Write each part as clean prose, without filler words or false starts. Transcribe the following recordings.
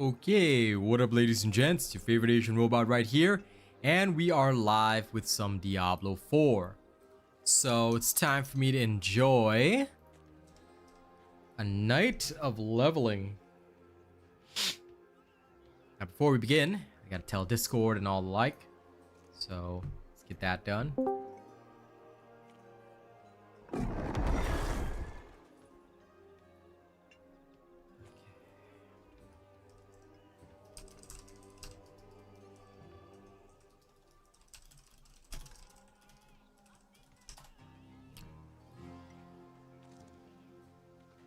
Okay, what up ladies and gents, your favorite Asian robot right here, and we are live with some Diablo 4. So it's time for me to enjoy a night of leveling. Now before we begin, I gotta tell Discord and all the like, so let's get that done.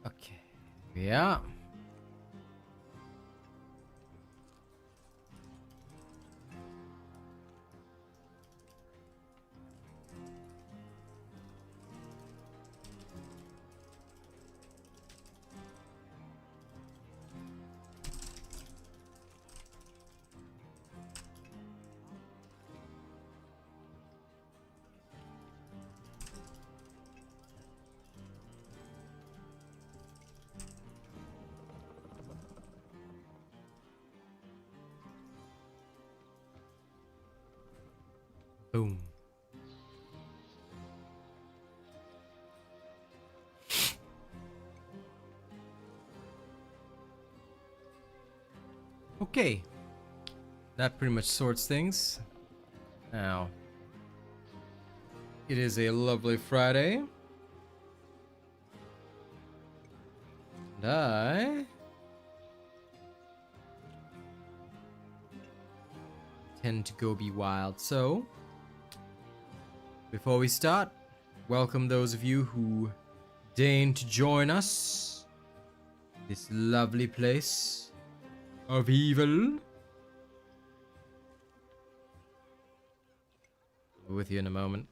Okay, yeah. Boom. Okay, that pretty much sorts things. Now, it is a lovely Friday, and I tend to go be wild. So, before we start, welcome those of you who deign to join us. This lovely place of evil. We're with you in a moment.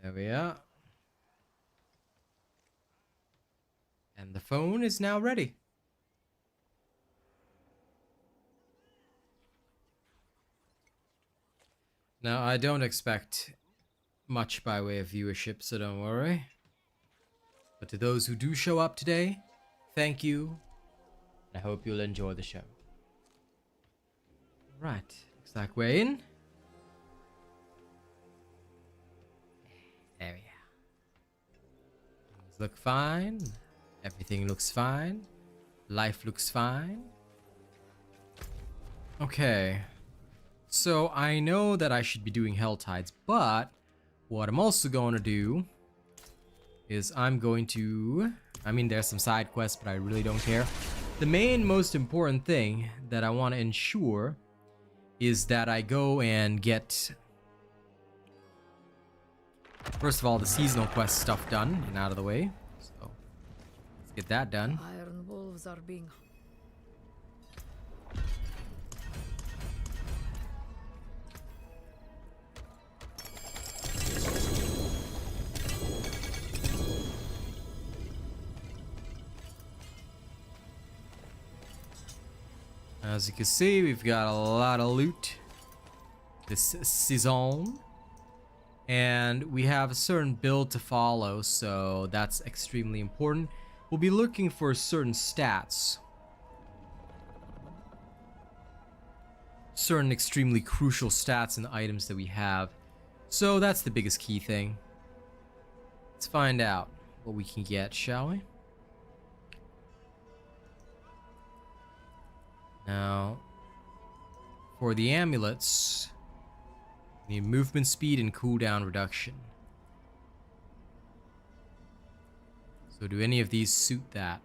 There we are. And the phone is now ready. Now, I don't expect much by way of viewership, so don't worry. But to those who do show up today, thank you. I hope you'll enjoy the show. Right, looks like we're in. There we are. Things look fine. Everything looks fine. Life looks fine. Okay. So I know that I should be doing Hell Tides, but what I'm also going to do is I'm going to... I mean, there's some side quests, but I really don't care. The main, most important thing that I want to ensure is that I go and get, first of all, the seasonal quest stuff done and out of the way. So let's get that done. Iron wolves are being... As you can see, we've got a lot of loot this season, and we have a certain build to follow, so that's extremely important. We'll be looking for certain stats, certain extremely crucial stats and items that we have, so that's the biggest key thing. Let's find out what we can get, shall we? Now, for the amulets, we need movement speed and cooldown reduction. So do any of these suit that?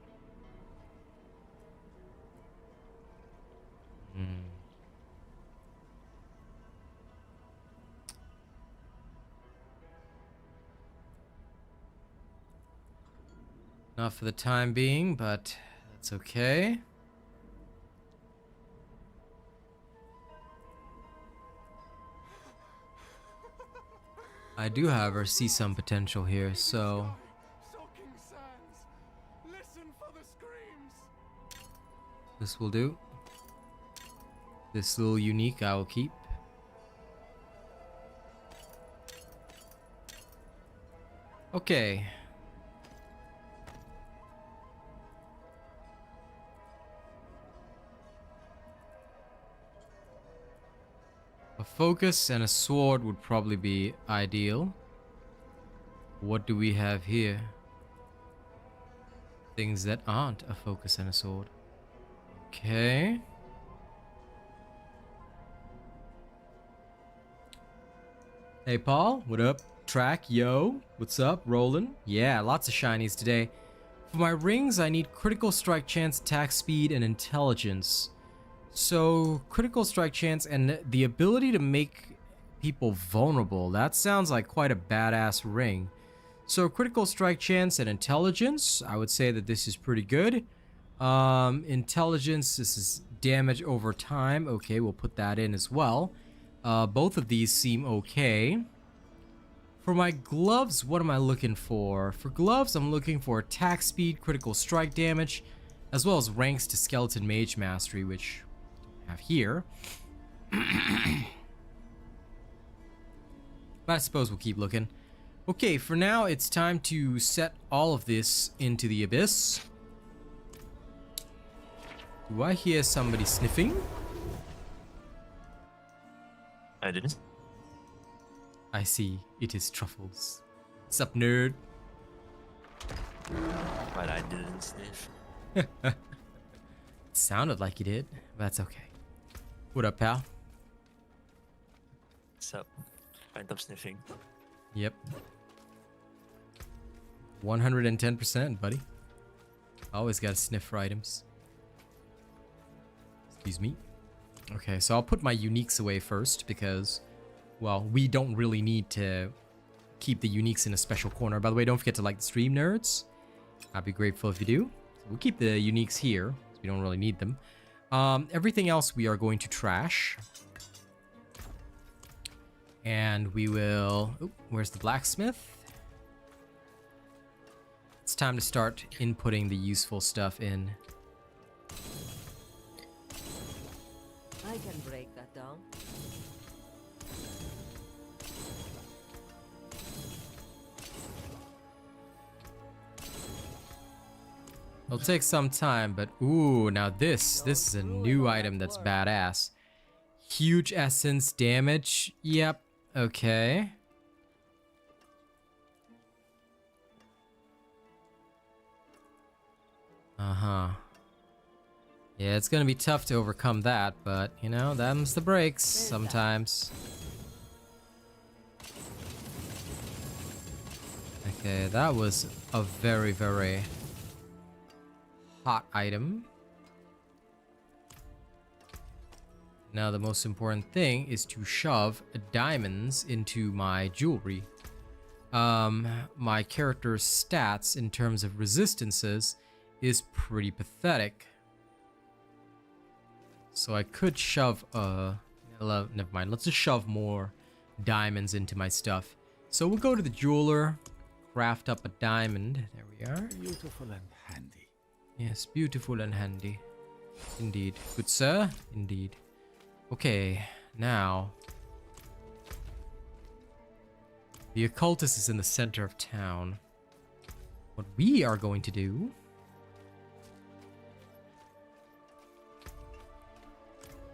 Not for the time being, but that's okay. I do, however, see some potential here, so this will do. This little unique I will keep. Okay. A focus and a sword would probably be ideal. What do we have here? Things that aren't a focus and a sword. Okay. Hey Paul, what up? Track, yo, what's up? Rolling? Yeah, lots of shinies today. For my rings, I need critical strike chance, attack speed, and intelligence. So, critical strike chance and the ability to make people vulnerable. That sounds like quite a badass ring. So, critical strike chance and intelligence. I would say that this is pretty good. Intelligence, this is damage over time. Okay, we'll put that in as well. Both of these seem okay. For my gloves, what am I looking for? For gloves, I'm looking for attack speed, critical strike damage, as well as ranks to skeleton mage mastery, which I have here. But I suppose we'll keep looking. Okay, for now, it's time to set all of this into the abyss. Do I hear somebody sniffing? I didn't. I see. It is Truffles. Sup, nerd? But I didn't sniff. It sounded like you did. But that's okay. What up, pal? So, kind of sniffing. Yep. 110%, buddy. Always gotta sniff for items. Excuse me. Okay, so I'll put my uniques away first because, well, we don't really need to keep the uniques in a special corner. By the way, don't forget to like the stream, nerds. I'd be grateful if you do. So we'll keep the uniques here. We don't really need them. Everything else we are going to trash. And we will... Oh, where's the blacksmith? It's time to start inputting the useful stuff in. I can break that down. It'll take some time, but ooh, now this is a new item that's badass. Huge essence damage. Yep. Okay. Uh-huh. Yeah, it's gonna be tough to overcome that, but, you know, them's the breaks sometimes. Okay, that was a very, very hot item. Now the most important thing is to shove diamonds into my jewelry. My character's stats in terms of resistances is pretty pathetic. So I could shove, never mind, let's just shove more diamonds into my stuff. So we'll go to the jeweler, craft up a diamond. There we are. Beautiful and handy. Yes, beautiful and handy. Indeed. Good sir? Indeed. Okay, now. The occultist is in the center of town. What we are going to do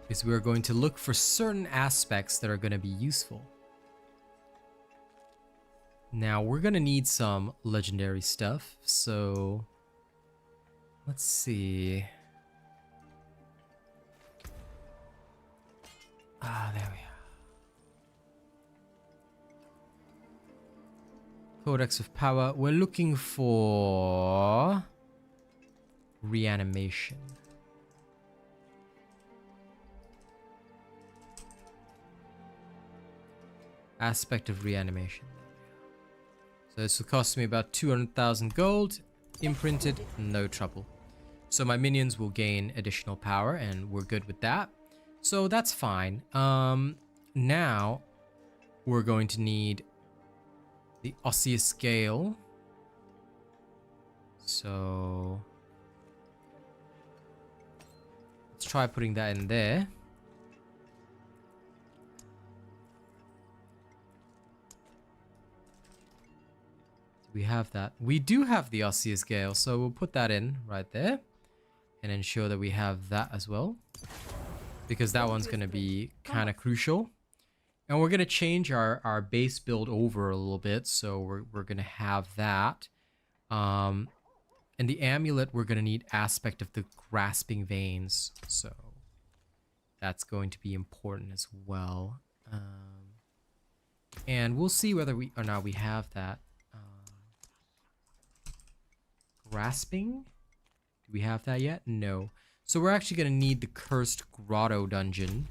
is we're going to look for certain aspects that are going to be useful. Now, we're going to need some legendary stuff, so let's see. Ah, there we are. Codex of Power. We're looking for reanimation. Aspect of reanimation. So this will cost me about 200,000 gold. Imprinted, no trouble. So my minions will gain additional power, and we're good with that. So that's fine. Now we're going to need the osseous scale. So let's try putting that in there. We have that. We do have the osseous scale, so we'll put that in right there and ensure that we have that as well, because that one's going to be kind of crucial. And we're going to change our base build over a little bit. So we're going to have that. And the amulet, we're going to need aspect of the grasping veins. So that's going to be important as well. And we'll see whether we or not we have that. Grasping? Do we have that yet? No. So we're actually going to need the Cursed Grotto dungeon.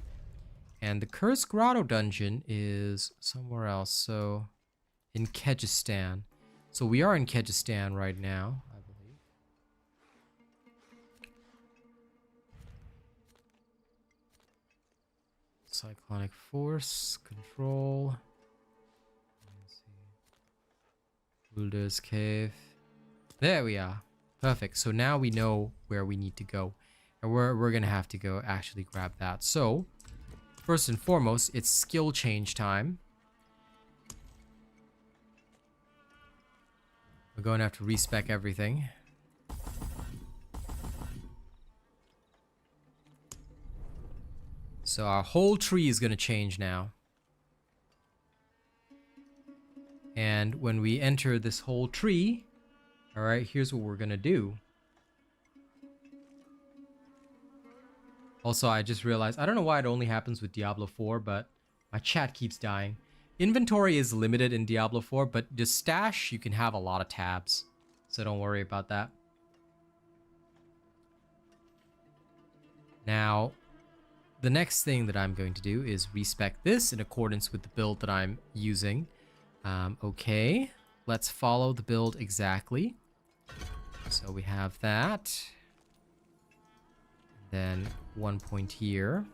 And the Cursed Grotto dungeon is somewhere else. So in Kyrgyzstan. So we are in Kyrgyzstan right now, I believe. Cyclonic Force, Control. Let's see. Builder's Cave. There we are. Perfect. So now we know where we need to go. And we're going to have to go actually grab that. So, first and foremost, it's skill change time. We're going to have to respec everything. So our whole tree is going to change now. And when we enter this whole tree, alright, here's what we're going to do. Also, I just realized, I don't know why it only happens with Diablo 4, but my chat keeps dying. Inventory is limited in Diablo 4, but the stash, you can have a lot of tabs. So don't worry about that. Now, the next thing that I'm going to do is respec this in accordance with the build that I'm using. Okay, let's follow the build exactly. So we have that. Then 1 point here.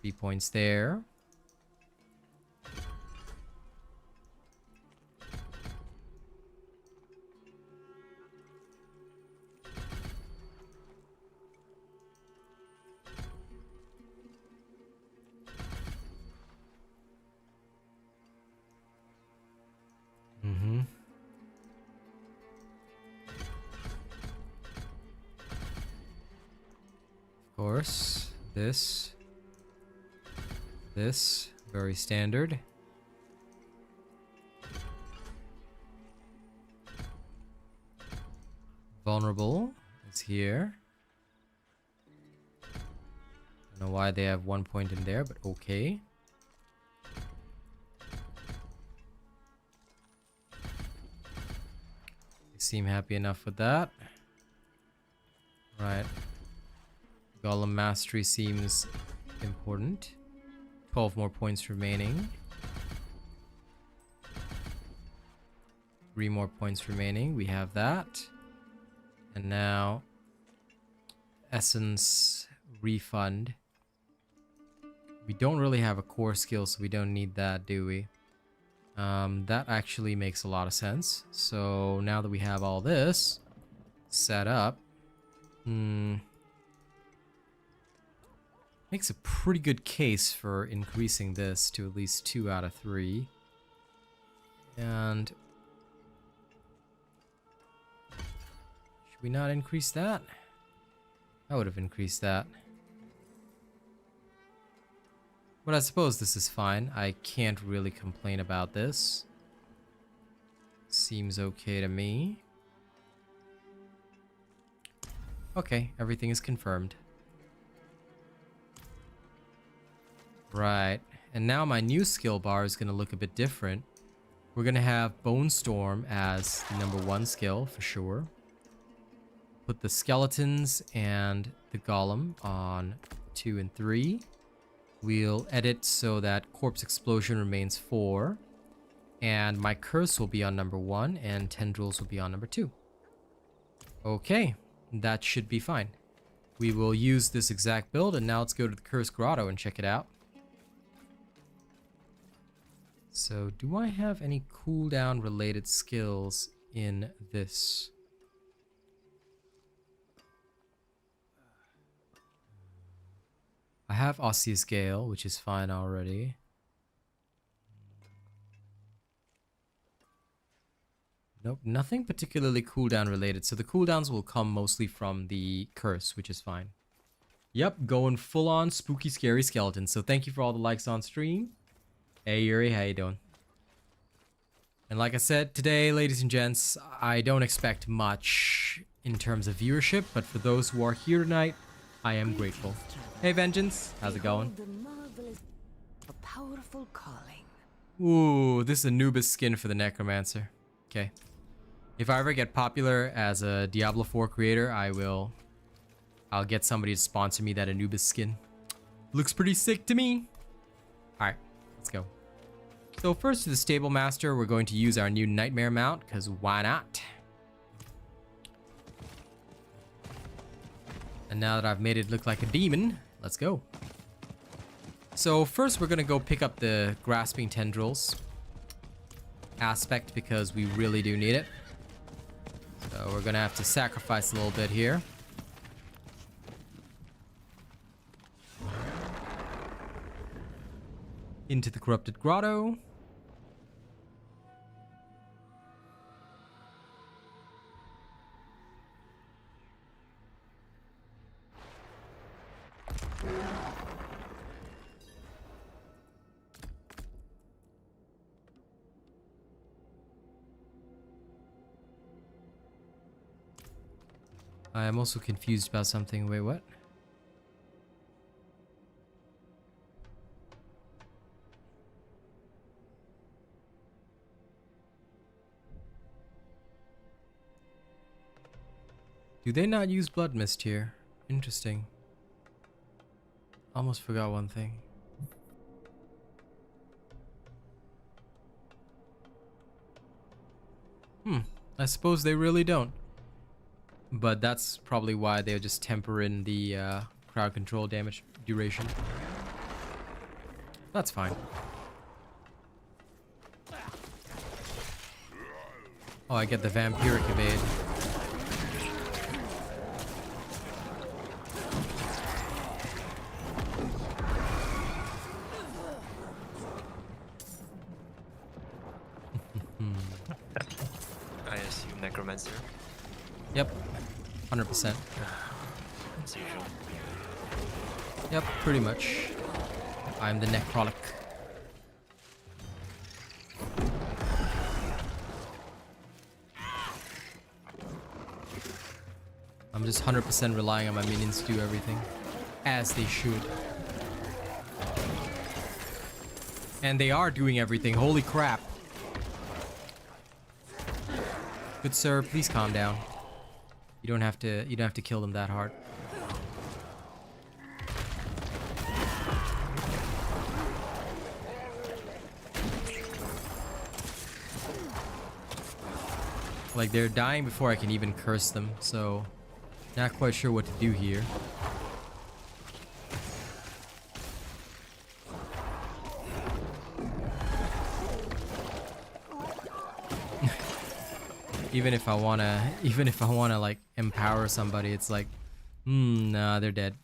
3 points there. Of course, this, very standard. Vulnerable is here. Don't know why they have 1 point in there, but okay. They seem happy enough with that. Right. Golem Mastery seems important. 12 more points remaining. 3 more points remaining. We have that. And now Essence Refund. We don't really have a core skill, so we don't need that, do we? That actually makes a lot of sense. So now that we have all this set up, makes a pretty good case for increasing this to at least 2 out of 3. And should we not increase that? I would have increased that. But I suppose this is fine. I can't really complain about this. Seems okay to me. Okay, everything is confirmed. Right, and now my new skill bar is going to look a bit different. We're going to have Bone Storm as the #1 skill for sure. Put the skeletons and the golem on 2 and 3. We'll edit so that Corpse Explosion remains 4. And my curse will be on #1 and tendrils will be on #2. Okay, that should be fine. We will use this exact build, and now let's go to the Cursed Grotto and check it out. So, do I have any cooldown related skills in this? I have Osseous Gale, which is fine already. Nope, nothing particularly cooldown related. So the cooldowns will come mostly from the curse, which is fine. Yep, going full on spooky, scary skeleton. So thank you for all the likes on stream. Hey Yuri, how you doing? And like I said, today, ladies and gents, I don't expect much in terms of viewership, but for those who are here tonight, I am grateful. Hey Vengeance, how's it going? A powerful calling. Ooh, this is a Anubis skin for the Necromancer. Okay. If I ever get popular as a Diablo 4 creator, I'll get somebody to sponsor me that Anubis skin. Looks pretty sick to me. Alright, let's go. So first to the Stable Master, we're going to use our new Nightmare mount, because why not? And now that I've made it look like a demon, let's go. So first we're going to go pick up the Grasping Tendrils aspect, because we really do need it. So we're going to have to sacrifice a little bit here. Into the Corrupted Grotto. I'm also confused about something. Wait, what? Do they not use Blood Mist here? Interesting. Almost forgot one thing. I suppose they really don't. But that's probably why they'll just temper in the crowd control damage duration. That's fine. Oh, I get the vampiric evade. I assume Necromancer. Yep. 100%. As usual. Yep, pretty much. I'm the necrotic. I'm just 100% relying on my minions to do everything. As they should. And they are doing everything. Holy crap. Good sir, please calm down. You don't have to kill them that hard. Like, they're dying before I can even curse them, so not quite sure what to do here. Even if I wanna like empower somebody, it's like, nah, they're dead.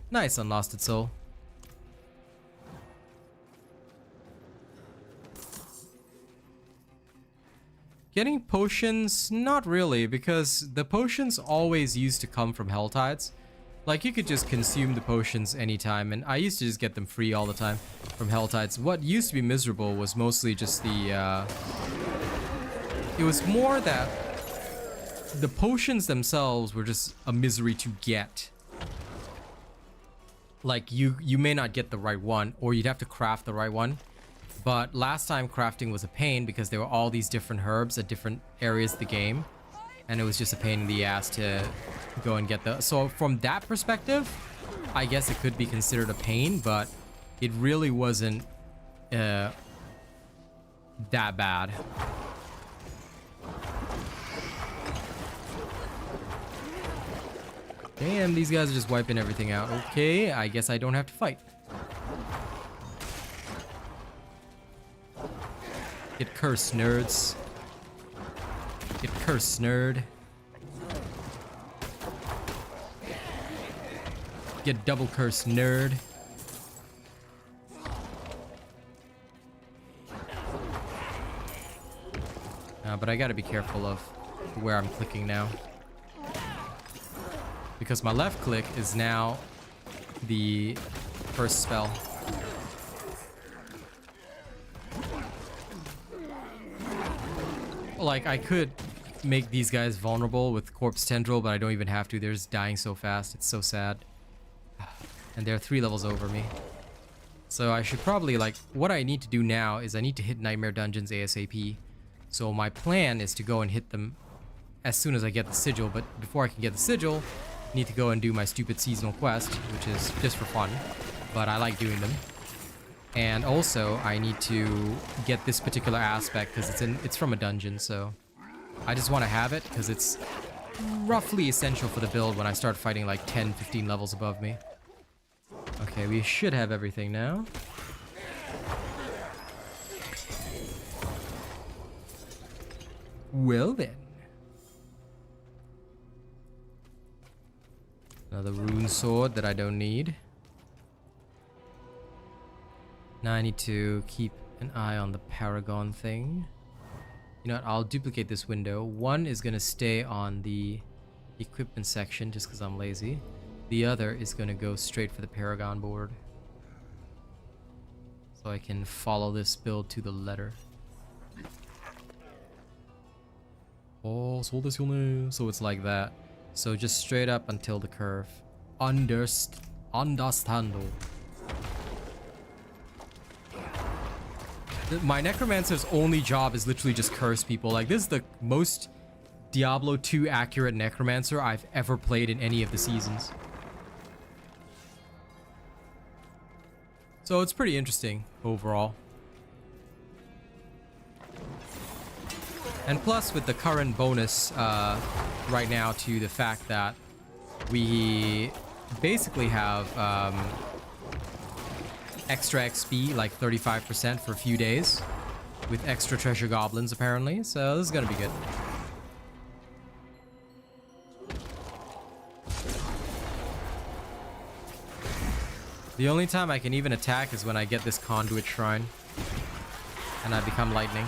Nice, Unlosted Soul. Getting potions? Not really, because the potions always used to come from Helltides. Like, you could just consume the potions anytime, and I used to just get them free all the time from Helltides. What used to be miserable was mostly just the, it was more that the potions themselves were just a misery to get. Like, you may not get the right one, or you'd have to craft the right one. But last time crafting was a pain because there were all these different herbs at different areas of the game. And it was just a pain in the ass to go and get the... So from that perspective, I guess it could be considered a pain, but it really wasn't that bad. Damn, these guys are just wiping everything out. Okay, I guess I don't have to fight. Get cursed, nerds. Get cursed, nerd. Get double cursed, nerd. But I gotta be careful of where I'm clicking now. because my left click is now the first spell. Like, I could make these guys vulnerable with Corpse Tendril, but I don't even have to. They're just dying so fast. It's so sad. And they're 3 levels over me. So I should probably, like, what I need to do now is I need to hit Nightmare Dungeons ASAP. So my plan is to go and hit them as soon as I get the sigil, but before I can get the sigil, I need to go and do my stupid seasonal quest, which is just for fun, but I like doing them. And also, I need to get this particular aspect because it's from a dungeon, so I just want to have it because it's roughly essential for the build when I start fighting like 10, 15 levels above me. Okay, we should have everything now. Well then. Another rune sword that I don't need. Now I need to keep an eye on the Paragon thing. You know what, I'll duplicate this window. One is gonna stay on the equipment section just because I'm lazy. The other is gonna go straight for the Paragon board. So I can follow this build to the letter. Oh, so this you'll know. So it's like that. So just straight up until the curve. Understandable. My Necromancer's only job is literally just curse people. Like, this is the most Diablo 2 accurate Necromancer I've ever played in any of the seasons. So it's pretty interesting overall. And plus with the current bonus right now to the fact that we basically have extra XP, like 35% for a few days, with extra treasure goblins apparently, so this is gonna be good. The only time I can even attack is when I get this conduit shrine and I become lightning.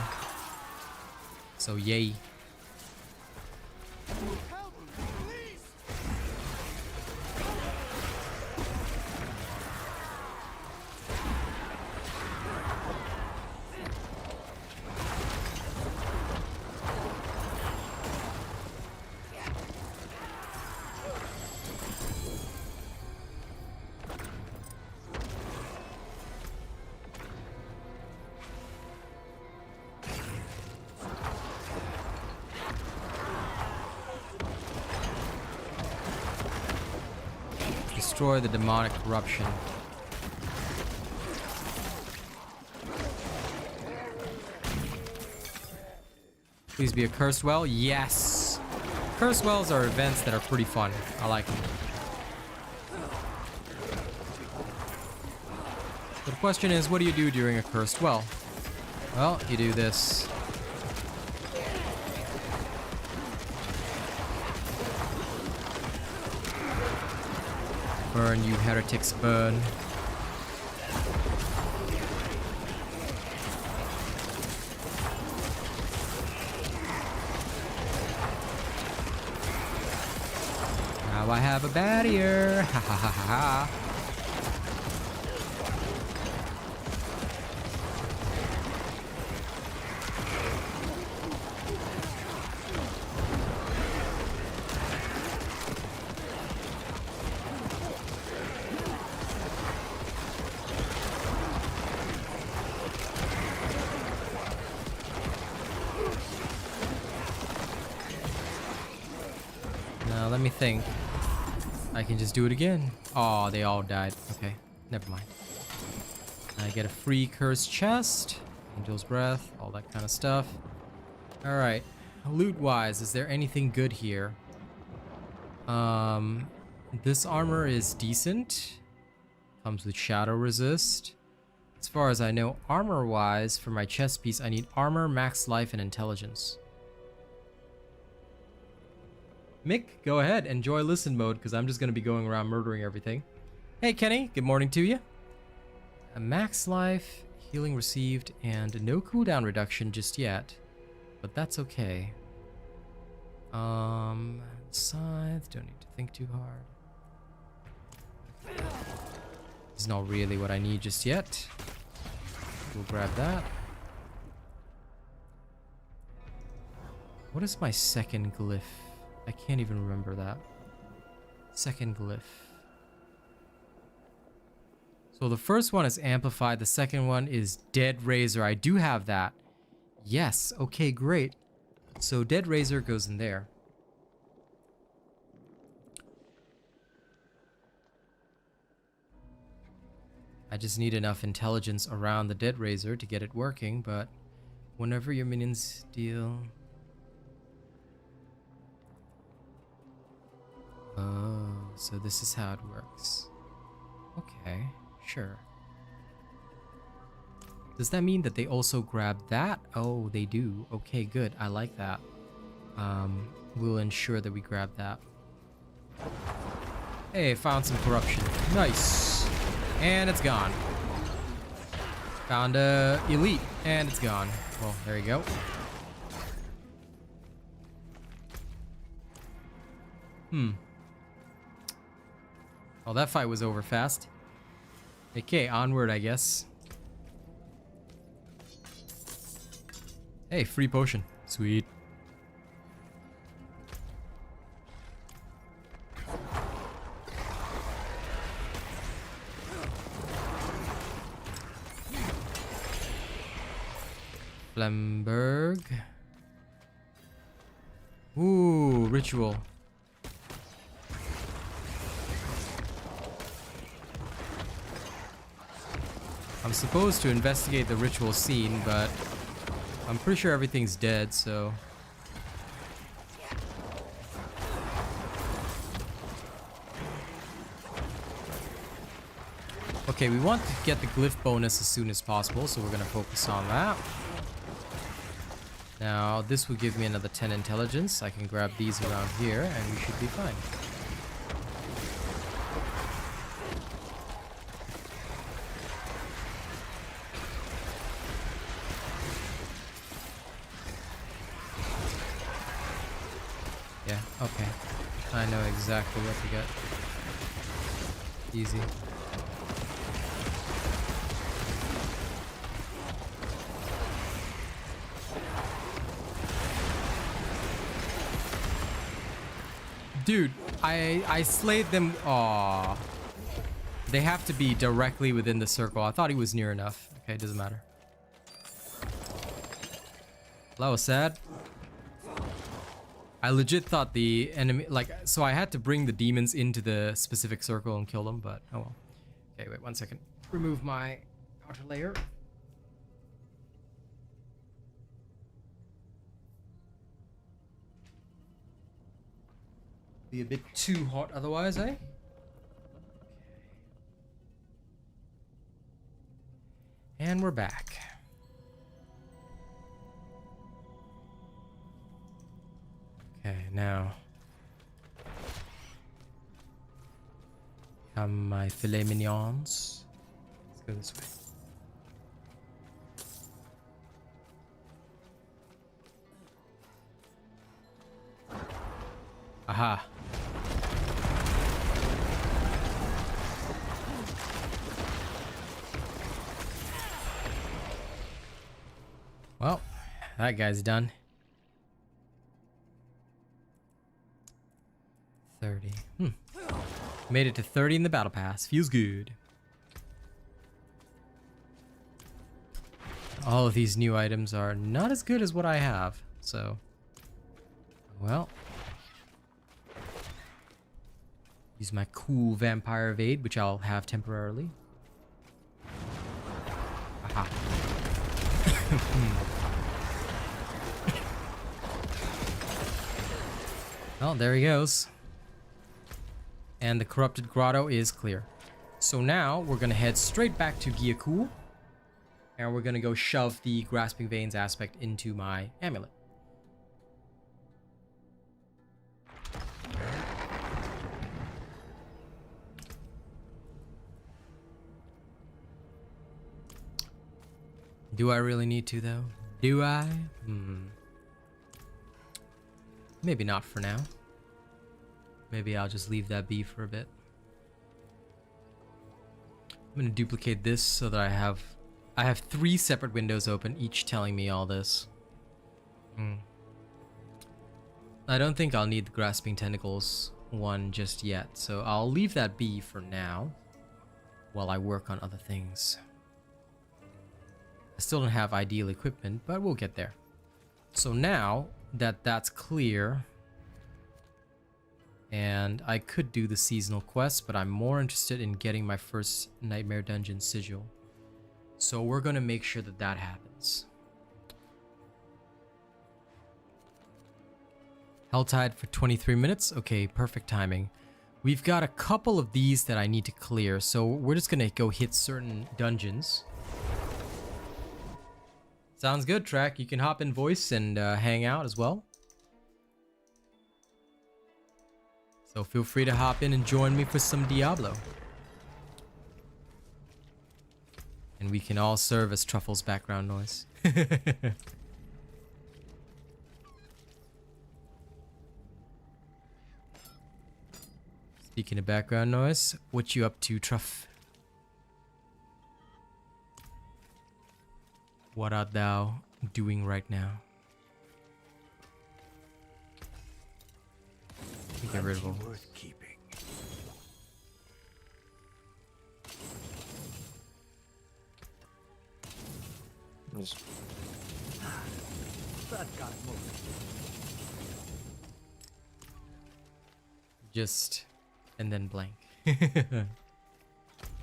So yay. Destroy the demonic corruption. Please be a cursed well. Yes! Cursed wells are events that are pretty fun. I like them. So the question is, what do you do during a cursed well? Well, you do this. Burn, you heretics, burn. Now I have a barrier. Ha ha ha ha ha. Let me think. I can just do it again. Oh, they all died. Okay, never mind. I get a free cursed chest, Angel's Breath, all that kind of stuff. All right, loot-wise, is there anything good here? This armor is decent. Comes with shadow resist. As far as I know, armor-wise, for my chest piece, I need armor, max life, and intelligence. Mick, go ahead, enjoy listen mode, because I'm just going to be going around murdering everything. Hey Kenny, good morning to you. A max life, healing received, and no cooldown reduction just yet, but that's okay. Scythe, don't need to think too hard. It's not really what I need just yet. We'll grab that. What is my second glyph? I can't even remember that. Second glyph. So the first one is Amplify, the second one is Dead Razor. I do have that. Yes, okay, great. So Dead Razor goes in there. I just need enough intelligence around the Dead Razor to get it working, but whenever your minions deal... Oh, so this is how it works. Okay, sure. Does that mean that they also grab that? Oh, they do. Okay, good. I like that. We'll ensure that we grab that. Hey, found some corruption. Nice. And it's gone. Found a elite, and it's gone. Well, there you go. Well, that fight was over fast. Okay, onward, I guess. Hey, free potion. Sweet. Flemberg. Ooh, ritual. I'm supposed to investigate the ritual scene, but I'm pretty sure everything's dead, so... Okay, we want to get the glyph bonus as soon as possible, so we're gonna focus on that. Now, this will give me another 10 intelligence. I can grab these around here, and we should be fine. Yeah, okay. I know exactly what to get. Easy. Dude, I slayed them. Aww. They have to be directly within the circle. I thought he was near enough. Okay, doesn't matter. That was sad. I legit thought the enemy, like, so I had to bring the demons into the specific circle and kill them, but oh well. Okay, wait 1 second. Remove my outer layer. Be a bit too hot otherwise, eh? And we're back. Okay, now. Come my filet mignons. Let's go this way. Aha. Well, that guy's done. 30. Made it to 30 in the battle pass. Feels good. All of these new items are not as good as what I have, so... Well... Use my cool vampire evade, which I'll have temporarily. Aha. Well, there he goes. And the corrupted grotto is clear. So now we're gonna head straight back to Gyakul, and we're gonna go shove the grasping veins aspect into my amulet. Do I really need to though? Do I? Maybe not for now. Maybe I'll just leave that be for a bit. I'm gonna duplicate this so that I have 3 separate windows open, each telling me all this. I don't think I'll need the Grasping Tentacles one just yet, so I'll leave that be for now while I work on other things. I still don't have ideal equipment, but we'll get there. So now that that's clear, and I could do the seasonal quest, but I'm more interested in getting my first Nightmare Dungeon sigil. So we're gonna make sure that that happens. Helltide for 23 minutes. Okay, perfect timing. We've got a couple of these that I need to clear, so we're just gonna go hit certain dungeons. Sounds good, Track. You can hop in voice and hang out as well. So feel free to hop in and join me for some Diablo. And we can all serve as Truffle's background noise. Speaking of background noise, what you up to, Truff? What art thou doing right now? Get rid of them. Worth keeping. Just That got moved. Just and then blank.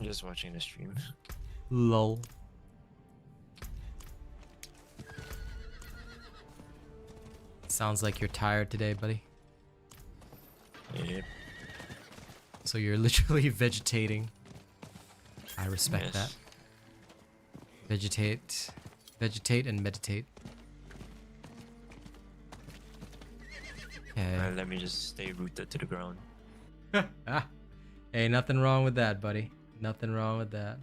just watching the stream. Lol. Sounds like you're tired today, buddy. Yep. So you're literally vegetating. I respect Yes. that. Vegetate and meditate. Okay. Let me just stay rooted to the ground. Hey, nothing wrong with that, buddy. Nothing wrong with that.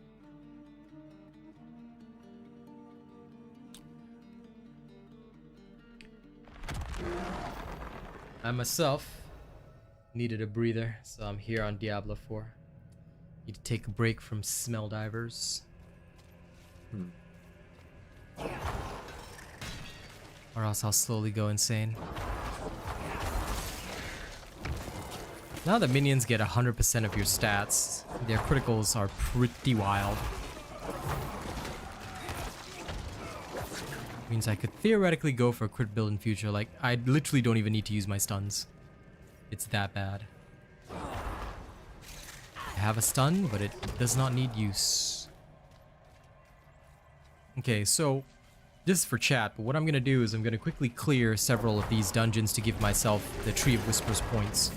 I myself needed a breather, so I'm here on Diablo 4. Need to take a break from smell divers. Or else I'll slowly go insane. Now that minions get 100% of your stats, their criticals are pretty wild. Means I could theoretically go for a crit build in future. Like, I literally don't even need to use my stuns. It's that bad. I have a stun, but it does not need use. Okay, so this is for chat, but what I'm gonna do is I'm gonna quickly clear several of these dungeons to give myself the Tree of Whispers points.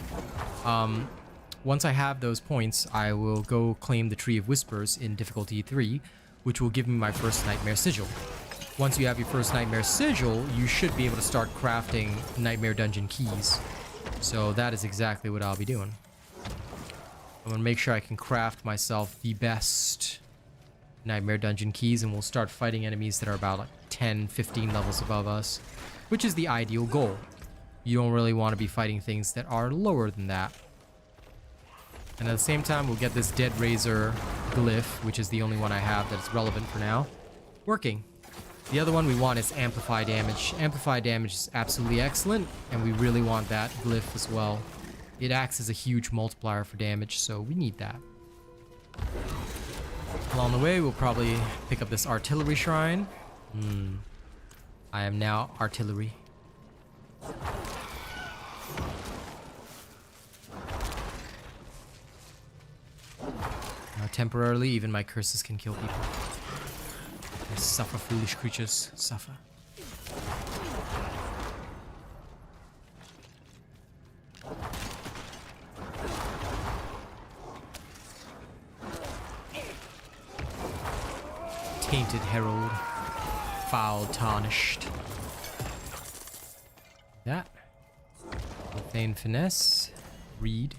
Once I have those points, I will go claim the Tree of Whispers in difficulty 3, which will give me my first Nightmare Sigil. Once you have your first Nightmare Sigil, you should be able to start crafting Nightmare Dungeon keys. So that is exactly what I'll be doing. I'm gonna make sure I can craft myself the best Nightmare Dungeon keys, and we'll start fighting enemies that are about like 10, 15 levels above us, which is the ideal goal. You don't really want to be fighting things that are lower than that. And at the same time, we'll get this Dead Razor glyph, which is the only one I have that's relevant for now, working. The other one we want is Amplify Damage. Amplify Damage is absolutely excellent, and we really want that glyph as well. It acts as a huge multiplier for damage, so we need that. Along the way, we'll probably pick up this Artillery Shrine. I am now Artillery. Now, temporarily, even my curses can kill people. Suffer, foolish creatures, suffer. Tainted Herald, foul tarnished. That. Profane Finesse, read.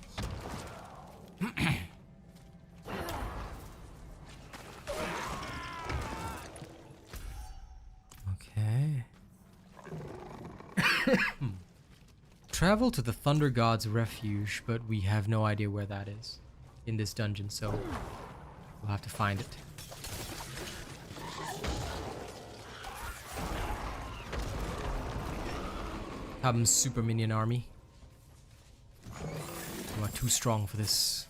Okay. travel to the Thunder God's Refuge, but we have no idea where that is in this dungeon, so we'll have to find it. Come, Super Minion Army. You are too strong for this.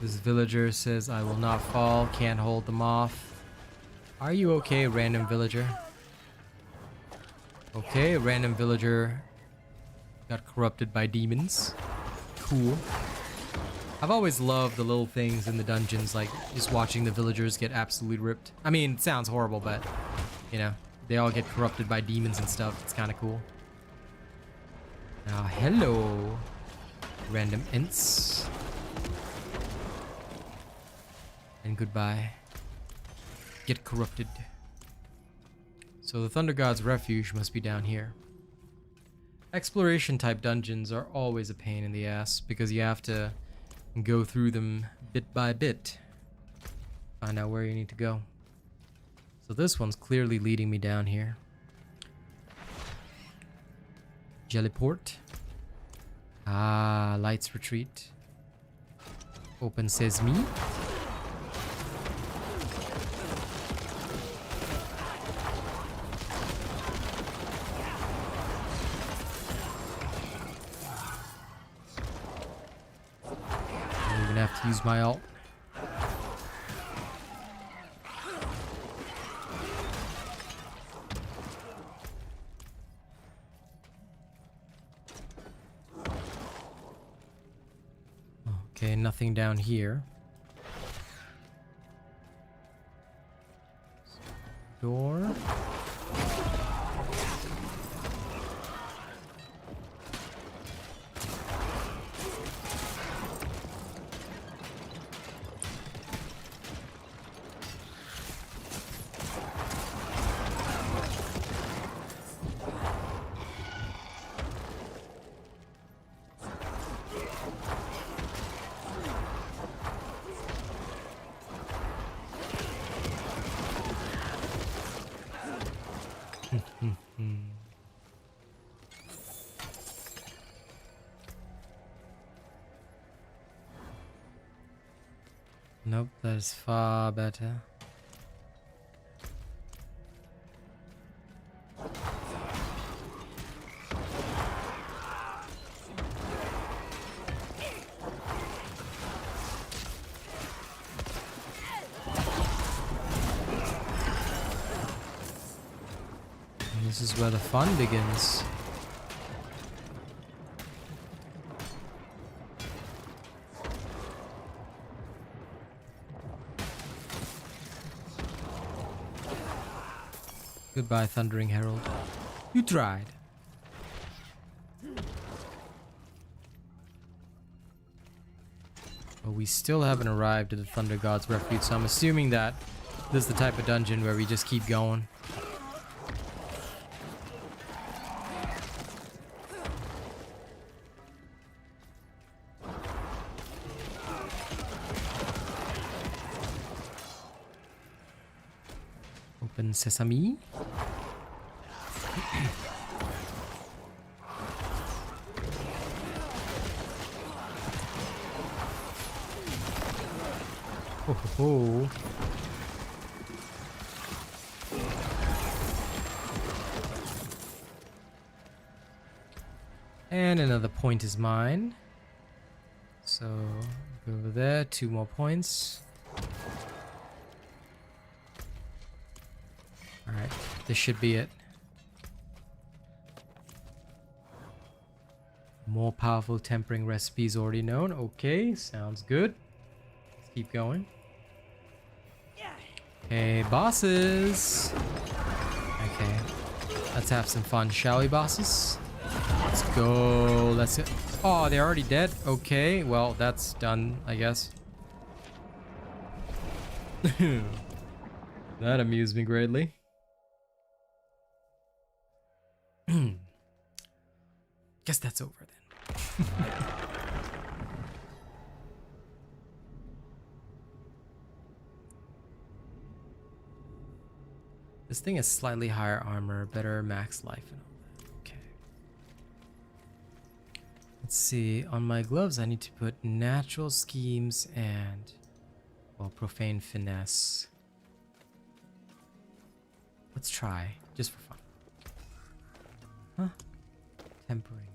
This villager says, I will not fall, can't hold them off. Are you okay, random villager? Okay, random villager got corrupted by demons. Cool. I've always loved the little things in the dungeons, like just watching the villagers get absolutely ripped. I mean, it sounds horrible, but, you know, they all get corrupted by demons and stuff. It's kind of cool. Now, hello, random ints. And goodbye. Get corrupted. So the Thunder God's Refuge must be down here. Exploration type dungeons are always a pain in the ass because you have to go through them bit by bit. Find out where you need to go. So this one's clearly leading me down here. Jellyport. Ah, Lights Retreat. Open Sesame. Have to use my ult. Okay, nothing down here. Door. Nope, that is far better. And this is where the fun begins. Goodbye, Thundering Herald. You tried. But we still haven't arrived at the Thunder God's Refuge, so I'm assuming that this is the type of dungeon where we just keep going. Open Sesame. Ho ho ho. And another point is mine. So go over there, 2 more points. Alright, this should be it. More powerful tempering recipes already known. Okay, sounds good. Let's keep going. Hey, bosses. Okay, let's have some fun, shall we, bosses? Let's go. Let's go. Oh, they're already dead? Okay, well, that's done, I guess. That amused me greatly. Guess that's over then. This thing has slightly higher armor, better max life and all that. Okay. Let's see. On my gloves, I need to put natural schemes and, well, profane finesse. Let's try, just for fun. Huh? Tempering.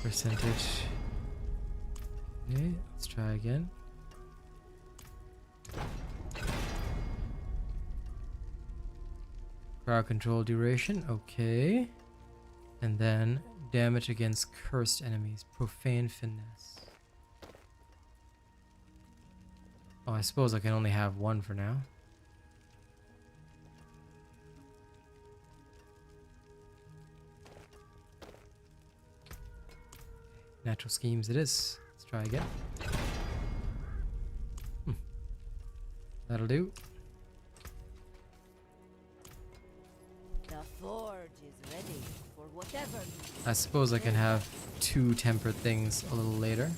Percentage. Okay, let's try again. Crowd control duration, okay. And then damage against cursed enemies, profane finesse. Oh, I suppose I can only have one for now. Natural schemes it is. Let's try again. That'll do. The forge is ready for whatever. I suppose I can have two tempered things a little later.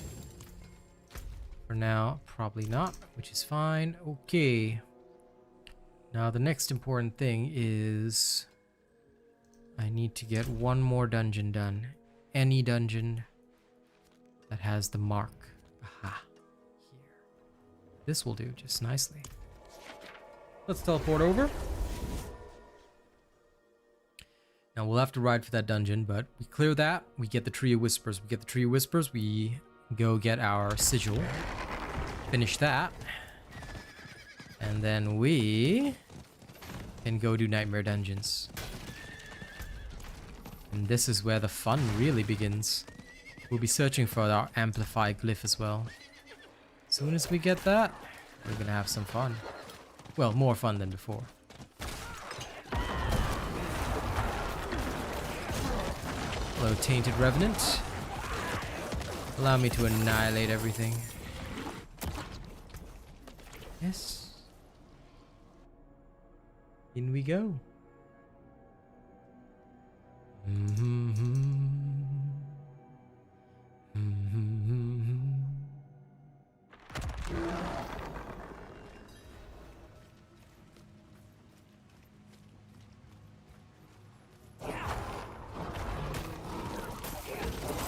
For now, probably not, which is fine. Okay. Now the next important thing is I need to get one more dungeon done. Any dungeon that has the mark. Aha. Here. This will do just nicely. Let's teleport over. Now we'll have to ride for that dungeon, but we clear that. We get the Tree of Whispers. We get the Tree of Whispers. We go get our sigil. Finish that. And then we can go do Nightmare Dungeons. And this is where the fun really begins. We'll be searching for our Amplify glyph as well. As soon as we get that, we're gonna have some fun. Well, more fun than before. Hello, Tainted Revenant. Allow me to annihilate everything. Yes. In we go.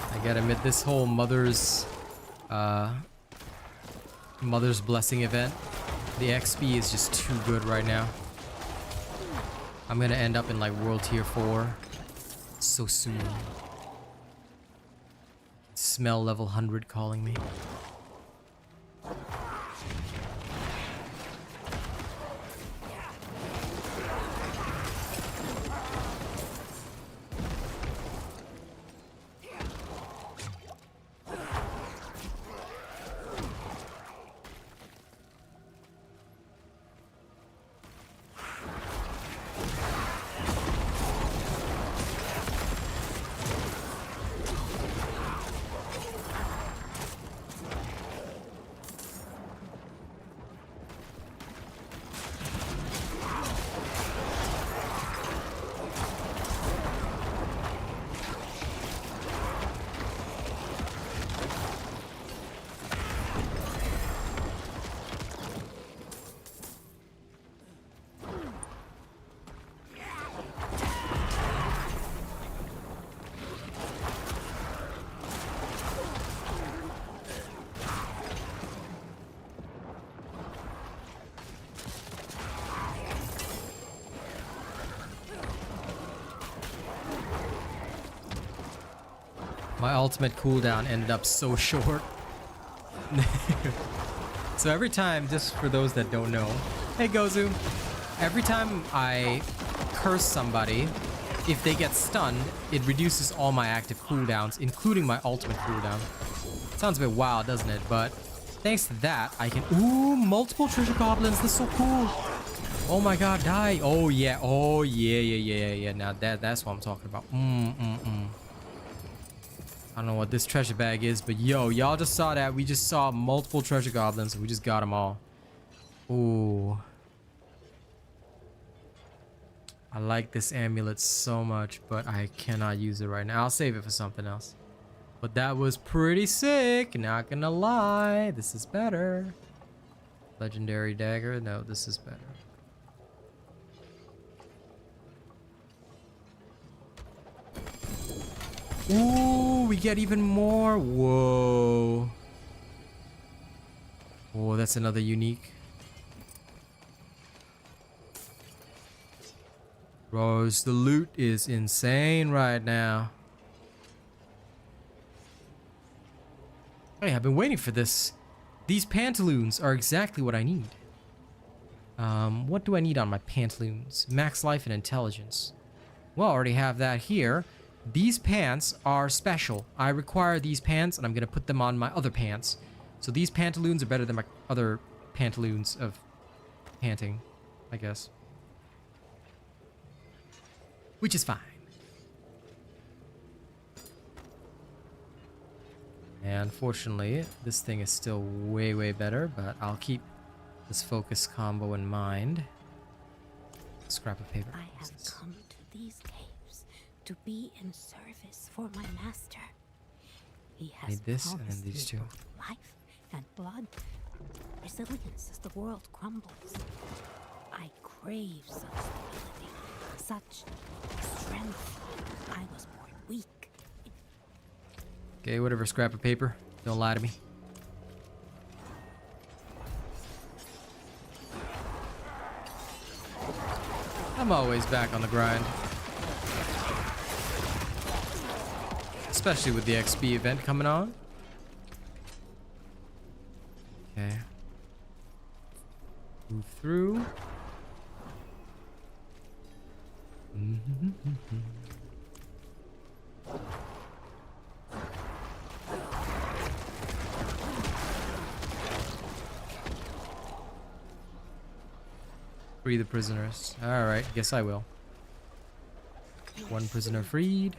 I gotta admit, this whole mother's blessing event, the XP is just too good right now. I'm gonna end up in like world tier 4 so soon. Smell level 100 calling me. My ultimate cooldown ended up so short. So every time, just for those that don't know, hey Gozu, every time I curse somebody, if they get stunned, it reduces all my active cooldowns, including my ultimate cooldown. Sounds a bit wild, doesn't it? But thanks to that, I can... Ooh, multiple treasure goblins. This is so cool. Oh my god, die. Oh yeah. Oh yeah. Now that's what I'm talking about. I don't know what this treasure bag is, but yo, y'all just saw that. We just saw multiple treasure goblins, and we just got them all. Ooh. I like this amulet so much, but I cannot use it right now. I'll save it for something else. But that was pretty sick, not gonna lie. This is better. Legendary dagger. No, this is better. Ooh, we get even more. Whoa. Oh, that's another unique. Bros, the loot is insane right now. Hey, I've been waiting for this. These pantaloons are exactly what I need. What do I need on my pantaloons? Max life and intelligence. Well, I already have that here. These pants are special. I require these pants, and I'm gonna put them on my other pants. So these pantaloons are better than my other pantaloons of panting, I guess. Which is fine. And unfortunately, this thing is still way, way better, but I'll keep this focus combo in mind. Scrap of paper. I have come to these caves to be in service for my master. He has Need this and then promised these me two. both life and blood, resilience as the world crumbles. I crave such stability, such strength. I was born weak. Okay, whatever, scrap of paper. Don't lie to me. I'm always back on the grind. Especially with the XP event coming on. Okay. Move through. Free the prisoners. Alright, guess I will. One prisoner freed.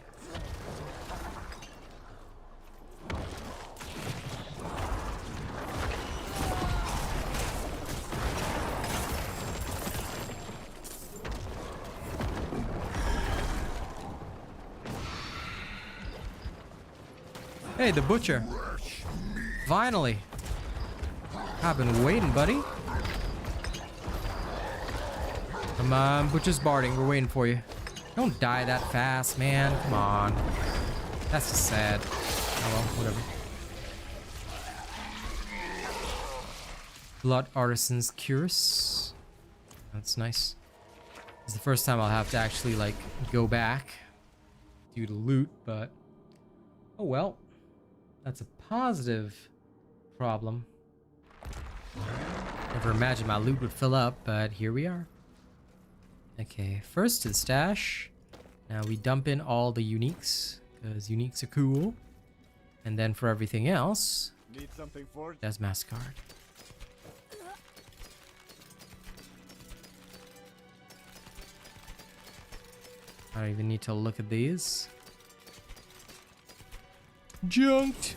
Hey, the butcher. Finally. I've been waiting, buddy. Come on, butcher's barding. We're waiting for you. Don't die that fast, man. Come on. That's just sad. Oh well, whatever. Blood Artisan's Cuirass. That's nice. It's the first time I'll have to actually, like, go back due to loot, but... Oh well. That's a positive problem. Never imagined my loot would fill up, but here we are. Okay, first to the stash. Now we dump in all the uniques, because uniques are cool. And then for everything else, Need something for it? that's Mastercard. I don't even need to look at these. Junked!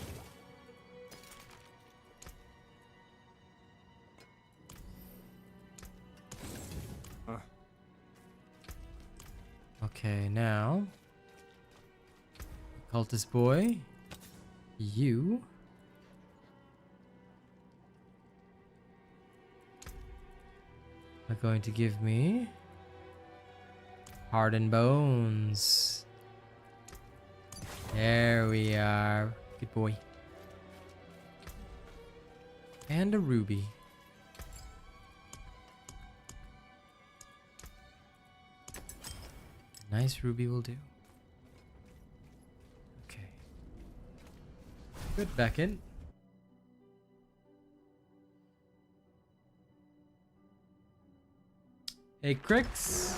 Okay, now... Cultist boy, you... are going to give me... Heart and bones. There we are. Good boy. And a ruby. Nice ruby will do. Okay. Good, back in. Hey, Crix.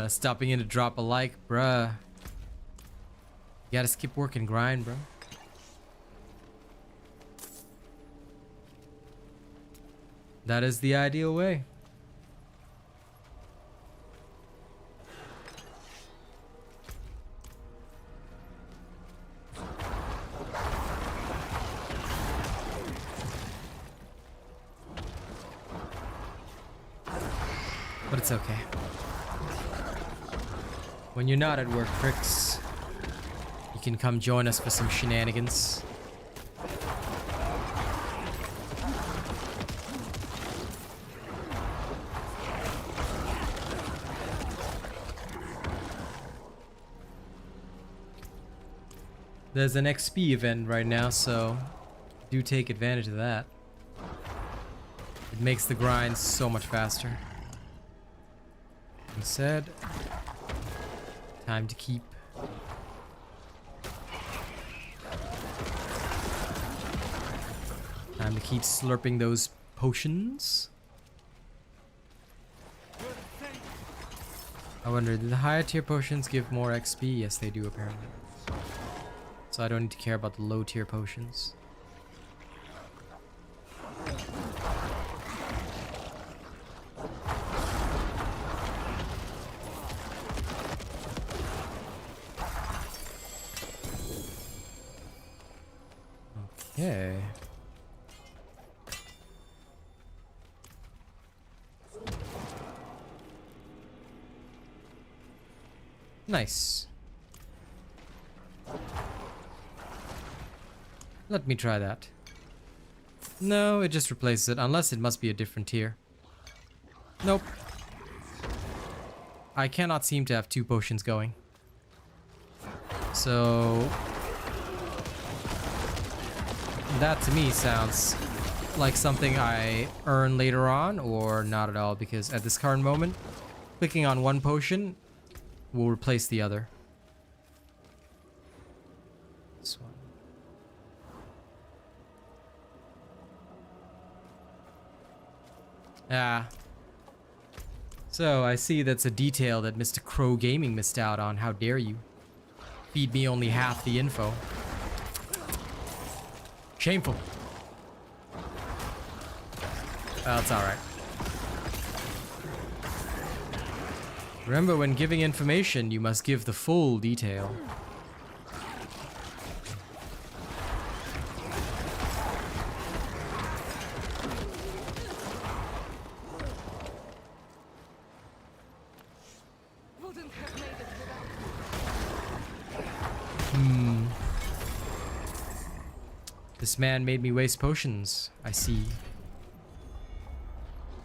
Stopping in to drop a like, bruh. You gotta skip work and grind, bro. That is the ideal way. But it's okay. When you're not at work, Crix, you can come join us for some shenanigans. There's an XP event right now, so do take advantage of that. It makes the grind so much faster. Instead, time to keep. Time to keep slurping those potions. I wonder, do the higher tier potions give more XP? Yes, they do apparently. So I don't need to care about the low tier potions. Okay. Nice. Let me try that. No, it just replaces it, unless it must be a different tier. Nope. I cannot seem to have two potions going. So that to me sounds like something I earn later on, or not at all, because at this current moment, clicking on one potion will replace the other. This one. Ah. So I see that's a detail that Mr. Crow Gaming missed out on. How dare you? Feed me only half the info. Shameful. Well, it's alright. Remember, when giving information, you must give the full detail. This man made me waste potions. I see.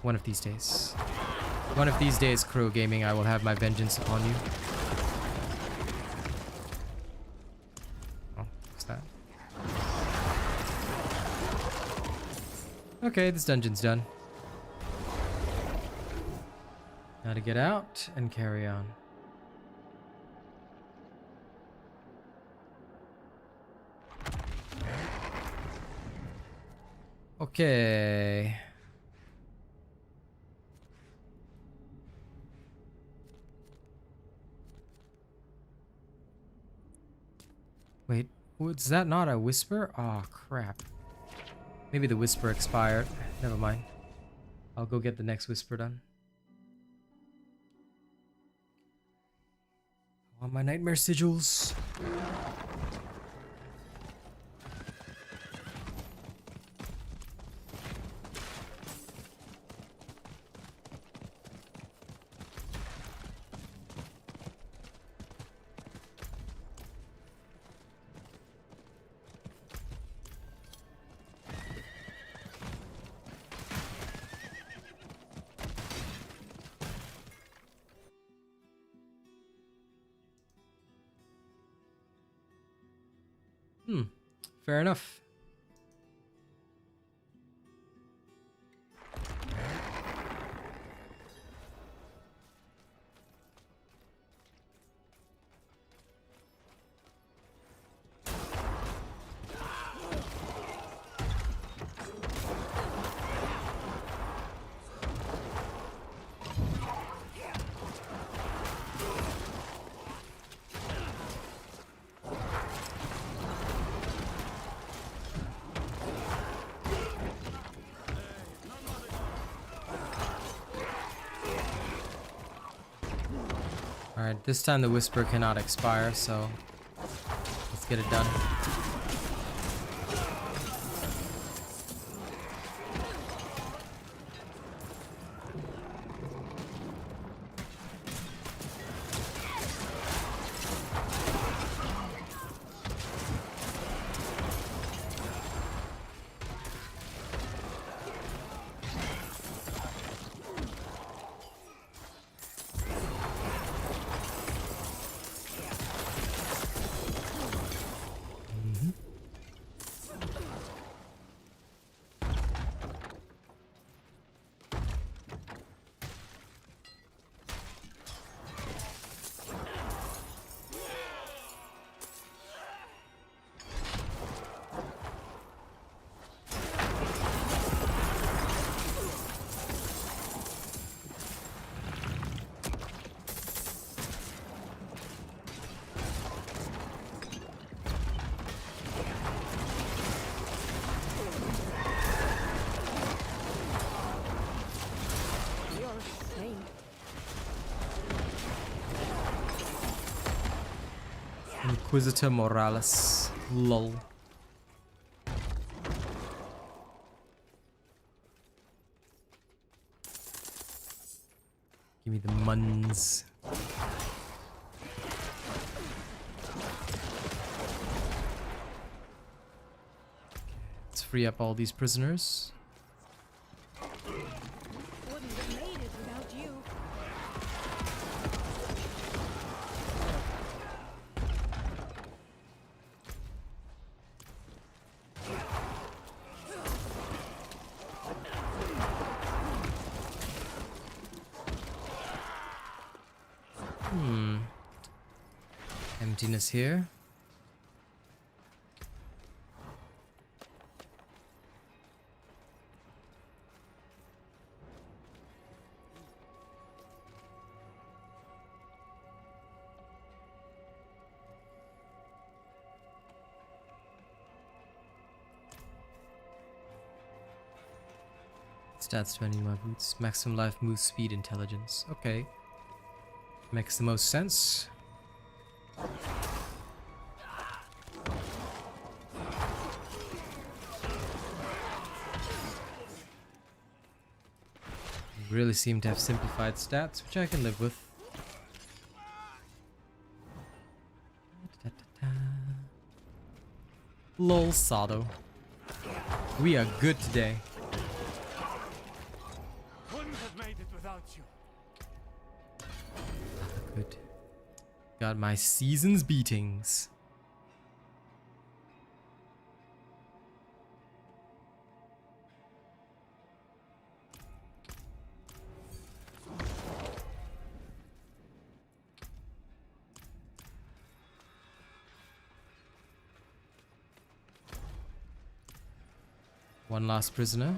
One of these days. One of these days, Crow Gaming, I will have my vengeance upon you. Oh, what's that? Okay, this dungeon's done. Now to get out and carry on. Okay. Wait, was that not a whisper? Oh, crap. Maybe the whisper expired. Never mind. I'll go get the next whisper done. I want my nightmare sigils. Fair enough. Alright, this time the whisper cannot expire, so let's get it done. Inquisitor Morales. Lol. Give me the muns. Let's free up all these prisoners. Wouldn't have made it without you. Emptiness here. Stats 20 my boots. Maximum life, move speed, intelligence. Okay. Makes the most sense. Really seem to have simplified stats, which I can live with. Lol Sado. We are good today. Wouldn't have made it without you. Good. Got my season's beatings. One last prisoner.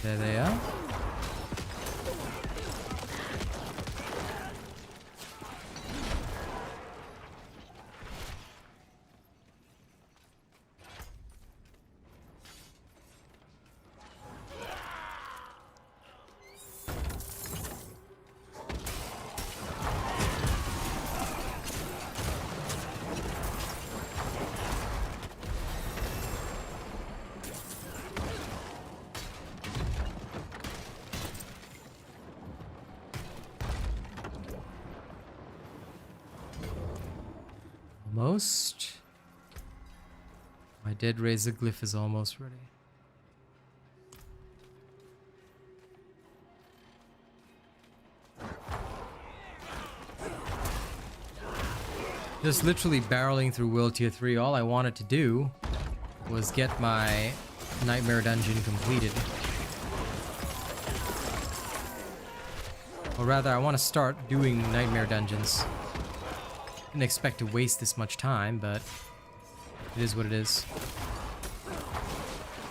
There they are. Almost. My dead razor glyph is almost ready. Just literally barreling through World Tier 3, all I wanted to do was get my Nightmare Dungeon completed. Or rather, I want to start doing Nightmare Dungeons. Didn't expect to waste this much time, but it is what it is.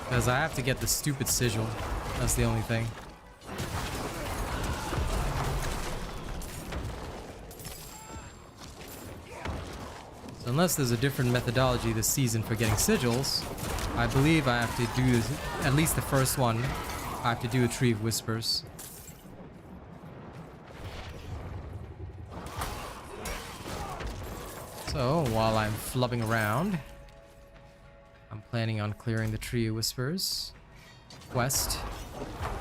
Because I have to get the stupid sigil. That's the only thing. So unless there's a different methodology this season for getting sigils, I believe I have to do at least the first one. I have to do a Tree of Whispers. So, while I'm flubbing around, I'm planning on clearing the Tree of Whispers quest.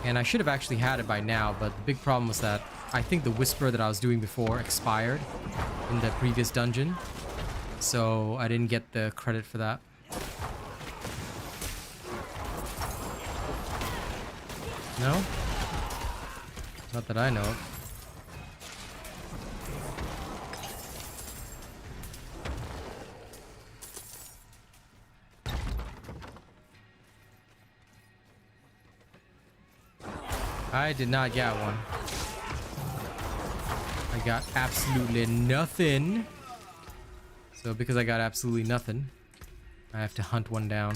And I should have actually had it by now, but the big problem was that I think the Whisper that I was doing before expired in the previous dungeon. So I didn't get the credit for that. No? Not that I know of. I did not get one. I got absolutely nothing. So because I got absolutely nothing, I have to hunt one down.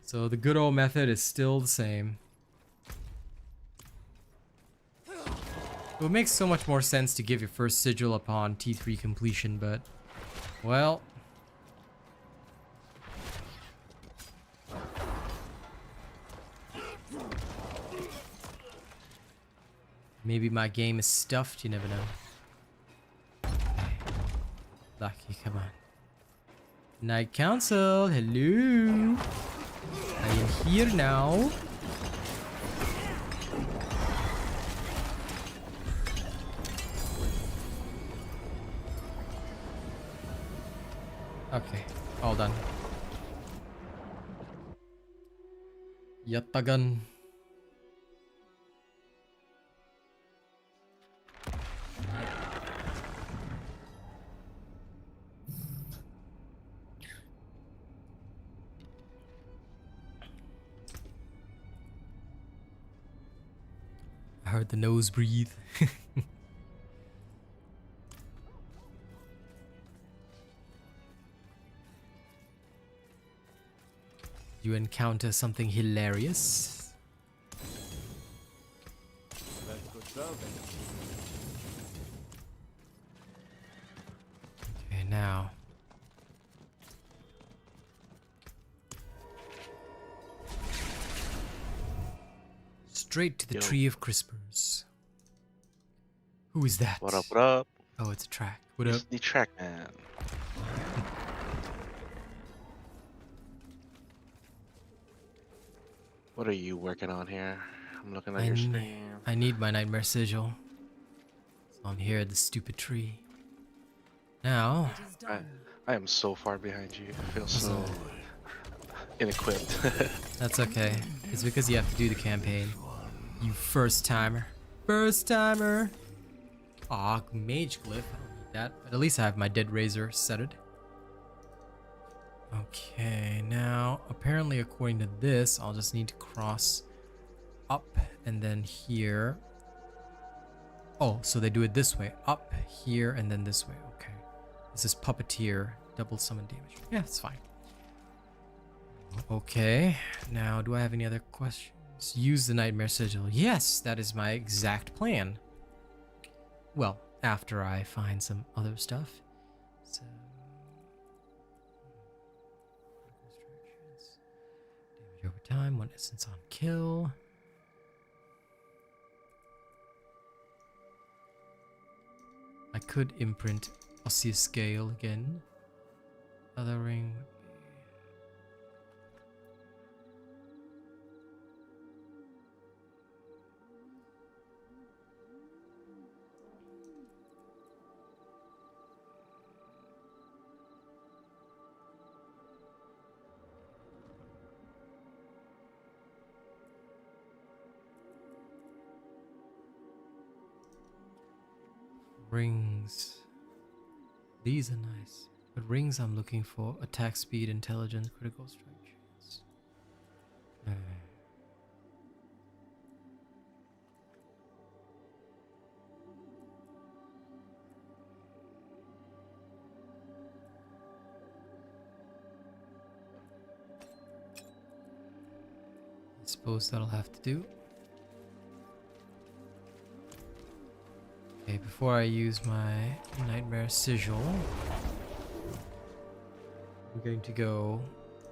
So the good old method is still the same. It would make so much more sense to give your first sigil upon T3 completion, but, well... maybe my game is stuffed, you never know. Okay. Lucky, come on. Night Council, hello! I am here now. Okay, all done. Yattagan. I heard the nose breathe. You encounter something hilarious? Okay, now. Straight to the Tree of Crispers. Who is that? What up, what up? Oh, it's a track. What up? It's the track, man. What are you working on here? I'm looking at your stream. I need my Nightmare Sigil. So I'm here at the stupid tree. Now... I am so far behind you. I feel so inequipped. That's okay. It's because you have to do the campaign. You first timer. First timer! Aw, Mage Glyph. I don't need that. But at least I have my Dead Razor setted. Okay, now apparently according to this, I'll just need to cross up and then here. Oh, so they do it this way. Up, here, and then this way. Okay. This is Puppeteer, double summon damage. Yeah, it's fine. Okay, now do I have any other questions? Use the Nightmare Sigil. Yes, that is my exact plan. Well, after I find some other stuff. So... damage over time, 1 essence on kill. I could imprint Osseous Scale again. Other ring would be... rings. These are nice. But rings I'm looking for attack speed, intelligence, critical strike chance. I suppose that'll have to do. Okay, before I use my Nightmare Sigil, I'm going to go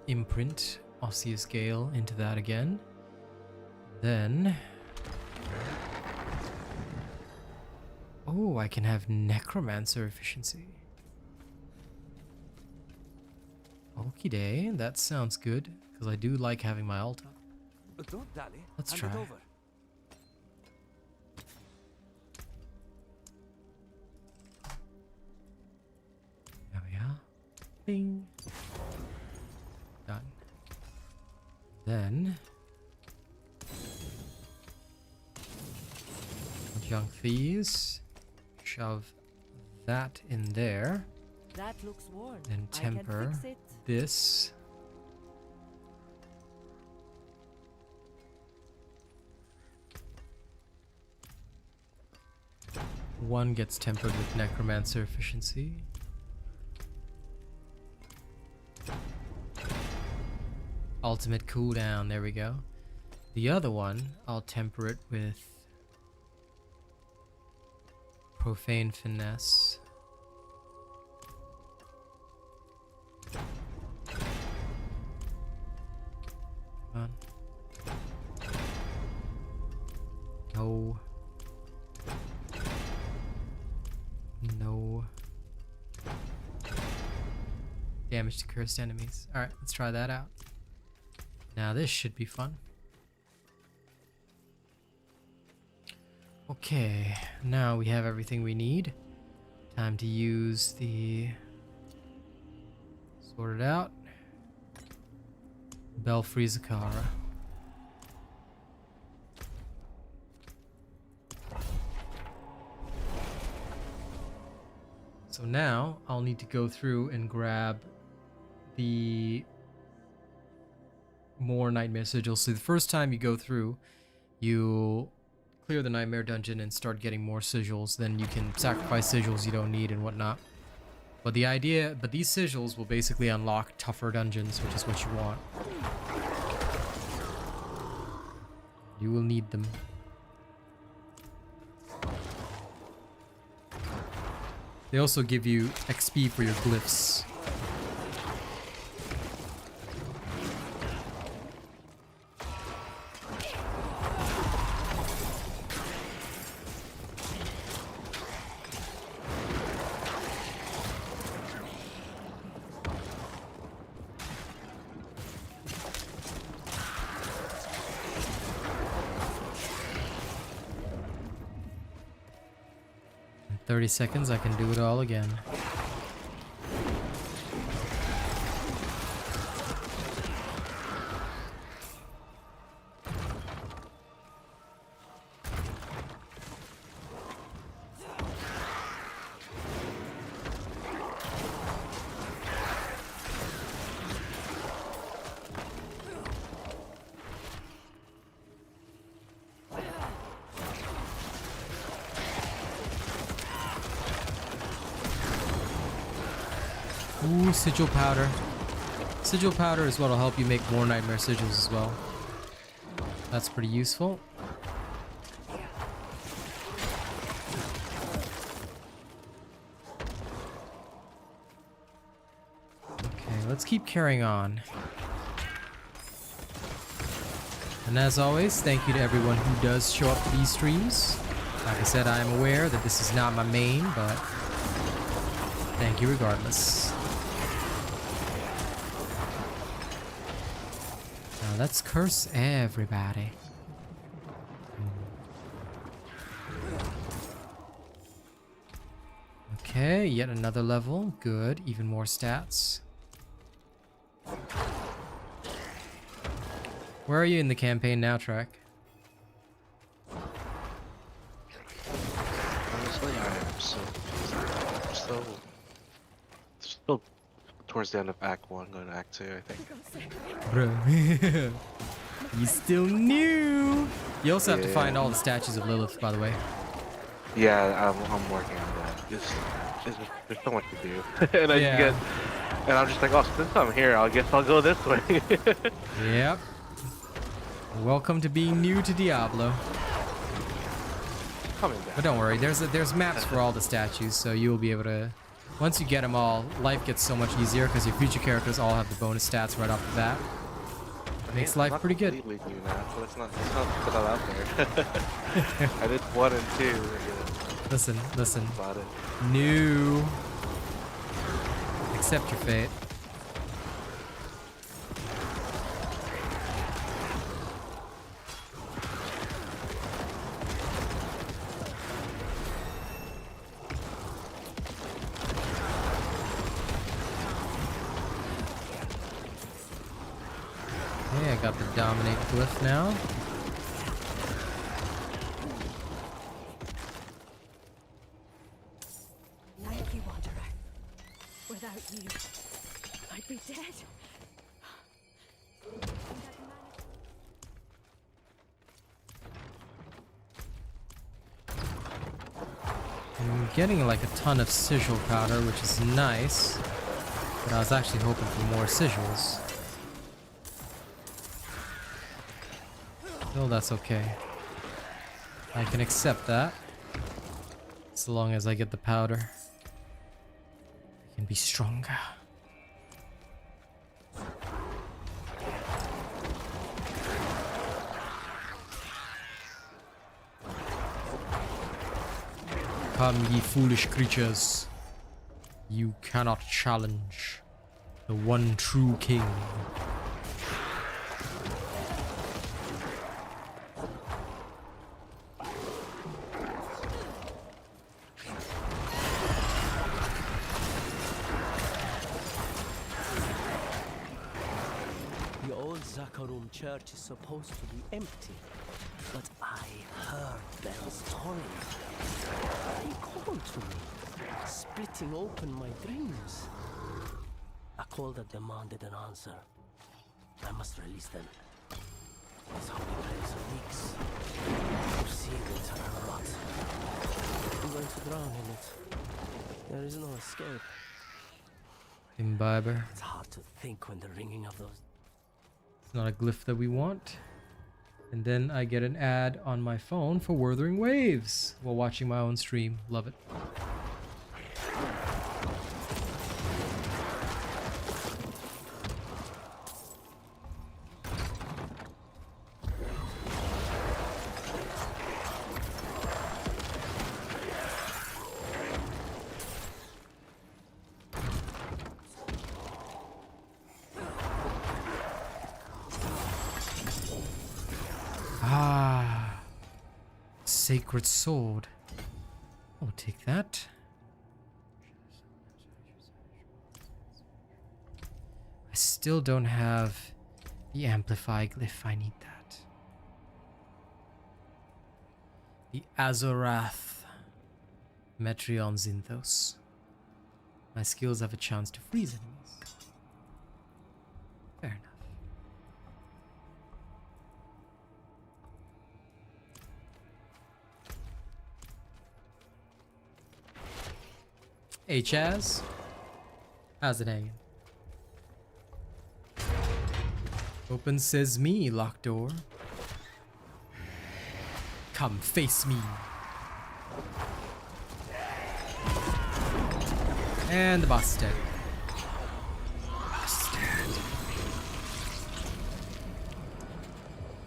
imprint Osseous Gale into that again. Then... oh, Oh, I can have Necromancer efficiency. Okie day, that sounds good, because I do like having my ult up. Don't dally. Let's Hand it try. over. There we are. Bing. Done. Then junk these. Shove that in there. That looks worn. Then I can temper fix it. this. One gets tempered with Necromancer efficiency. Ultimate cooldown, there we go. The other one, I'll temper it with Profane Finesse. Come on. No. No. Damage to cursed enemies. Alright, let's try that out. Now this should be fun. Okay, now we have everything we need. Time to use the... Sort it out. Belfry Zakara. So now I'll need to go through and grab the more nightmare sigils. So the first time you go through, you clear the nightmare dungeon and start getting more sigils. Then you can sacrifice sigils you don't need and whatnot. But these sigils will basically unlock tougher dungeons, which is what you want. You will need them. They also give you XP for your glyphs. 30 seconds, I can do it all again. Ooh, sigil powder. Sigil powder is what will help you make more nightmare sigils as well. That's pretty useful. Okay, let's keep carrying on. And as always, thank you to everyone who does show up to these streams. Like I said, I am aware that this is not my main, but thank you regardless. Now let's curse everybody. Okay, yet another level. Good, even more stats. Where are you in the campaign now, Trek? Honestly, I am still towards the end of Act 1, going to Act 2, I think. Bro. You still new. You also have to find all the statues of Lilith, by the way. Yeah, I'm working on that. There's so much to do. And I'm just like, oh, since I'm here, I guess I'll go this way. Yep. Welcome to being new to Diablo. Coming back. But don't worry, there's maps for all the statues, so you'll be able to... Once you get them all, life gets so much easier because your future characters all have the bonus stats right off the bat. Makes life pretty good. Completely new now, so it's not put out there. I did 1 and 2. Listen, listen. About it. No. Accept your fate. Okay, I got the dominate glyph now. Thank you, Wanderer. Without you, I'd be dead. I'm getting like a ton of sigil powder, which is nice. But I was actually hoping for more sigils. Still, that's okay. I can accept that. So long as I get the powder. I can be stronger. Come, ye foolish creatures. You cannot challenge the one true king. The old Zakharum church is supposed to be empty, but I heard bells tolling. They called to me, splitting open my dreams. A call that demanded an answer. I must release them. This holy place leaks. You see the eternal rot. I'm going to drown in it. There is no escape. Imbiber. It's hard to think when the ringing of those... It's not a glyph that we want. And then I get an ad on my phone for Wuthering Waves while watching my own stream. Love it. Ah, sacred sword. I'll take that. I still don't have the amplify glyph. I need that. The Azorath Metreon Zinthos. My skills have a chance to freeze enemies. Fair enough. Hey Chaz, how's it hanging? Open says me, locked door. Come face me. And the boss is dead. Boss is dead.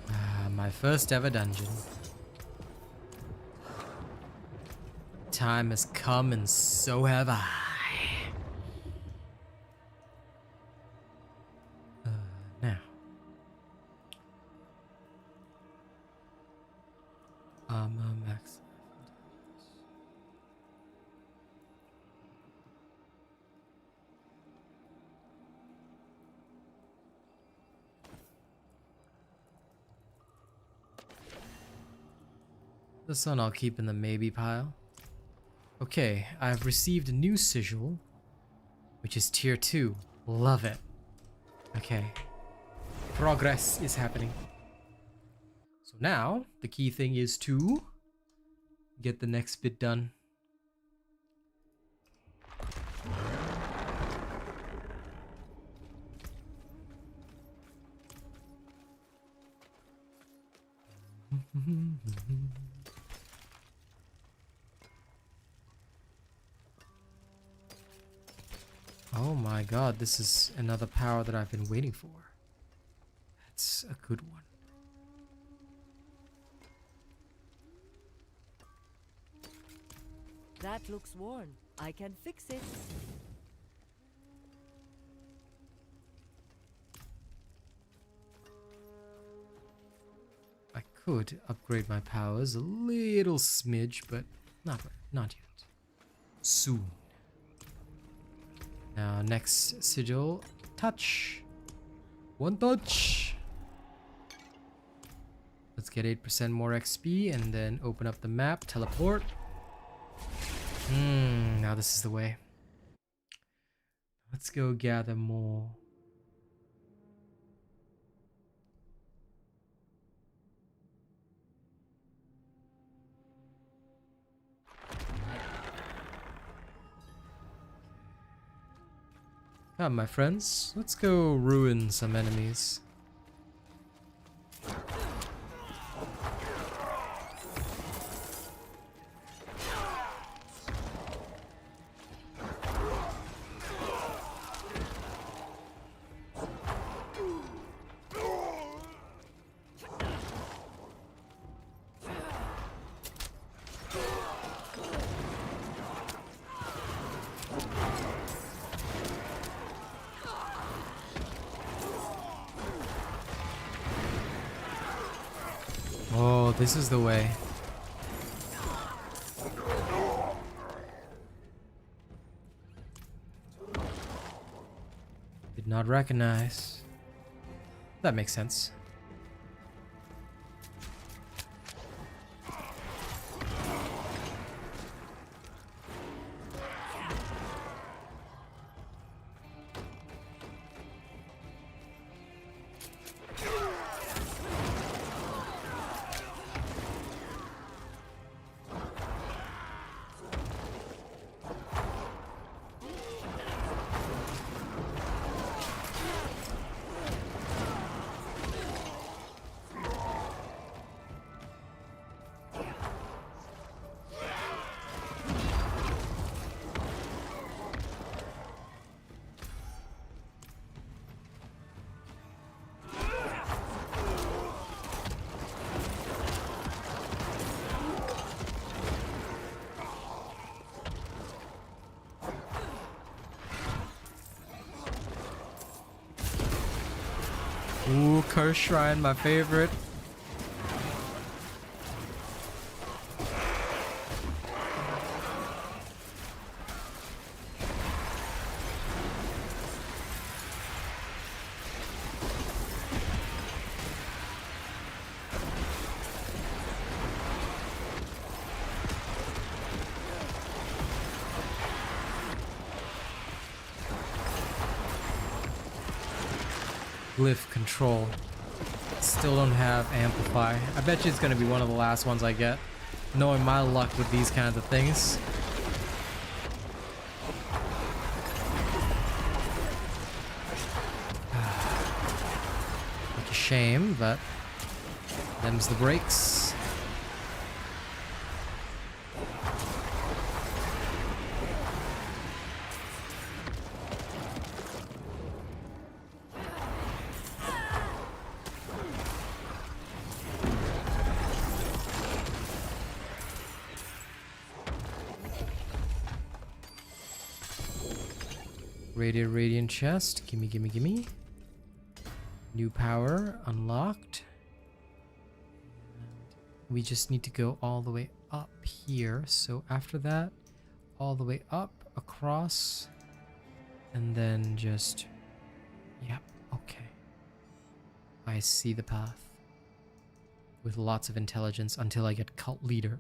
Ah, my first ever dungeon. Time has come and so have I. Now. Max. This one I'll keep in the maybe pile. Okay, I've received a new sigil, which is tier 2. Love it. Okay. Progress is happening. So now, the key thing is to get the next bit done. Oh my god, this is another power that I've been waiting for. That's a good one. That looks worn. I can fix it. I could upgrade my powers a little smidge, but not yet. Soon. Now, next sigil, touch. One touch. Let's get 8% more XP and then open up the map, teleport. Now this is the way. Let's go gather more. Come, my friends, let's go ruin some enemies. Oh, this is the way. Did not recognize. That makes sense. Ooh, Curse Shrine, my favorite. Glyph control. Still don't have amplify. I bet you it's gonna be one of the last ones I get, knowing my luck with these kinds of things. Like a shame, but them's the breaks. Radiant chest. Gimme, gimme, gimme. New power unlocked. We just need to go all the way up here. So after that, all the way up, across, and then just... Yep, okay. I see the path. With lots of intelligence until I get cult leader.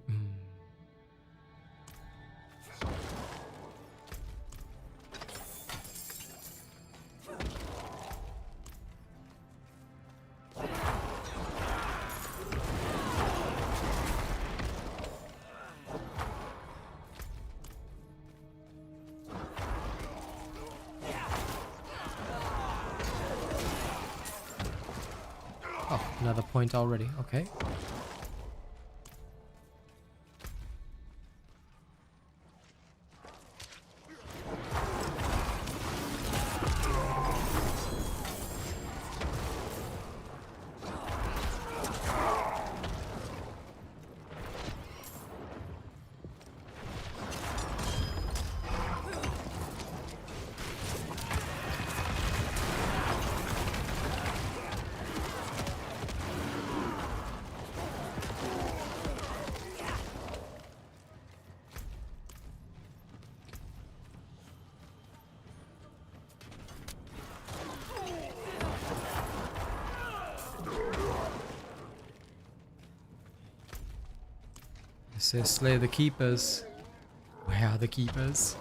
Oh, another point already. Okay. Say slay the keepers. Where are the keepers?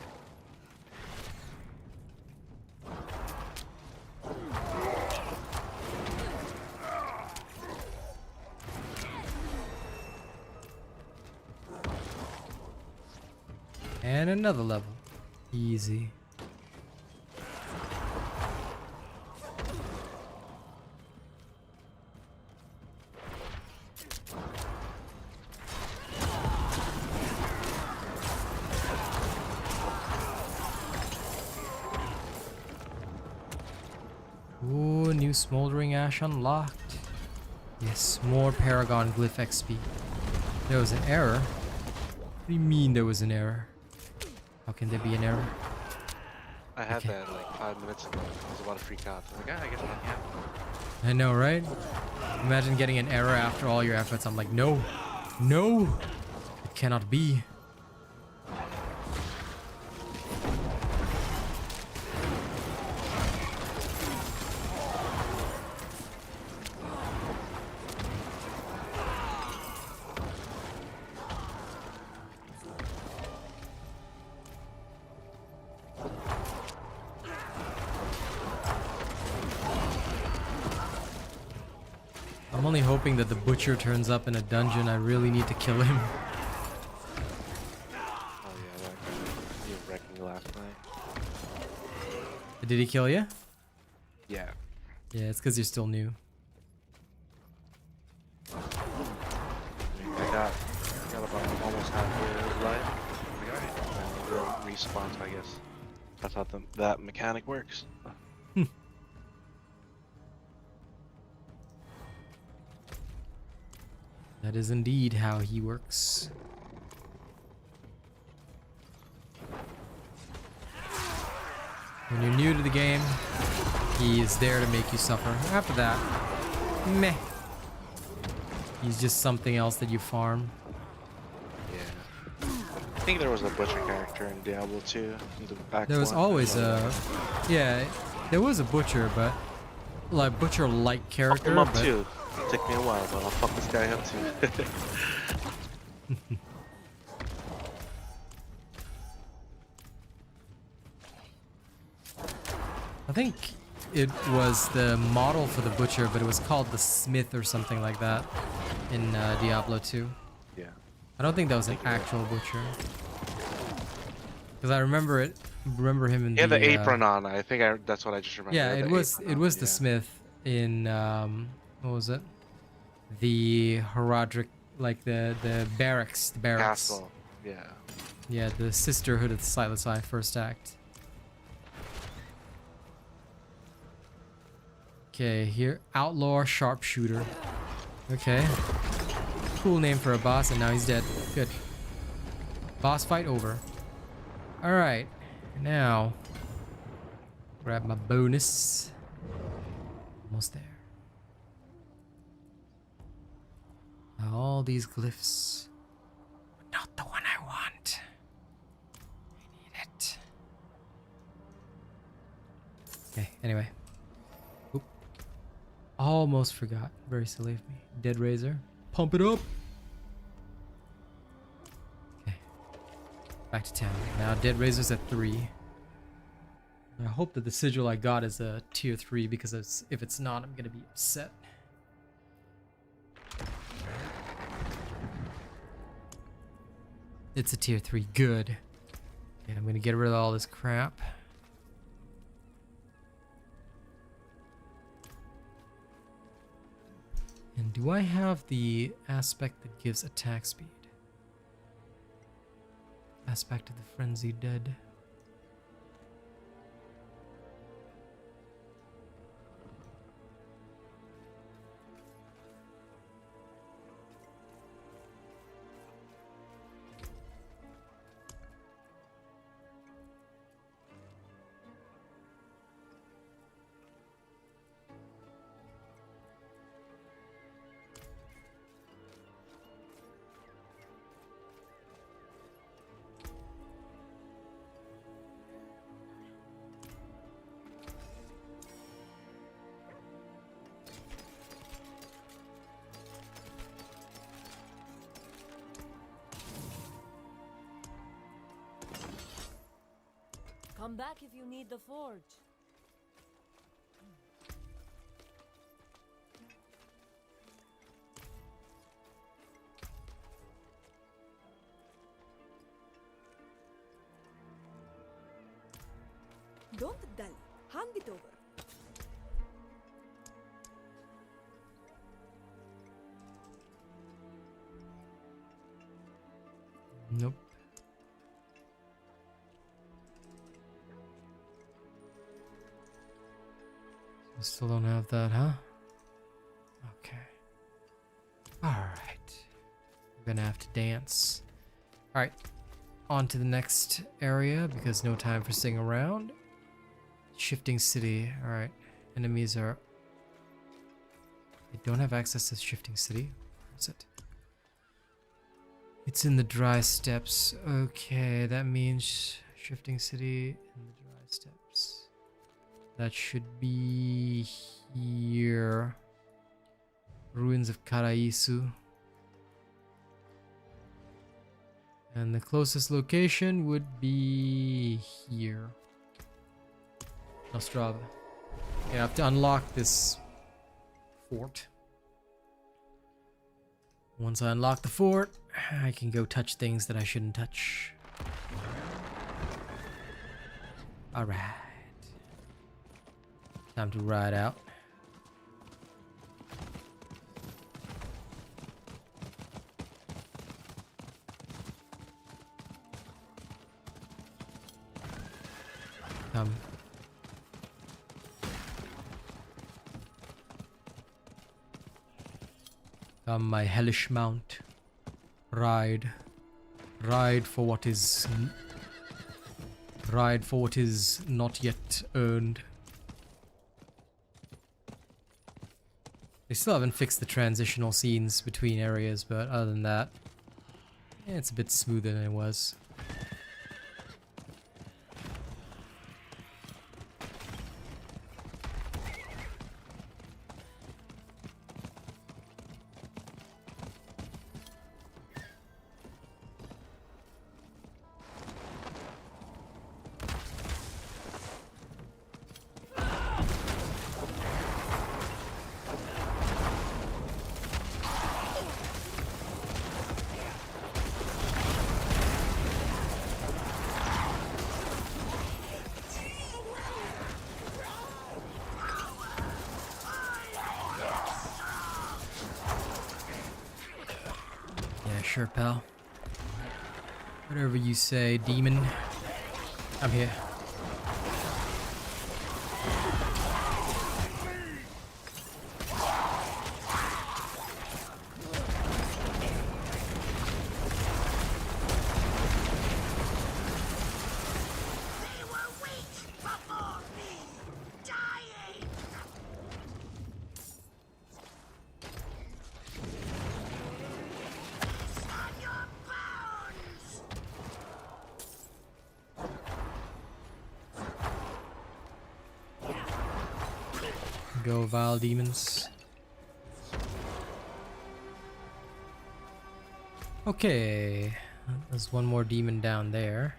And another level. Easy. Ooh, new smoldering ash unlocked. Yes, more Paragon Glyph XP. There was an error. What do you mean there was an error? How can there be an error? I had Okay. that like 5 minutes ago. I was about to freak out. I was like, I guess nothing happened. I know, right? Imagine getting an error after all your efforts. I'm like, no, no, it cannot be. I'm only hoping that the butcher turns up in a dungeon. I really need to kill him. Oh yeah, that guy. You were wrecking last night. Did he kill you? Yeah. Yeah, it's because you're still new. I got about almost halfway of his life. And he'll respawn, so I guess that's how that mechanic works. That is indeed how he works. When you're new to the game, he is there to make you suffer. After that, meh. He's just something else that you farm. Yeah. I think there was a butcher character in Diablo 2. In the back There was one. always a... Yeah, there was a butcher, but... Like, butcher-like Fuck character, him up but... too. It'll take me a while, but I'll fuck this guy up too. I think it was the model for the butcher, but it was called the Smith or something like that in Diablo 2. Yeah. I don't think that was an actual butcher. Because I remember it. Remember him in He had the the apron on. I think that's what I just remember. Yeah, He had it the was apron it on, was the yeah. Smith in what was it? The Herodric, like the barracks, the barracks. Castle. Yeah. Yeah, the Sisterhood of the Sightless Eye first act. Okay, here, Outlaw Sharpshooter. Okay. Cool name for a boss, and now he's dead. Good. Boss fight over. Alright, now grab my bonus. Almost there. All these glyphs, but not the one I want. I need it. Okay, anyway. Oop. Almost forgot. Very silly of me. Dead Razor. Pump it up. Okay. Back to town. Now Dead Razor's at 3. I hope that the sigil I got is a tier 3 because if it's not, I'm gonna be upset. It's a tier 3. Good. Okay, I'm gonna get rid of all this crap. And do I have the aspect that gives attack speed? Aspect of the Frenzied Dead. Come back if you need the forge. Don't dally. Hand it over. Nope. I still don't have that, huh? Okay. Alright. We're gonna have to dance. Alright. On to the next area because no time for sitting around. Shifting City. Alright. Enemies are... They don't have access to Shifting City. Where is it? It's in the dry steppes. Okay, that means Shifting City in the dry steppes. That should be here. Ruins of Karaisu. And the closest location would be here. Nostrava. You have to unlock this fort. Once I unlock the fort, I can go touch things that I shouldn't touch. Alright. Time to ride out. Come. Come, my hellish mount. Ride. Ride for what is... Ride for what is not yet earned. They still haven't fixed the transitional scenes between areas, but other than that, yeah, it's a bit smoother than it was. Sure, pal. Whatever you say, demon. I'm here. Go, vile demons. Okay, there's one more demon down there.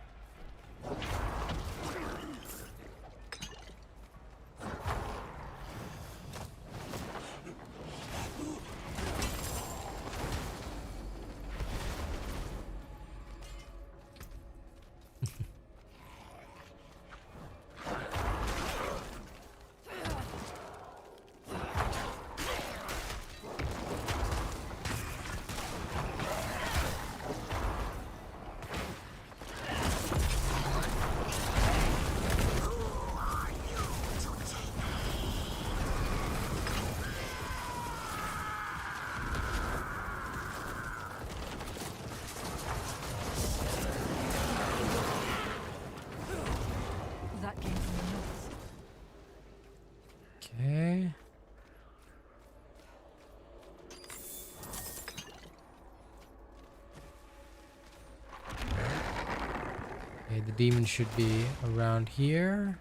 That came from the north. Okay. Okay, the demon should be around here.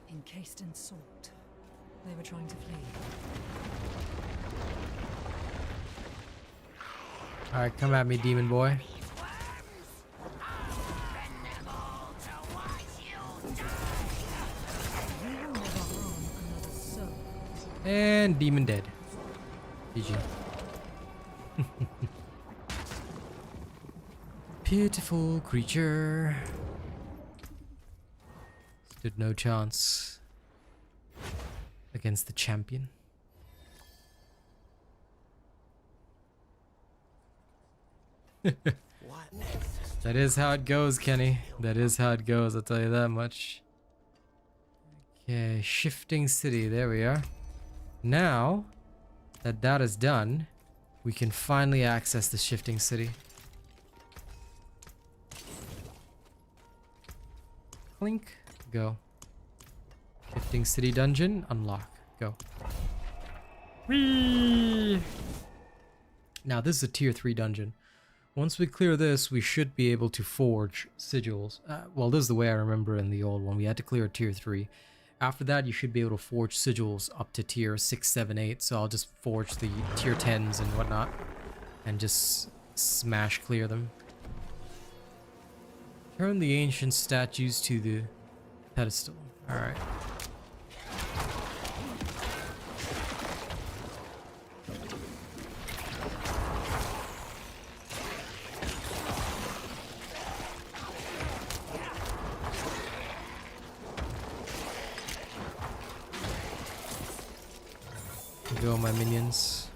Encased in salt. They were trying to flee. Alright, come at me, demon boy. And demon dead. GG. Pitiful creature. Stood no chance against the champion. That is how it goes, Kenny. That is how it goes, I'll tell you that much. Okay, shifting city, there we are. Now that that is done, we can finally access the shifting city. Clink, go. Shifting city dungeon, unlock, go. Whee! Now this is a tier 3 dungeon. Once we clear this, we should be able to forge sigils. Well, this is the way I remember in the old one. We had to clear tier 3. After that, you should be able to forge sigils up to tier 6, 7, 8. So I'll just forge the tier 10s and whatnot. And just smash clear them. Turn the ancient statues to the pedestal. Alright. Go, my minions.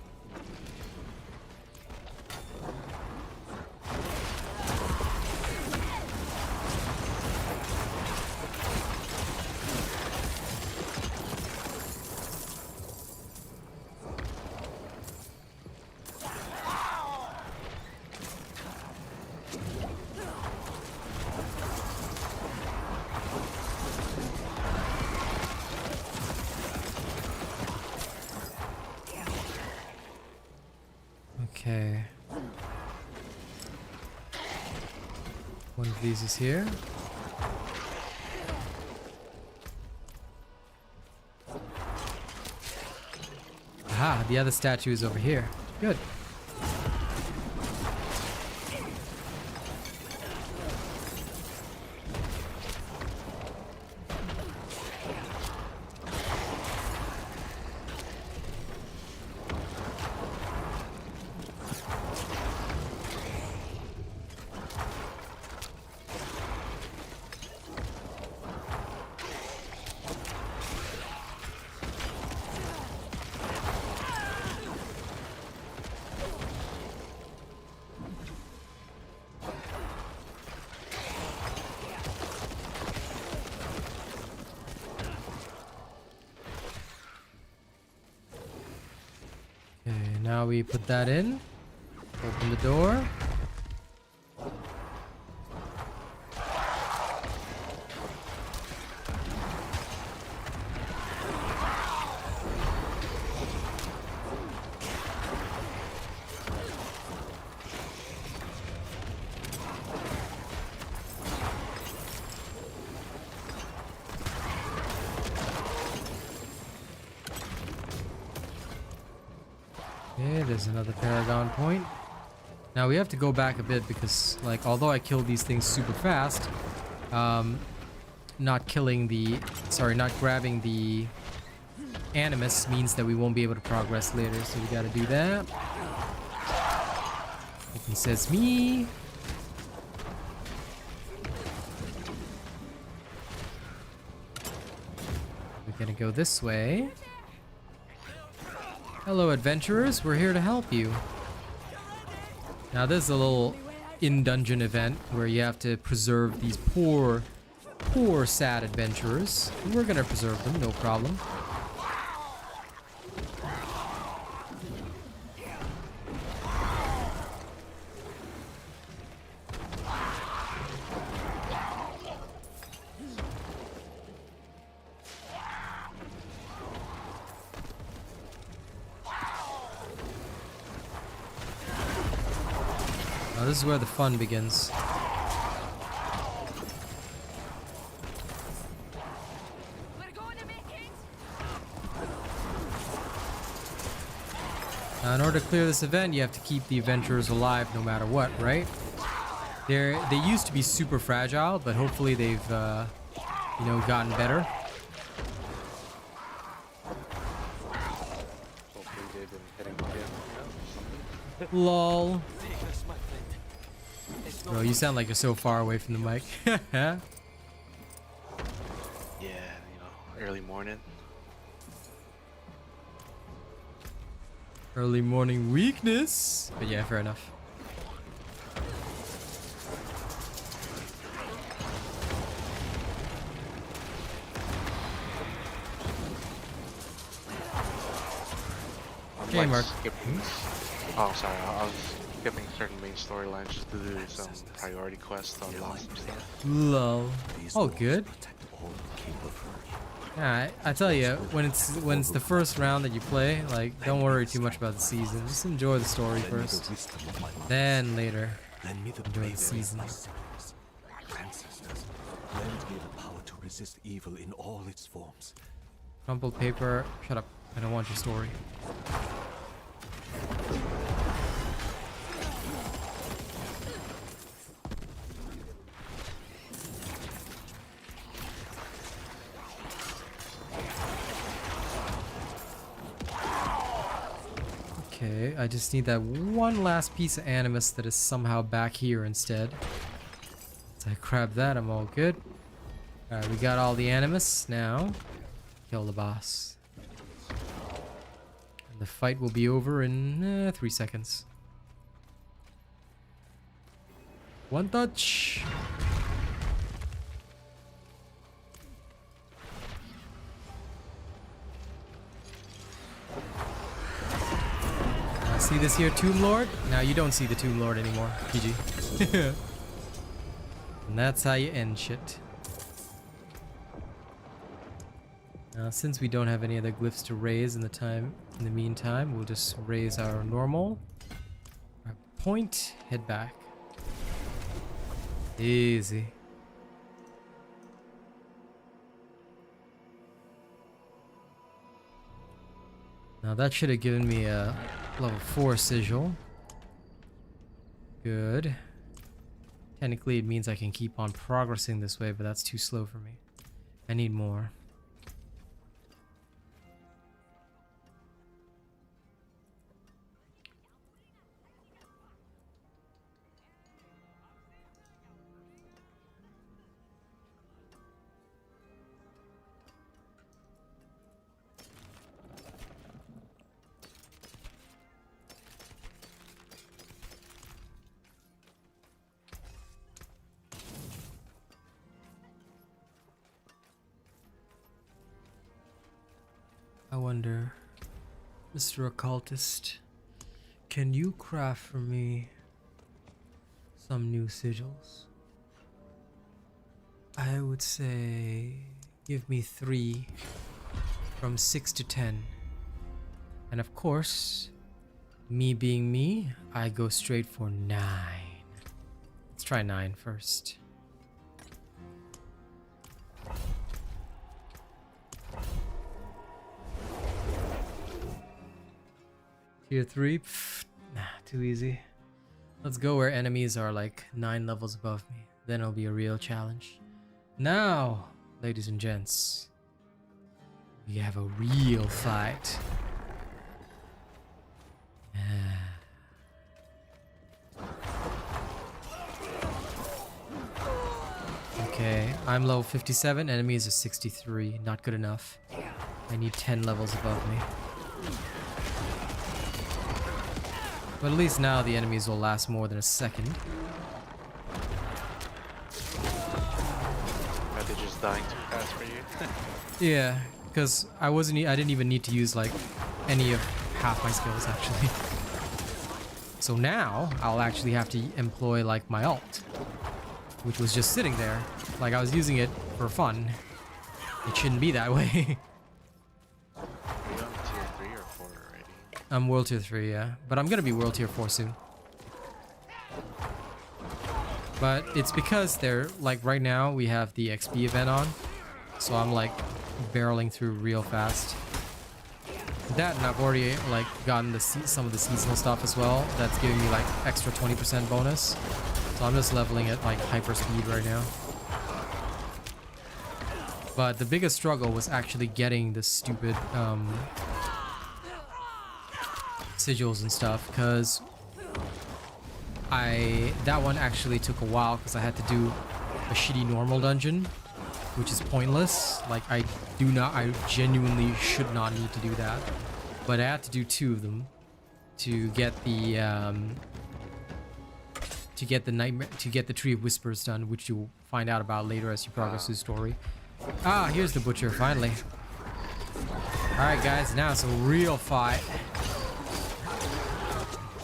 Okay. One of these is here. Aha, the other statue is over here. Good. Now we put that in. Open the door. Okay, there's another Paragon point. Now we have to go back a bit because, like, although I killed these things super fast, not grabbing the Animus means that we won't be able to progress later, so we gotta do that. Open says me. We're gonna go this way. Hello, adventurers. We're here to help you. Now, there's a little in-dungeon event where you have to preserve these poor, sad adventurers. And we're gonna preserve them, no problem. Now this is where the fun begins. We're going to make it. Now, in order to clear this event, you have to keep the adventurers alive no matter what, right? They used to be super fragile, but hopefully they've, you know, gotten better. Hopefully they've been hitting the gym or something. Lol. Bro, you sound like you're so far away from the mic. Yeah, you know, early morning. Early morning weakness. But yeah, fair enough. I'm Okay, Mark. skipping. Oh, sorry. I was skipping certain main storylines just to do some priority quests on lost and stuff. Lol. Oh, good. Yeah, I tell you, when it's the first round that you play, like, don't worry too much about the season. Just enjoy the story first. Then later, enjoy the season. Ancestors, lend me the power to resist evil in all its forms. Crumpled paper. Shut up. I don't want your story. Okay, I just need that one last piece of animus that is somehow back here instead. So I grab that, I'm all good. Alright, we got all the animus now. Kill the boss. And the fight will be over in 3 seconds. One touch. See this here Tomb Lord? Now you don't see the Tomb Lord anymore. GG. And that's how you end shit. Now since we don't have any other glyphs to raise in the meantime, we'll just raise our normal. Our point, head back. Easy. Now that should have given me a level 4 sigil. Good. Technically it means I can keep on progressing this way, but that's too slow for me. I need more. I wonder, Mr. Occultist, can you craft for me some new sigils? I would say give me 3 from 6 to 10. And of course, me being me, I go straight for 9. Let's try 9 first. Tier 3? Pfft, nah, too easy. Let's go where enemies are like 9 levels above me. Then it'll be a real challenge. Now, ladies and gents, we have a real fight. Okay, I'm level 57, enemies are 63. Not good enough. I need 10 levels above me. But at least now the enemies will last more than a second. Are they just dying too fast for you? Yeah, because I didn't even need to use like any of half my skills actually. So now I'll actually have to employ like my ult, which was just sitting there. Like I was using it for fun. It shouldn't be that way. Are you on tier 3 or 4 already? I'm world tier 3, yeah. But I'm gonna be world tier 4 soon. But it's because they're like right now we have the XP event on. So I'm like barreling through real fast. That, and I've already like gotten the some of the seasonal stuff as well. That's giving me like extra 20% bonus. So I'm just leveling at like hyper speed right now. But the biggest struggle was actually getting the stupid sigils and stuff, because that one actually took a while because I had to do a shitty normal dungeon, which is pointless. Like I genuinely should not need to do that, but I had to do 2 of them to get the nightmare, to get the Tree of Whispers done, which you'll find out about later as you progress through the story. Ah, here's the butcher finally. All right, guys, now it's a real fight.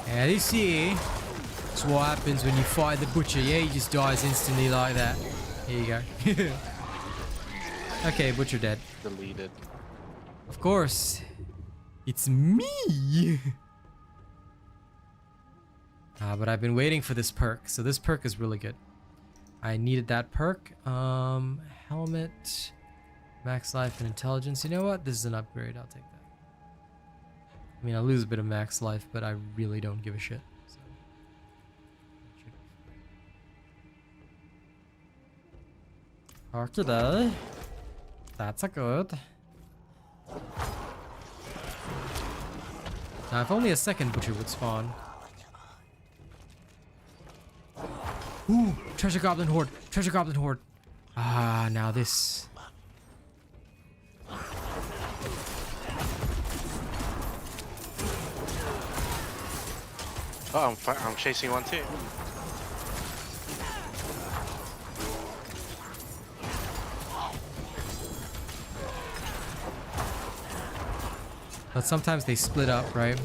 And you see, that's what happens when you fight the butcher. Yeah, he just dies instantly like that. Here you go. Okay, butcher dead. Deleted. Of course, it's me. But I've been waiting for this perk, so this perk is really good. I needed that perk. Helmet, max life and intelligence. You know what? This is an upgrade. I'll take that. I mean, I lose a bit of max life, but I really don't give a shit. So. Okay, that's a good. Now, if only a second butcher would spawn. Ooh, treasure goblin horde, treasure goblin horde. Ah, now this. Oh, I'm chasing one too. But sometimes they split up, right?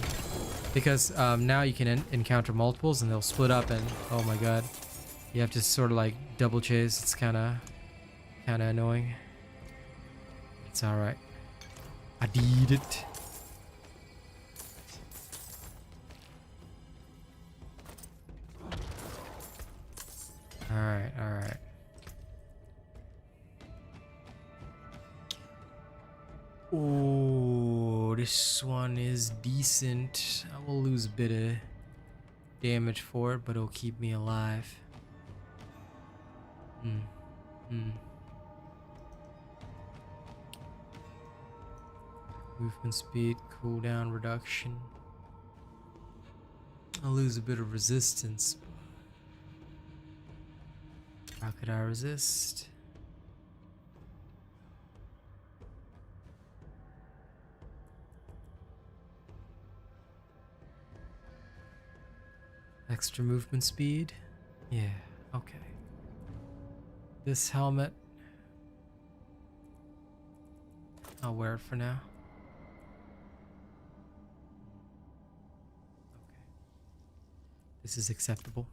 Because now you can encounter multiples and they'll split up, and oh my god, you have to sort of like double chase. It's kind of annoying. It's all right. I did it. All right, all right. Oh, this one is decent. I will lose a bit of damage for it, but it'll keep me alive. Movement speed, cooldown reduction. I'll lose a bit of resistance. How could I resist? Extra movement speed? Yeah, okay. This helmet, I'll wear it for now. Okay. This is acceptable.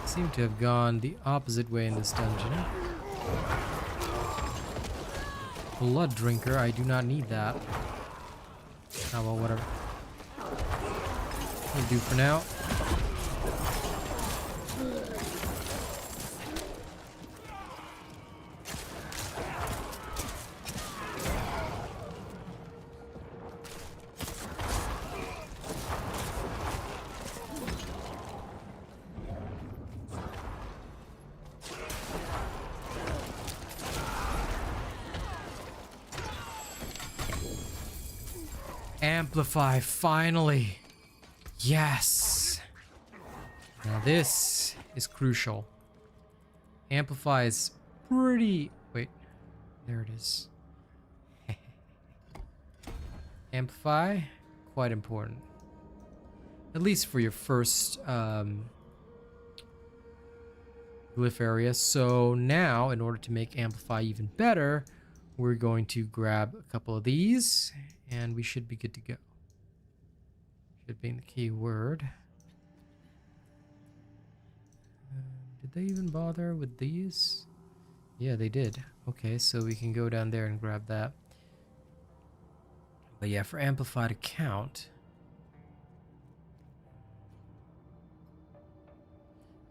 Seem to have gone the opposite way in this dungeon. Blood drinker, I do not need that. Oh well, whatever. Will do for now. Amplify, finally. Yes. Now this is crucial. Amplify is pretty... Wait. There it is. Amplify, quite important. At least for your first glyph area. So now, in order to make Amplify even better, we're going to grab a couple of these, and we should be good to go. Should be in the keyword. Did they even bother with these? Yeah, they did. Okay, so we can go down there and grab that. But yeah, for Amplify to count,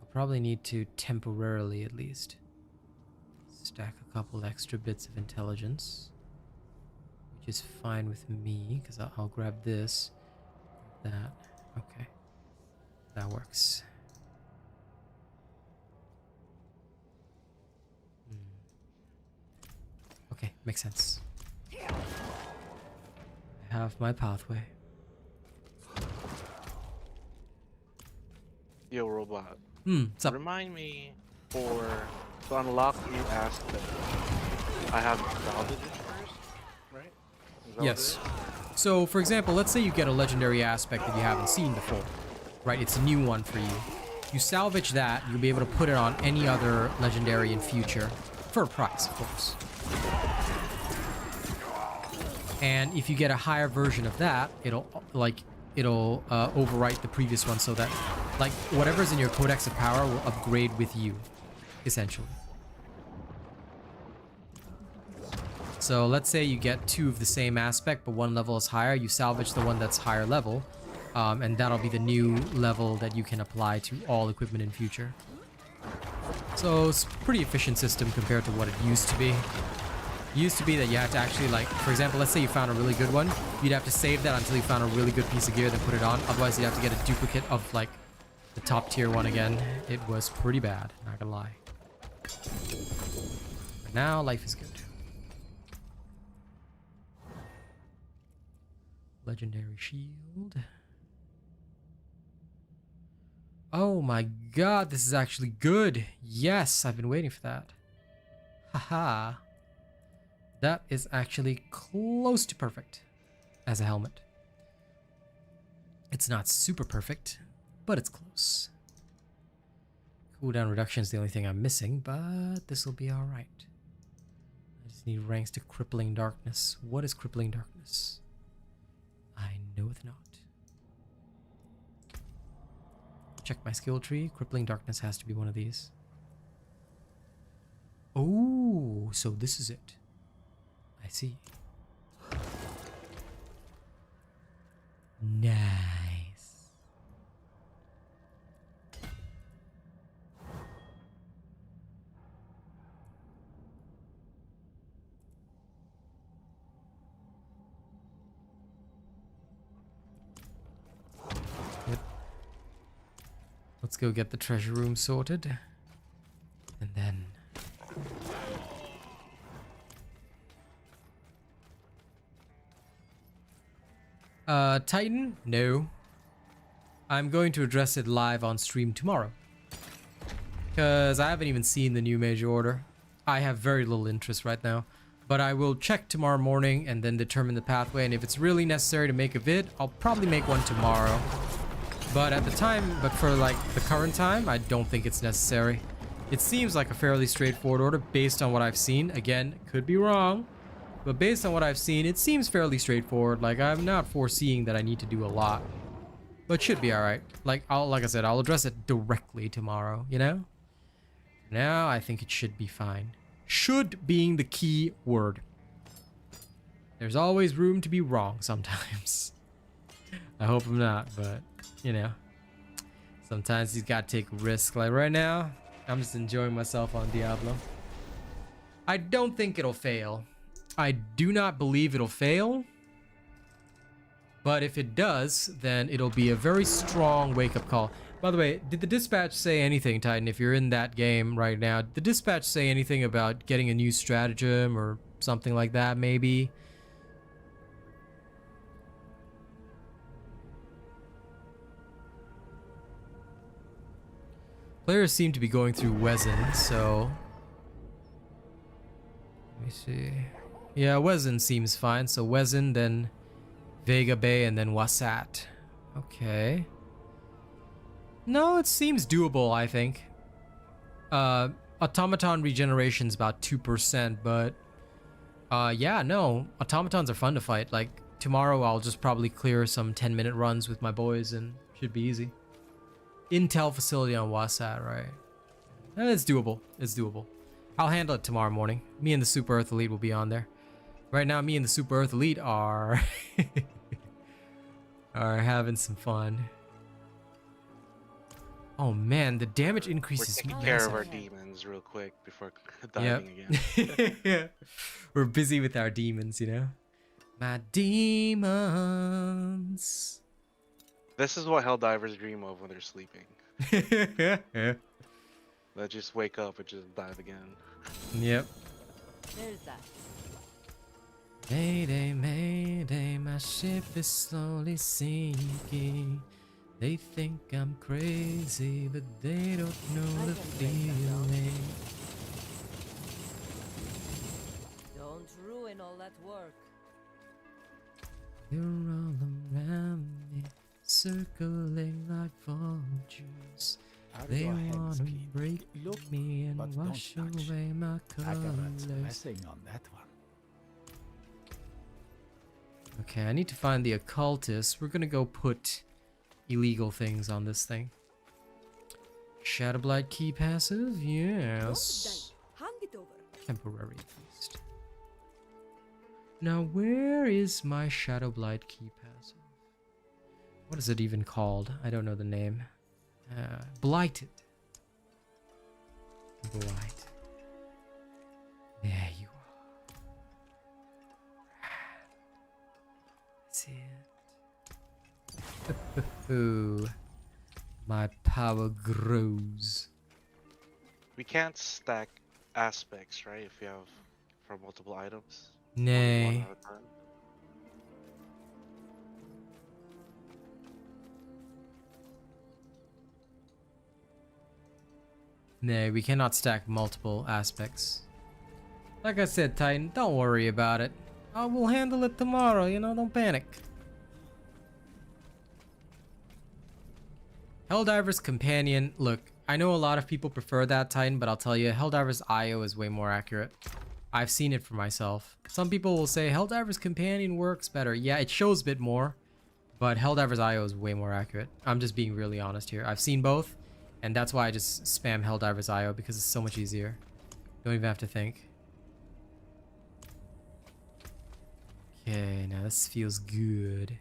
I'll probably need to temporarily at least stack a couple extra bits of intelligence, which is fine with me because I'll grab this, that. Okay, that works. Okay, makes sense. I have my pathway. Yo, robot. What's up? Remind me to unlock new aspect. I have salvage it first, right? Is that Yes. what it is? So, for example, let's say you get a legendary aspect that you haven't seen before, right? It's a new one for you. You salvage that, you'll be able to put it on any other legendary in future, for a price, of course. And if you get a higher version of that, it'll overwrite the previous one, so that like whatever's in your Codex of Power will upgrade with you, essentially. So let's say you get 2 of the same aspect, but one level is higher. You salvage the one that's higher level, and that'll be the new level that you can apply to all equipment in future. So it's a pretty efficient system compared to what it used to be. It used to be that you had to actually, like, for example, let's say you found a really good one. You'd have to save that until you found a really good piece of gear, then put it on. Otherwise, you'd have to get a duplicate of, like, the top tier one again. It was pretty bad, not gonna lie. But now, life is good. Legendary shield. Oh my god, this is actually good. Yes, I've been waiting for that. Haha. That is actually close to perfect as a helmet. It's not super perfect, but it's close. Cooldown reduction is the only thing I'm missing, but this will be alright. I just need ranks to Crippling Darkness. What is Crippling Darkness? I know it not. Check my skill tree. Crippling Darkness has to be one of these. Oh, so this is it. I see. Nice. Yep. Let's go get the treasure room sorted. And then... Titan? No. I'm going to address it live on stream tomorrow. Because I haven't even seen the new major order. I have very little interest right now. But I will check tomorrow morning and then determine the pathway. And if it's really necessary to make a vid, I'll probably make one tomorrow. But at the time, but for like the current time, I don't think it's necessary. It seems like a fairly straightforward order based on what I've seen. Again, could be wrong. But based on what I've seen, it seems fairly straightforward. Like, I'm not foreseeing that I need to do a lot. But should be alright. Like I said, I'll address it directly tomorrow, you know? Now, I think it should be fine. Should being the key word. There's always room to be wrong sometimes. I hope I'm not, but, you know. Sometimes you gotta take a risk. Like right now, I'm just enjoying myself on Diablo. I don't think it'll fail. I do not believe it'll fail, but if it does, then it'll be a very strong wake-up call. By the way, did the dispatch say anything, Titan, if you're in that game right now? Did the dispatch say anything about getting a new stratagem or something like that, maybe? Players seem to be going through Wesen, so... Let me see. Yeah, Wesen seems fine. So Wesen, then Vega Bay, and then Wasat. Okay. No, it seems doable, I think. Automaton regeneration's about 2%, but... yeah, no. Automatons are fun to fight. Like, tomorrow I'll just probably clear some 10-minute runs with my boys and should be easy. Intel facility on Wasat, right? It's doable. It's doable. I'll handle it tomorrow morning. Me and the Super Earth Elite will be on there. Right now, me and the Super Earth Elite are... are having some fun. Oh man, the damage We're increases. taking care of our demons real quick before diving again. Yep. We're busy with our demons, you know? My demons. This is what Helldivers dream of when they're sleeping. They just wake up and just dive again. Yep. There's that. Mayday, mayday, my ship is slowly sinking. They think I'm crazy, but they don't know the feeling. Don't ruin all that work. They're all around me, circling like vultures. They wanna break me and wash away my colors. on that one. Okay, I need to find the occultist. We're gonna go put illegal things on this thing. Shadowblight key passive? Yes. Hand it over. Temporary at least. Now where is my Shadowblight key passive? What is it even called? I don't know the name. Blighted. Blight. There you are. See it. Ooh. My power grows. We can't stack aspects, right? If you have for multiple items. Nay. One at a time. Nay, we cannot stack multiple aspects. Like I said, Titan, don't worry about it. I will handle it tomorrow, you know, don't panic. Helldiver's Companion. Look, I know a lot of people prefer that, Titan, but I'll tell you, Helldiver's IO is way more accurate. I've seen it for myself. Some people will say Helldiver's Companion works better. Yeah, it shows a bit more, but Helldiver's IO is way more accurate. I'm just being really honest here. I've seen both, and that's why I just spam Helldiver's IO, because it's so much easier. Don't even have to think. Okay, now this feels good.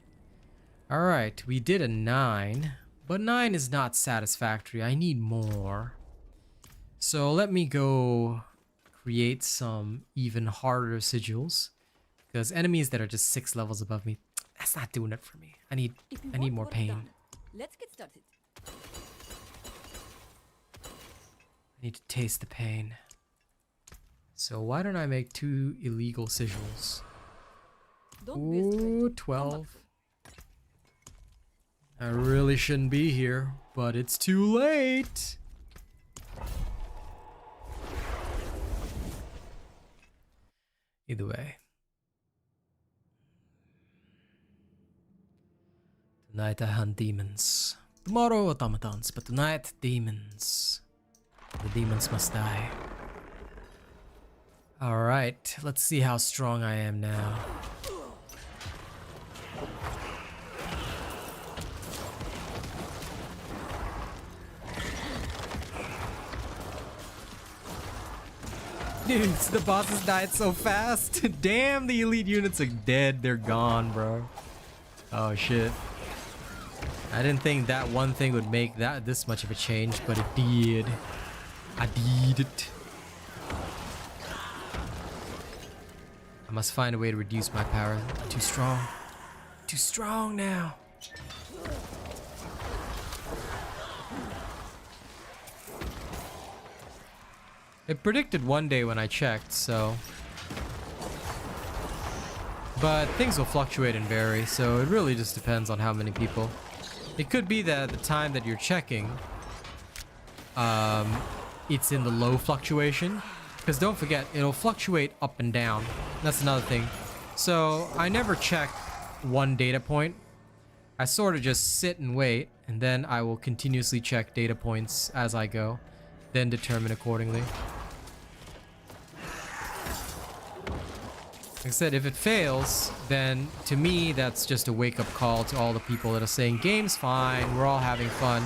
Alright, we did a 9. But 9 is not satisfactory. I need more. So let me go create some even harder sigils. Because enemies that are just 6 levels above me, that's not doing it for me. I need more pain. Done, let's get started. I need to taste the pain. So why don't I make 2 illegal sigils? Don't be a Ooh, stranger. 12. I really shouldn't be here, but it's too late. Either way. Tonight I hunt demons. Tomorrow automatons, but tonight demons. The demons must die. Alright, let's see how strong I am now. Dudes, the bosses died so fast. Damn, the elite units are dead. They're gone, bro. Oh shit. I didn't think that one thing would make that this much of a change, but it did. I did it. I must find a way to reduce my power. Too strong. Too strong now. It predicted one day when I checked, so... But things will fluctuate and vary, so it really just depends on how many people. It could be that at the time that you're checking, it's in the low fluctuation. Because don't forget, it'll fluctuate up and down. That's another thing. So I never check one data point. I sort of just sit and wait, and then I will continuously check data points as I go, then determine accordingly. Like I said, if it fails, then to me, that's just a wake-up call to all the people that are saying, game's fine, we're all having fun.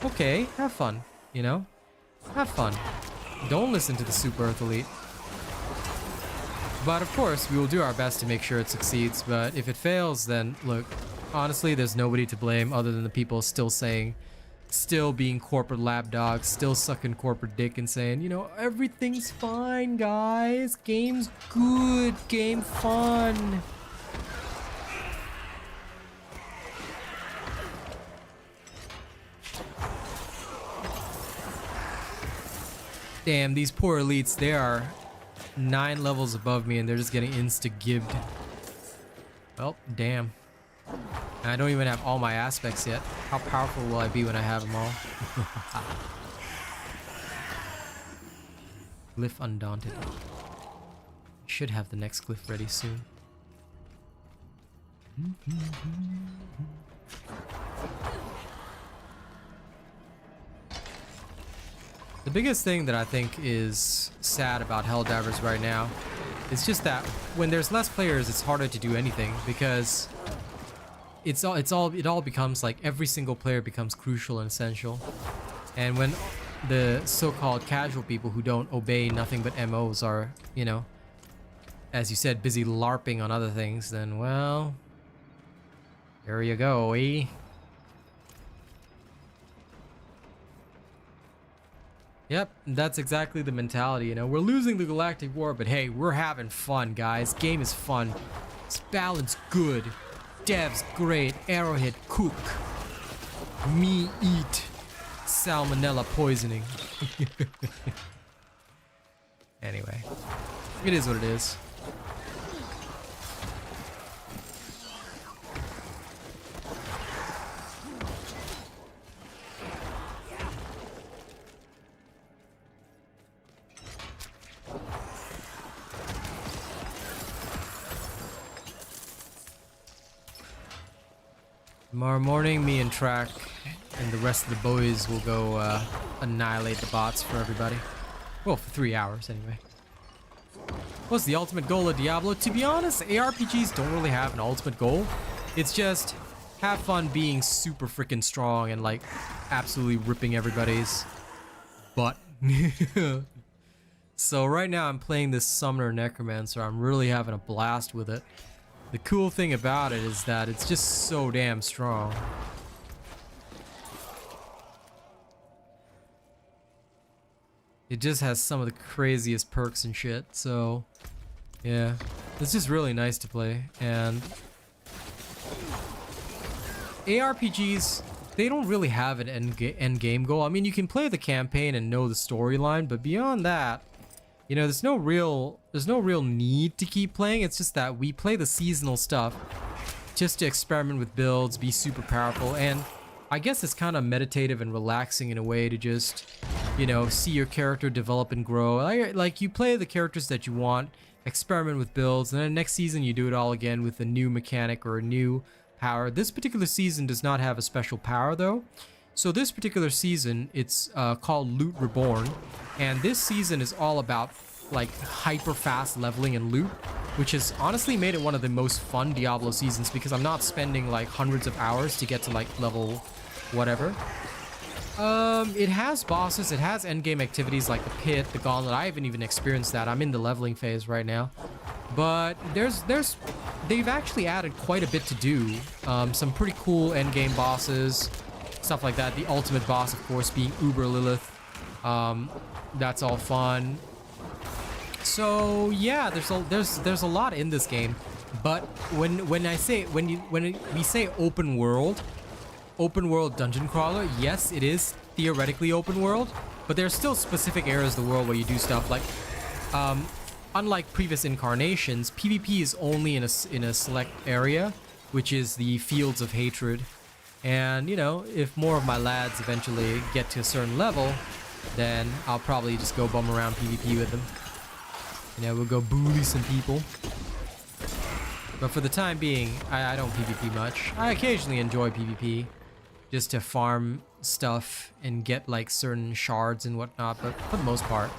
Okay, have fun, you know? Have fun. Don't listen to the Super Earth Elite. But of course, we will do our best to make sure it succeeds, but if it fails, then look, honestly, there's nobody to blame other than the people still saying, still being corporate lapdogs, still sucking corporate dick and saying, you know, everything's fine, guys. Game's good. Game fun. Damn, these poor elites, they are 9 levels above me and they're just getting insta-gibbed. Well, damn. I don't even have all my aspects yet. How powerful will I be when I have them all? Glyph Undaunted. Should have the next glyph ready soon. The biggest thing that I think is sad about Helldivers right now is just that when there's less players, it's harder to do anything because it all becomes like every single player becomes crucial and essential. And when the so-called casual people who don't obey nothing but MOs are, you know, as you said, busy LARPing on other things, then well, there you go, eh? Yep, that's exactly the mentality, you know. We're losing the Galactic War, but hey, we're having fun, guys. Game is fun. It's balance good. Devs great. Arrowhead cook. Me eat. Salmonella poisoning. Anyway, it is what it is. Tomorrow morning, me and Track and the rest of the boys will go annihilate the bots for everybody. Well, for 3 hours anyway. What's the ultimate goal of Diablo? To be honest, ARPGs don't really have an ultimate goal. It's just have fun being super freaking strong and like absolutely ripping everybody's butt. So right now I'm playing this Summoner Necromancer. I'm really having a blast with it. The cool thing about it is that it's just so damn strong. It just has some of the craziest perks and shit, so yeah. It's just really nice to play, and ARPGs, they don't really have an end game goal. I mean, you can play the campaign and know the storyline, but beyond that, you know, there's no real need to keep playing. It's just that we play the seasonal stuff just to experiment with builds, be super powerful, and I guess it's kind of meditative and relaxing in a way to just, you know, see your character develop and grow. Like you play the characters that you want, experiment with builds, and then next season you do it all again with a new mechanic or a new power. This particular season does not have a special power though. So this particular season, it's called Loot Reborn, and this season is all about like hyper fast leveling and loot, which has honestly made it one of the most fun Diablo seasons because I'm not spending like hundreds of hours to get to like level whatever. It has bosses, it has endgame activities like the pit, the gauntlet. I haven't even experienced that. I'm in the leveling phase right now, but they've actually added quite a bit to do. Some pretty cool endgame bosses, stuff like that. The ultimate boss, of course, being Uber Lilith. That's all fun. So yeah, there's a lot in this game. But when we say open world dungeon crawler, yes, it is theoretically open world, but there's still specific areas of the world where you do stuff like, unlike previous incarnations, PvP is only in a select area, which is the Fields of Hatred. And, you know, if more of my lads eventually get to a certain level, then I'll probably just go bum around PvP with them. You know, we'll go bully some people. But for the time being, I don't PvP much. I occasionally enjoy PvP just to farm stuff and get like certain shards and whatnot, but for the most part,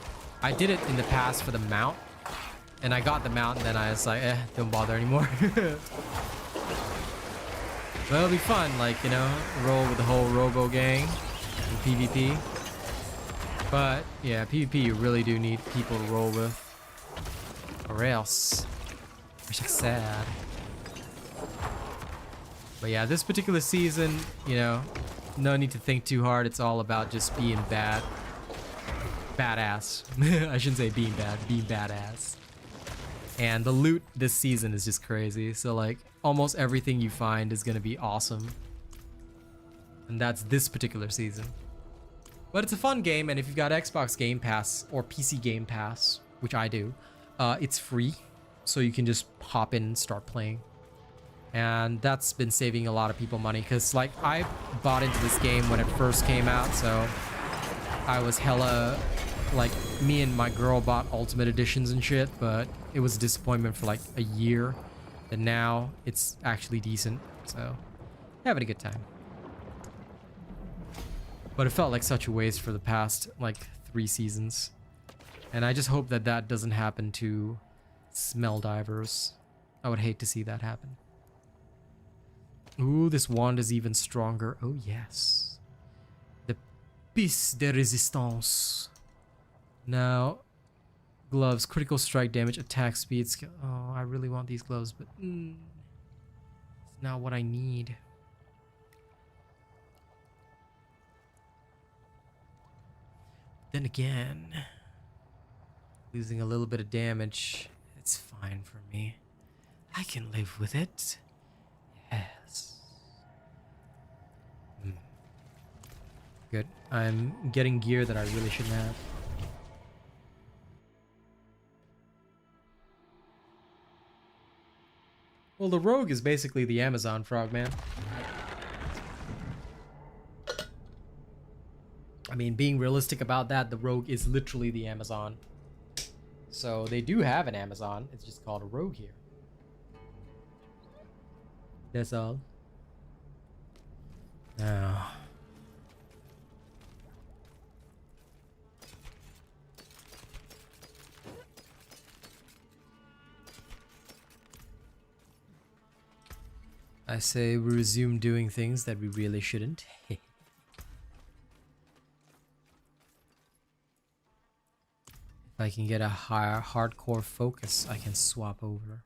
I did it in the past for the mount, and I got the mount, and then I was like, don't bother anymore. But it'll be fun, like, you know, roll with the whole Robo gang in PvP. But yeah, PvP you really do need people to roll with, or else it's like sad. But yeah, this particular season, you know, no need to think too hard. It's all about just being badass. I shouldn't say being bad, being badass. And the loot this season is just crazy. So like almost everything you find is gonna be awesome. And that's this particular season. But it's a fun game, and if you've got Xbox Game Pass or PC Game Pass, which I do, it's free. So you can just hop in and start playing. And that's been saving a lot of people money, because like I bought into this game when it first came out, so I was hella, like, me and my girl bought Ultimate Editions and shit, but it was a disappointment for like a year, and now it's actually decent, so having a good time. But it felt like such a waste for the past like 3 seasons, and I just hope that that doesn't happen to Smell Divers. I would hate to see that happen. Ooh, this wand is even stronger. Oh yes, the piece de resistance. Now, gloves, critical strike damage, attack speed. Oh, I really want these gloves, but it's not what I need. Then again, losing a little bit of damage, it's fine for me. I can live with it. Yes. Good. I'm getting gear that I really shouldn't have. Well, the rogue is basically the Amazon frogman. I mean, being realistic about that, the rogue is literally the Amazon. So they do have an Amazon. It's just called a rogue here. That's all. Now, I say we resume doing things that we really shouldn't. If I can get a higher hardcore focus, I can swap over.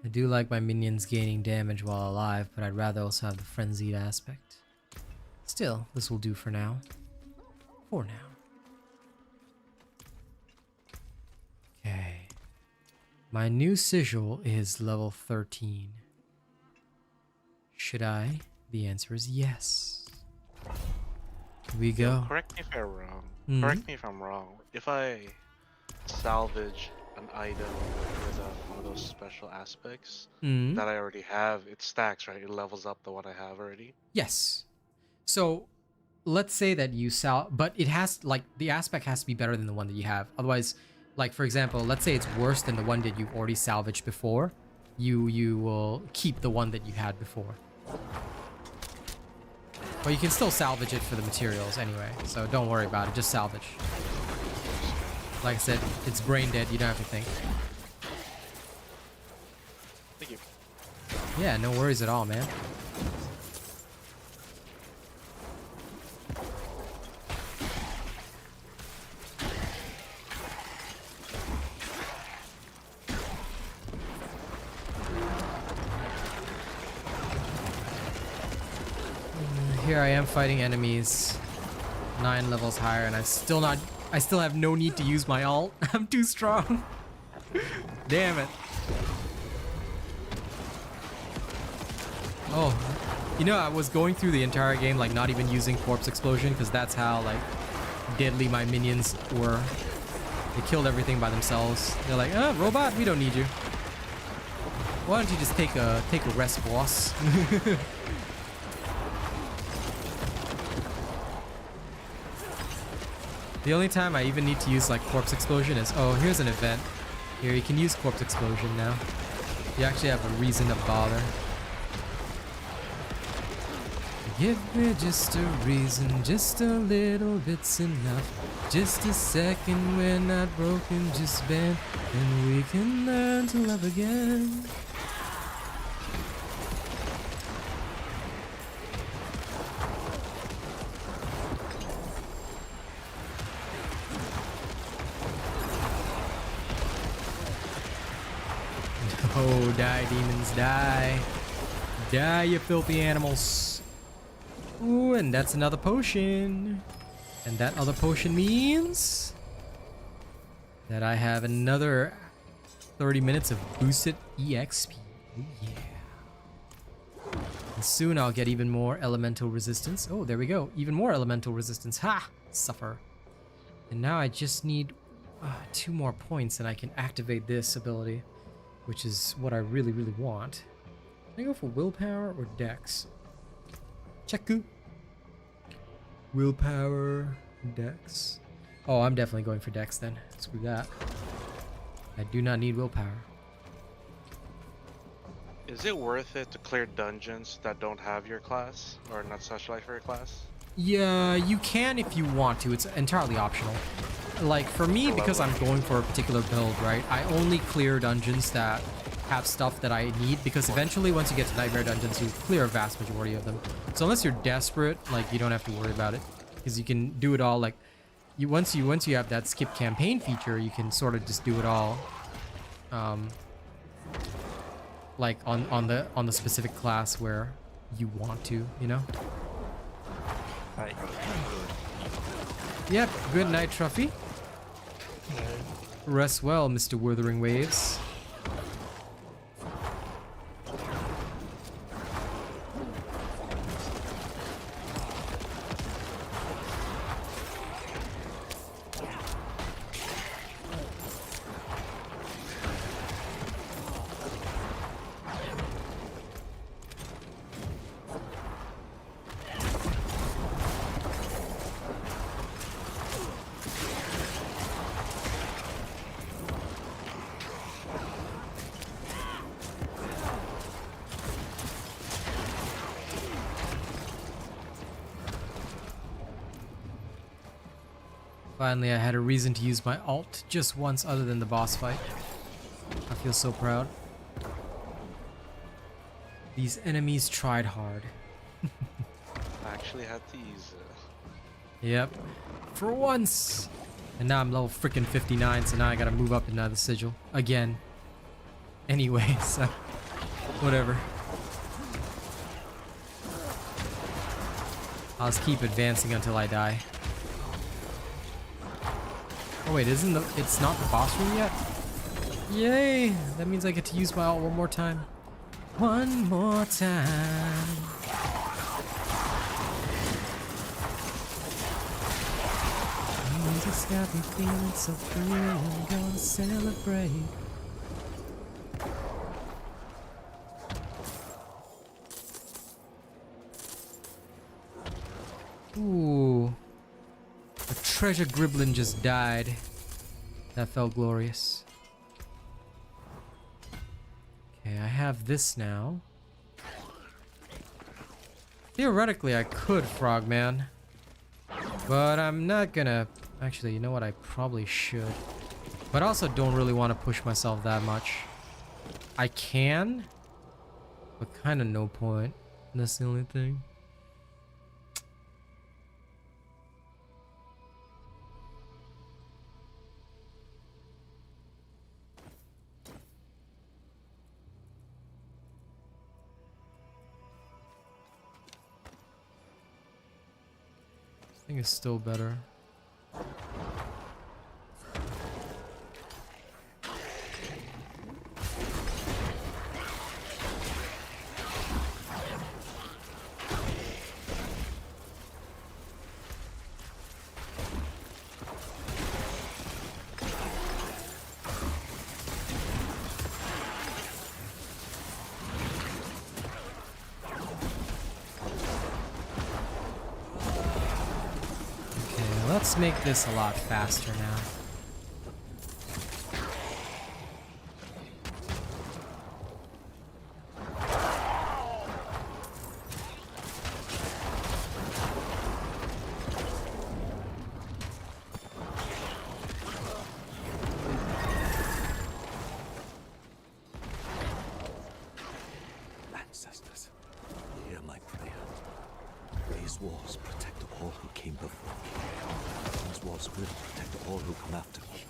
I do like my minions gaining damage while alive, but I'd rather also have the frenzied aspect. Still, this will do for now. For now. Okay. My new sigil is level 13. Should I? The answer is yes. Here we go. Correct me if I'm wrong. Mhm. Correct me if I'm wrong. If I salvage an item with one of those special aspects that I already have, it stacks, right? It levels up the one I have already. Yes. So let's say that you but it has, like, the aspect has to be better than the one that you have. Otherwise, like, for example, let's say it's worse than the one that you've already salvaged before. You will keep the one that you had before. But you can still salvage it for the materials anyway, so don't worry about it, just salvage. Like I said, it's brain dead, you don't have to think. Thank you. Yeah, no worries at all, man. Here I am fighting enemies 9 levels higher, and I still have no need to use my ult. I'm too strong. Damn it. Oh, you know, I was going through the entire game like not even using corpse explosion, because that's how like deadly my minions were. They killed everything by themselves. They're like, oh, robot, we don't need you. Why don't you just take a rest, boss? The only time I even need to use like Corpse Explosion is, oh, here's an event. Here, you can use Corpse Explosion now. You actually have a reason to bother. Give me just a reason, just a little bit's enough. Just a second, we're not broken, just bend, and we can learn to love again. Oh, die, demons, die. Die, you filthy animals. Ooh, and that's another potion. And that other potion means that I have another 30 minutes of boosted EXP. Ooh, yeah. And soon I'll get even more elemental resistance. Oh, there we go. Even more elemental resistance. Ha! Suffer. And now I just need 2 more points and I can activate this ability, which is what I really, really want. Can I go for willpower or dex? Check-oo. Willpower, dex. Oh, I'm definitely going for dex then. Screw that. I do not need willpower. Is it worth it to clear dungeons that don't have your class or not specialized for your class? Yeah, you can if you want to. It's entirely optional. Like for me, because I'm going for a particular build, right? I only clear dungeons that have stuff that I need, because eventually once you get to Nightmare Dungeons, you clear a vast majority of them. So unless you're desperate, like you don't have to worry about it, because you can do it all. Like once you have that skip campaign feature, you can sort of just do it all. Like on the specific class where you want to, you know. Right. Yep. Good night, Truffy. Rest well, Mr. Wuthering Waves. Finally, I had a reason to use my ult just once other than the boss fight. I feel so proud. These enemies tried hard. I actually had to use it. Yep. For once! And now I'm level freaking 59, so now I gotta move up into the sigil. Again. Anyway, so... whatever. I'll just keep advancing until I die. Oh wait, it's not the boss room yet? Yay! That means I get to use my ult one more time. One more time. You just got me feeling so free, I'm gonna celebrate. Ooh. A treasure griblin just died. That felt glorious. Okay, I have this now. Theoretically, I could Frogman. But I'm not gonna... Actually, you know what? I probably should. But I also don't really want to push myself that much. I can, but kind of no point. That's the only thing. I think it's still better. let's make this a lot faster now. Ancestors, hear my prayer. These walls protect all who came before me. These walls will protect all who come after me.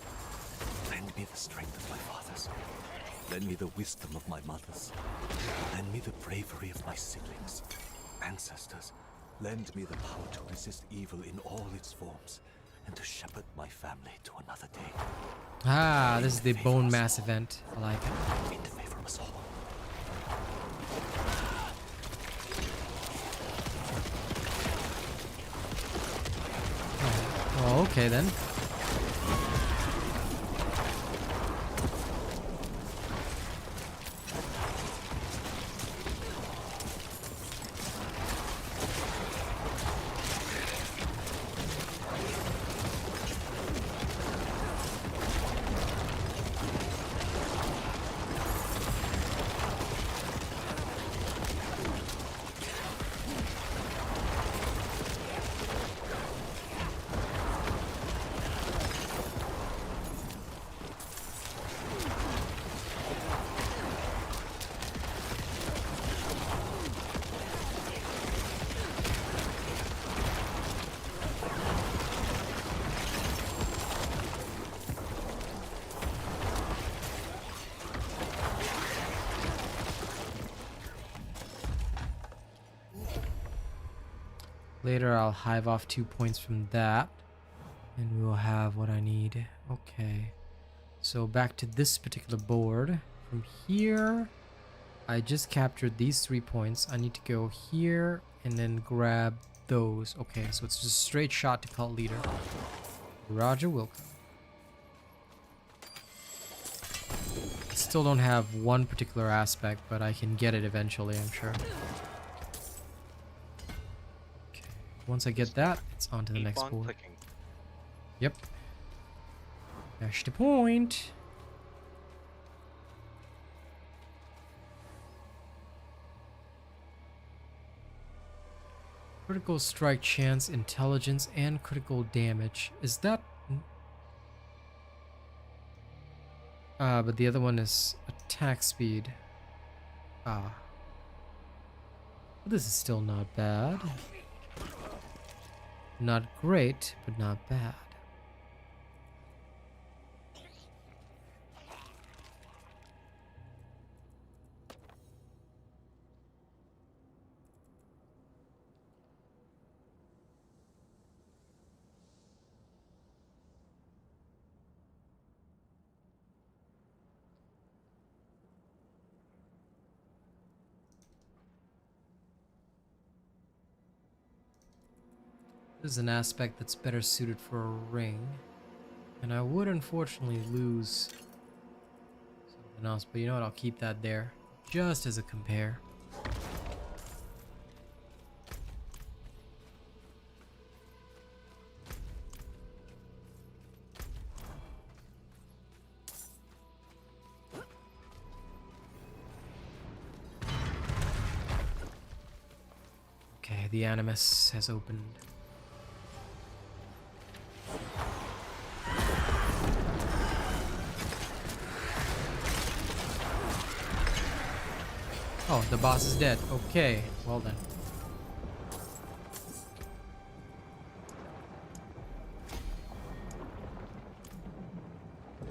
Lend me the strength of my fathers. Lend me the wisdom of my mothers. Lend me the bravery of my siblings. Ancestors, lend me the power to resist evil in all its forms and to shepherd my family to another day. Ah, this is the bone mass event. I like it. Interfere from us all. Oh, okay then. Later I'll hive off 2 points from that. And we'll have what I need. Okay. So back to this particular board. From here, I just captured these 3 points. I need to go here and then grab those. Okay, so it's just a straight shot to cult leader. Roger Wilco. Still don't have one particular aspect, but I can get it eventually, I'm sure. Okay, once I get that, it's on to the next board. Clicking. Yep. Dash the point. Critical strike chance, intelligence, and critical damage. Is that... but the other one is attack speed. Ah. This is still not bad. Not great, but not bad. This is an aspect that's better suited for a ring. And I would unfortunately lose something else, but you know what, I'll keep that there. Just as a compare. Okay, the Animus has opened. Oh, the boss is dead. Okay, well then.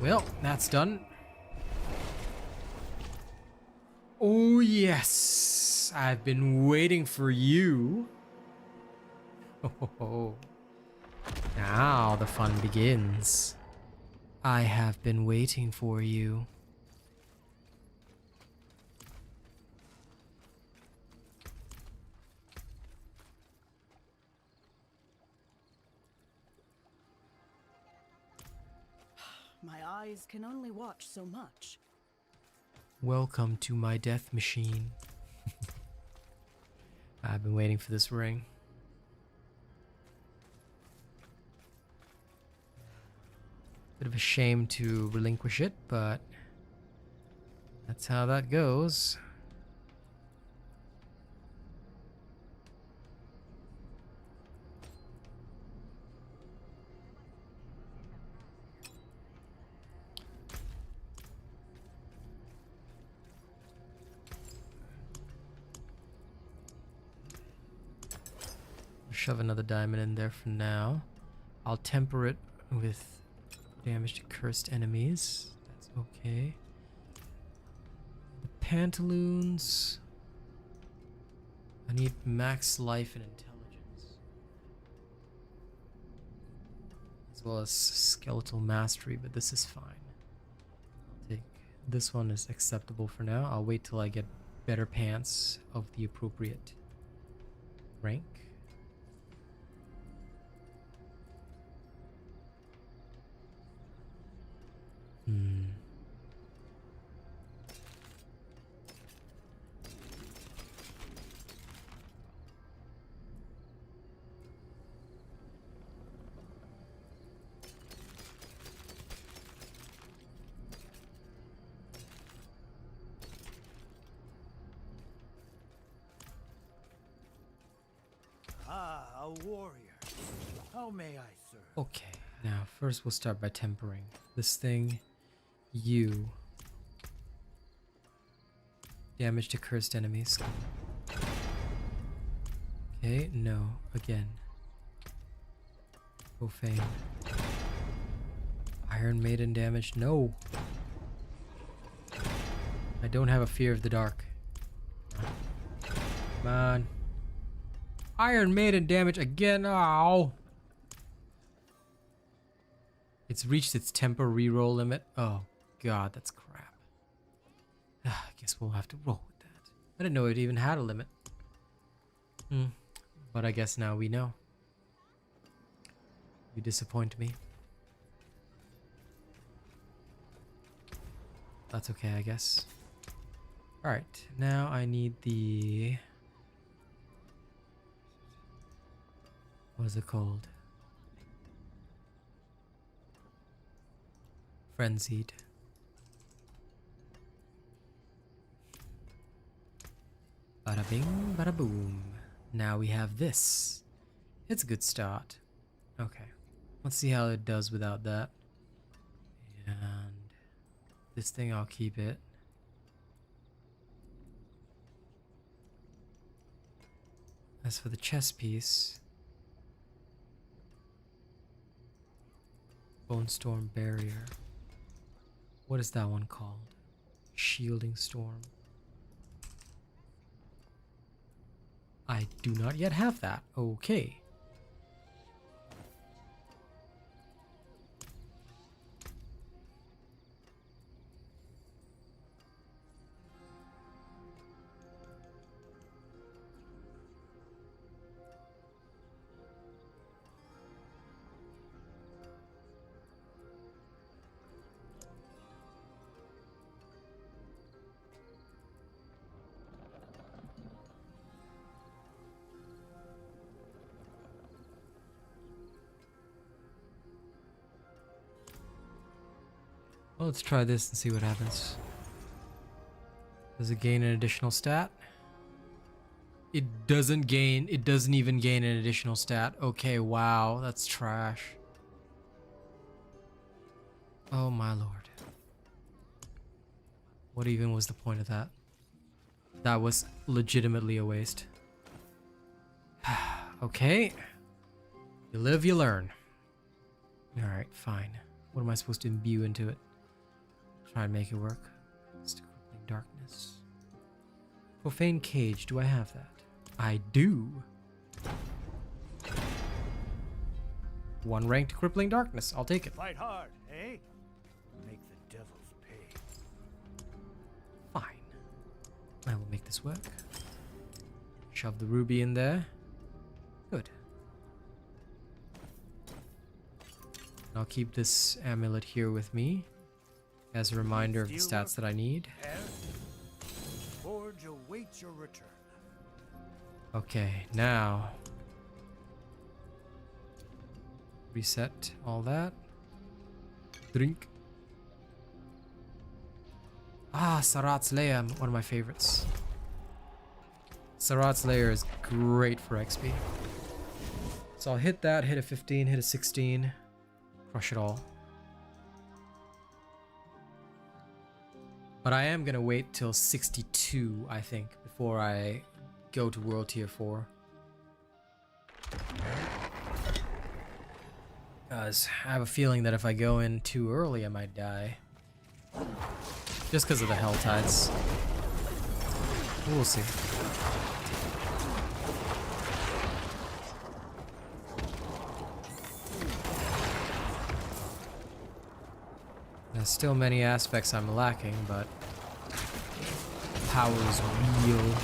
Well, that's done. Oh yes, I've been waiting for you. Oh, now the fun begins. I have been waiting for you. My eyes can only watch so much. Welcome to my death machine. I've been waiting for this ring. Bit of a shame to relinquish it, but that's how that goes. Shove another diamond in there for now. I'll temper it with damage to cursed enemies. That's okay. The pantaloons. I need max life and intelligence, as well as skeletal mastery, but this is fine. I'll take this one is acceptable for now. I'll wait till I get better pants of the appropriate rank. Ah, a warrior. How may I serve? Okay, now first we'll start by tempering this thing. You damage to cursed enemies. Okay, no, again. Profane. Iron Maiden damage, no. I don't have a fear of the dark. Come on. Iron Maiden damage again, ow. It's reached its temper reroll limit. Oh god, that's crap. I guess we'll have to roll with that. I didn't know it even had a limit. But I guess now we know. You disappoint me. That's okay, I guess. Alright, now I need the... what is it called? Frenzied. Bada bing, bada boom. Now we have this. It's a good start. Okay. Let's see how it does without that. And this thing, I'll keep it. As for the chest piece, Bone Storm Barrier. What is that one called? Shielding Storm. I do not yet have that. Okay. Well, let's try this and see what happens. Does it gain an additional stat? It doesn't even gain an additional stat. Okay, wow, that's trash. Oh my lord. What even was the point of that? That was legitimately a waste. Okay. You live, you learn. Alright, fine. What am I supposed to imbue into it? Try and make it work. It's crippling darkness. Profane cage, do I have that? I do. 1 ranked crippling darkness, I'll take it. Fight hard, eh? Make the devils pay. Fine. I will make this work. Shove the ruby in there. Good. I'll keep this amulet here with me as a reminder of the stats that I need. Forge awaits your return. Okay, now reset all that. Drink. Ah, Sarat's Lair, one of my favorites. Sarat's Lair is great for XP. So I'll hit that, hit a 15, hit a 16, crush it all. But I am gonna wait till 62, I think, before I go to World Tier 4. Because I have a feeling that if I go in too early, I might die. Just because of the Hell Tides. We'll see. There's still many aspects I'm lacking, but power is real.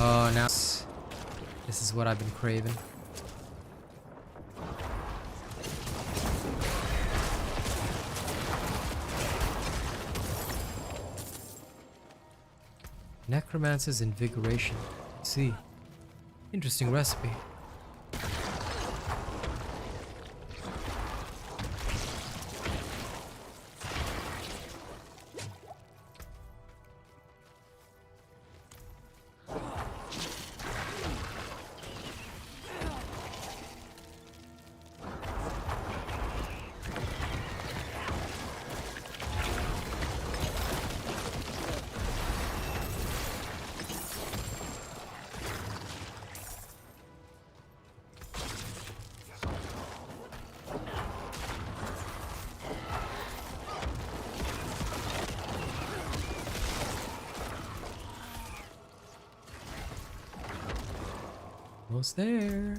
Oh, now this is what I've been craving. Necromancer's Invigoration. I see. Interesting recipe. Almost there.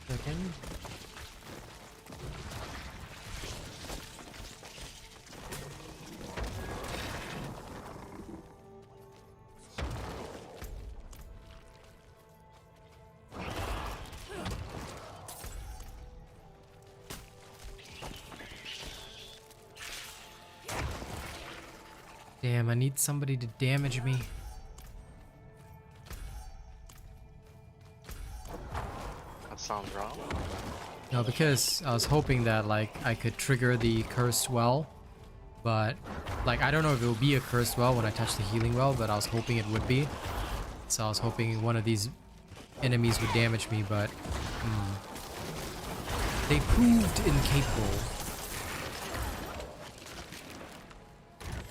Second. Damn, I need somebody to damage me. Sounds wrong. No, because I was hoping that like I could trigger the cursed well, but like I don't know if it will be a cursed well when I touch the healing well, but I was hoping it would be. So I was hoping one of these enemies would damage me, but they proved incapable.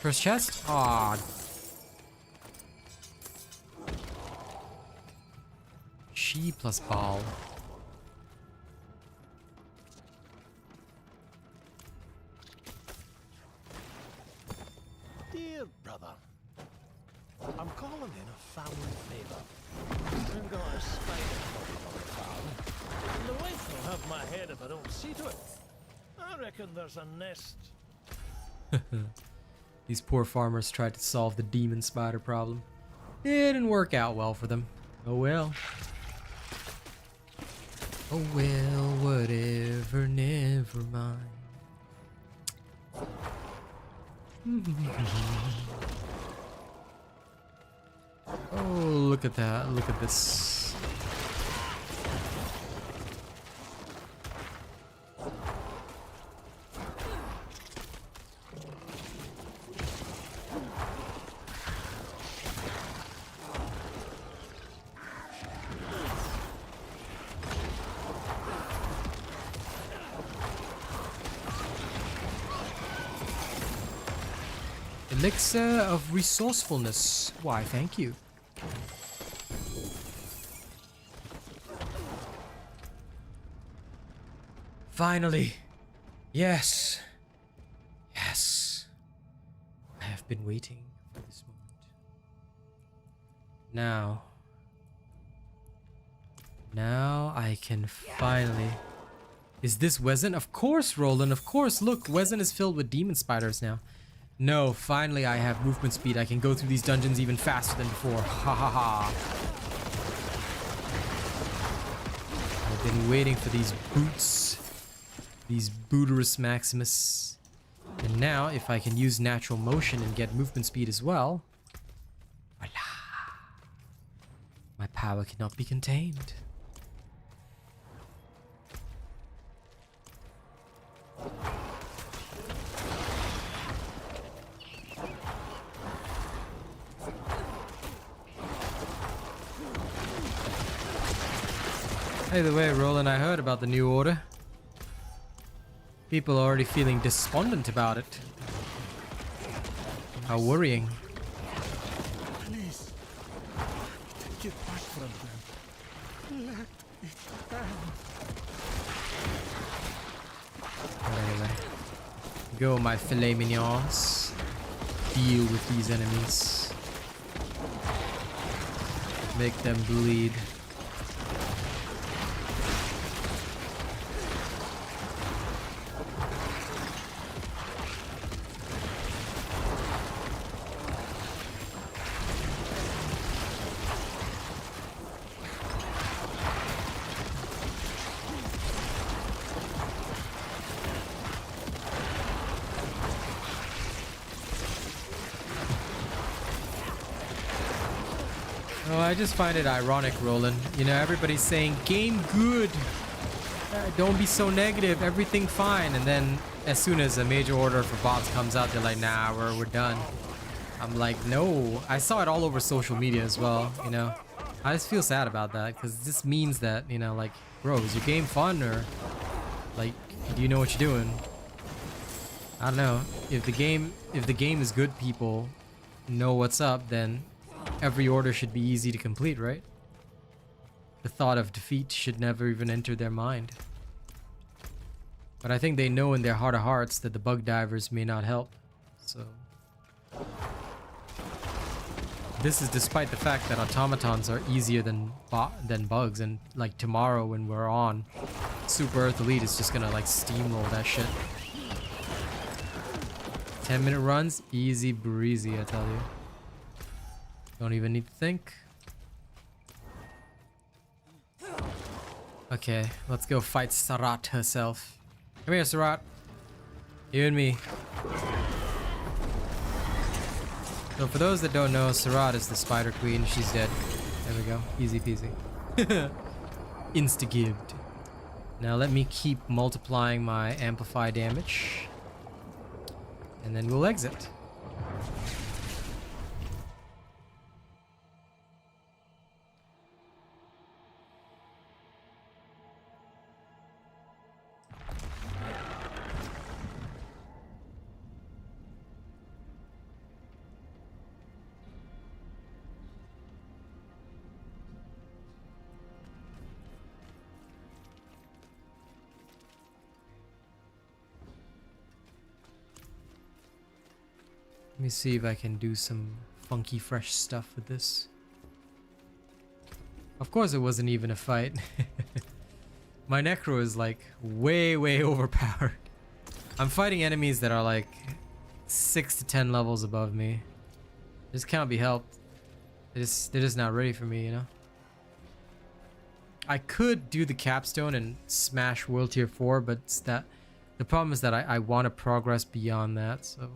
First chest? Aw. She plus ball. Dear brother, I'm calling in a family favor. We've got a spider problem on the farm, and the wife will have my head if I don't see to it. I reckon there's a nest. These poor farmers tried to solve the demon spider problem. It didn't work out well for them. Oh well. Oh well, whatever, never mind. Oh, look at that. Look at this. Elixir of resourcefulness. Why, thank you. Finally. Yes. Yes. I have been waiting for this moment. Now I can finally... Is this Wezen? Of course, Roland, of course. Look, Wezen is filled with demon spiders now. No, finally I have movement speed. I can go through these dungeons even faster than before. Ha ha ha. I've been waiting for these boots. These Booterus Maximus. And now, if I can use natural motion and get movement speed as well. Voila. My power cannot be contained. By the way, Roland, I heard about the new order. People are already feeling despondent about it. How worrying. Please, take it back from them. Let it end. But anyway, go my filet mignons. Deal with these enemies. Make them bleed. Oh, I just find it ironic, Roland. You know, everybody's saying, game good. Don't be so negative. Everything fine. And then as soon as a major order for bots comes out, they're like, nah, we're done. I'm like, no. I saw it all over social media as well, you know. I just feel sad about that because this means that, you know, like, bro, is your game fun or like, do you know what you're doing? I don't know. If the game is good, people know what's up, then every order should be easy to complete, right? The thought of defeat should never even enter their mind. But I think they know in their heart of hearts that the bug divers may not help. So this is despite the fact that automatons are easier than bugs, and like tomorrow when we're on, Super Earth Elite is just gonna like steamroll that shit. 10-minute runs, easy breezy, I tell you. Don't even need to think. Okay, let's go fight Sarat herself. Come here, Sarat. You and me. So for those that don't know, Sarat is the Spider Queen. She's dead. There we go. Easy peasy. Insta-gived. Now let me keep multiplying my amplify damage. And then we'll exit. Let me see if I can do some funky fresh stuff with this. Of course it wasn't even a fight. My Necro is like way overpowered. I'm fighting enemies that are like 6 to 10 levels above me. This can't be helped. They're just not ready for me, you know? I could do the capstone and smash World Tier 4, but it's that the problem is that I want to progress beyond that, so...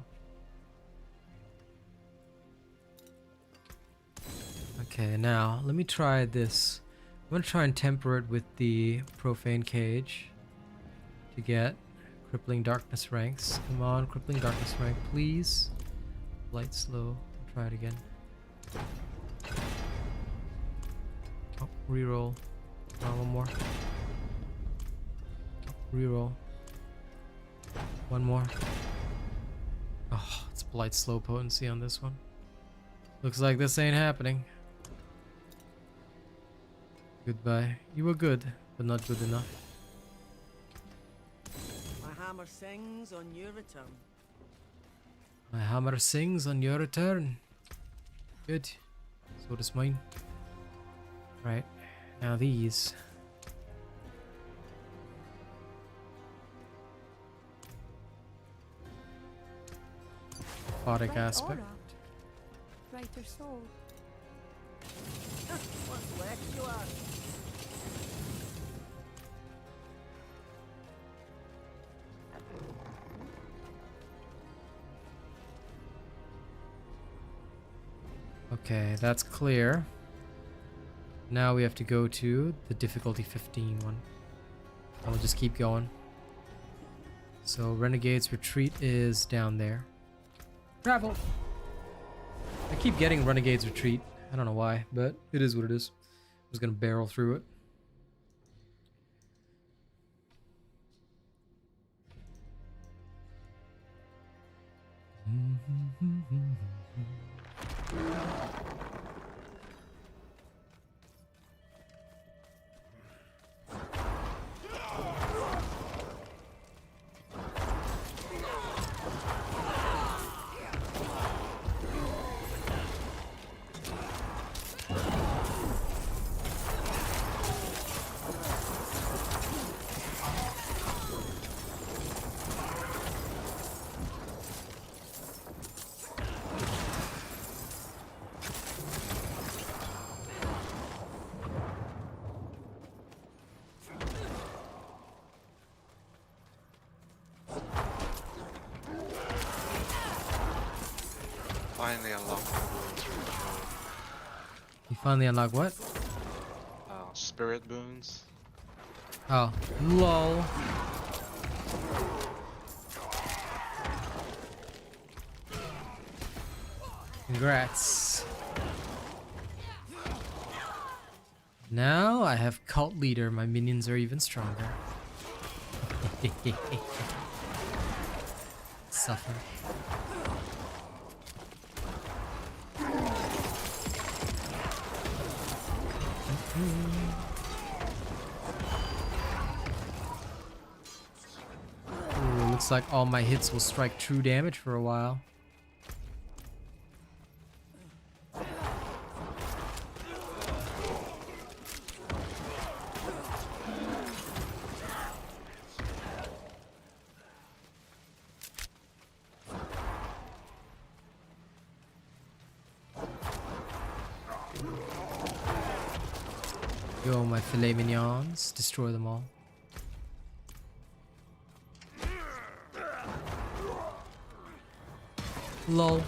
Okay, now let me try this. I'm gonna try and temper it with the Profane Cage to get Crippling Darkness ranks. Come on, Crippling Darkness rank, please. Light slow. Try it again. Oh, reroll. One more. Reroll. One more. Oh, it's blight slow potency on this one. Looks like this ain't happening. Goodbye. You were good, but not good enough. My hammer sings on your return. My hammer sings on your return. Good. So does mine. Right. Now these. Aquatic aspect. Brighter soul. What's left you are? Okay, that's clear. Now we have to go to the difficulty 15 one. And we'll just keep going. So Renegade's Retreat is down there. Travel! I keep getting Renegade's Retreat. I don't know why, but it is what it is. I'm just gonna barrel through it. Finally unlocked the boons for the show. You finally unlock what? Spirit boons. Oh, lol. Congrats. Now I have Cult Leader. My minions are even stronger. Suffer. Ooh, looks like all my hits will strike true damage for a while. Yo, my filet mignons, destroy them all. Lol.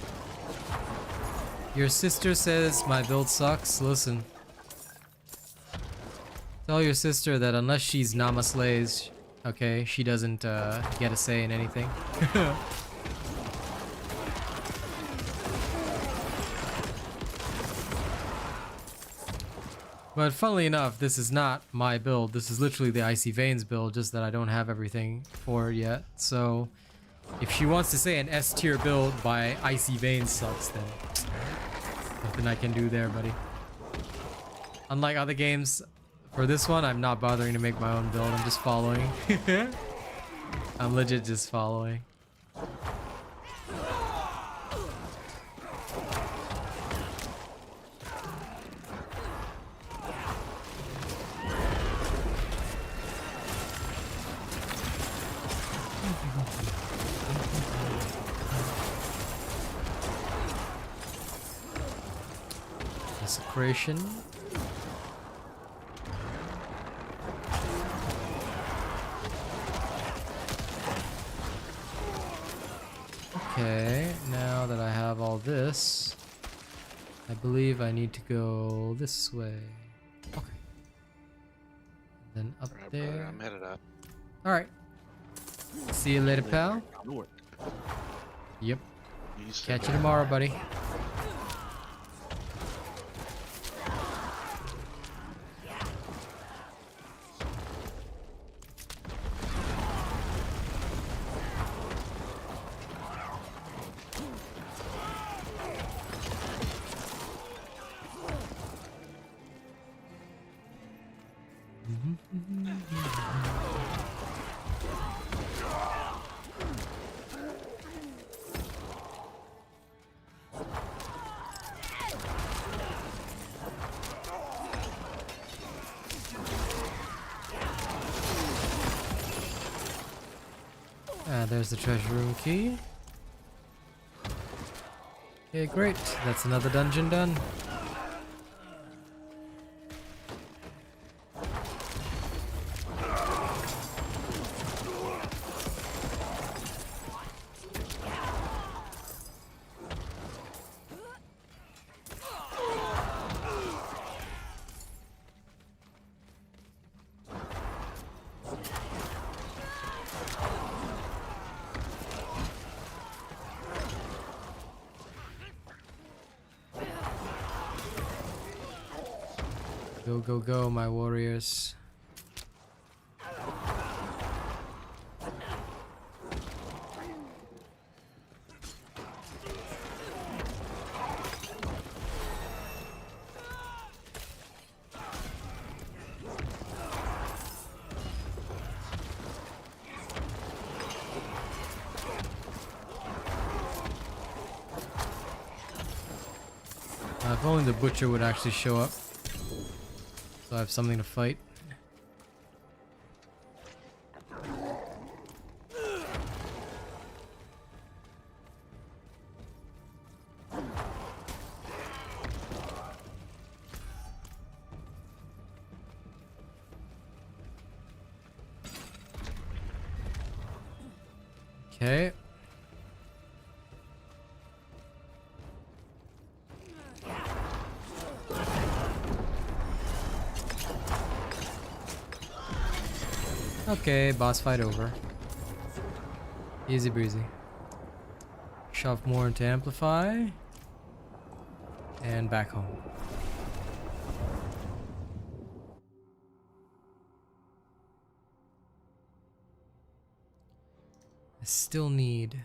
Your sister says my build sucks. Listen. Tell your sister that unless she's Nama Slays, okay, she doesn't get a say in anything. But funnily enough, this is not my build. This is literally the Icy Veins build, just that I don't have everything for it yet. So if she wants to say an S tier build by Icy Veins sucks, then nothing I can do there, buddy. Unlike other games, for this one, I'm not bothering to make my own build. I'm just following. I'm legit just following. Desecration. Okay, now that I have all this, I believe I need to go this way. Okay. Then up Alright, there. brother, I'm headed up. Alright. See you later, pal. Yep. Catch you tomorrow, buddy. There's the treasure room key. Okay, great. That's another dungeon done. Go, go, go, my warriors. If only the butcher would actually show up. So I have something to fight. Okay. Okay, boss fight over. Easy breezy. Shove more into amplify. And back home. I still need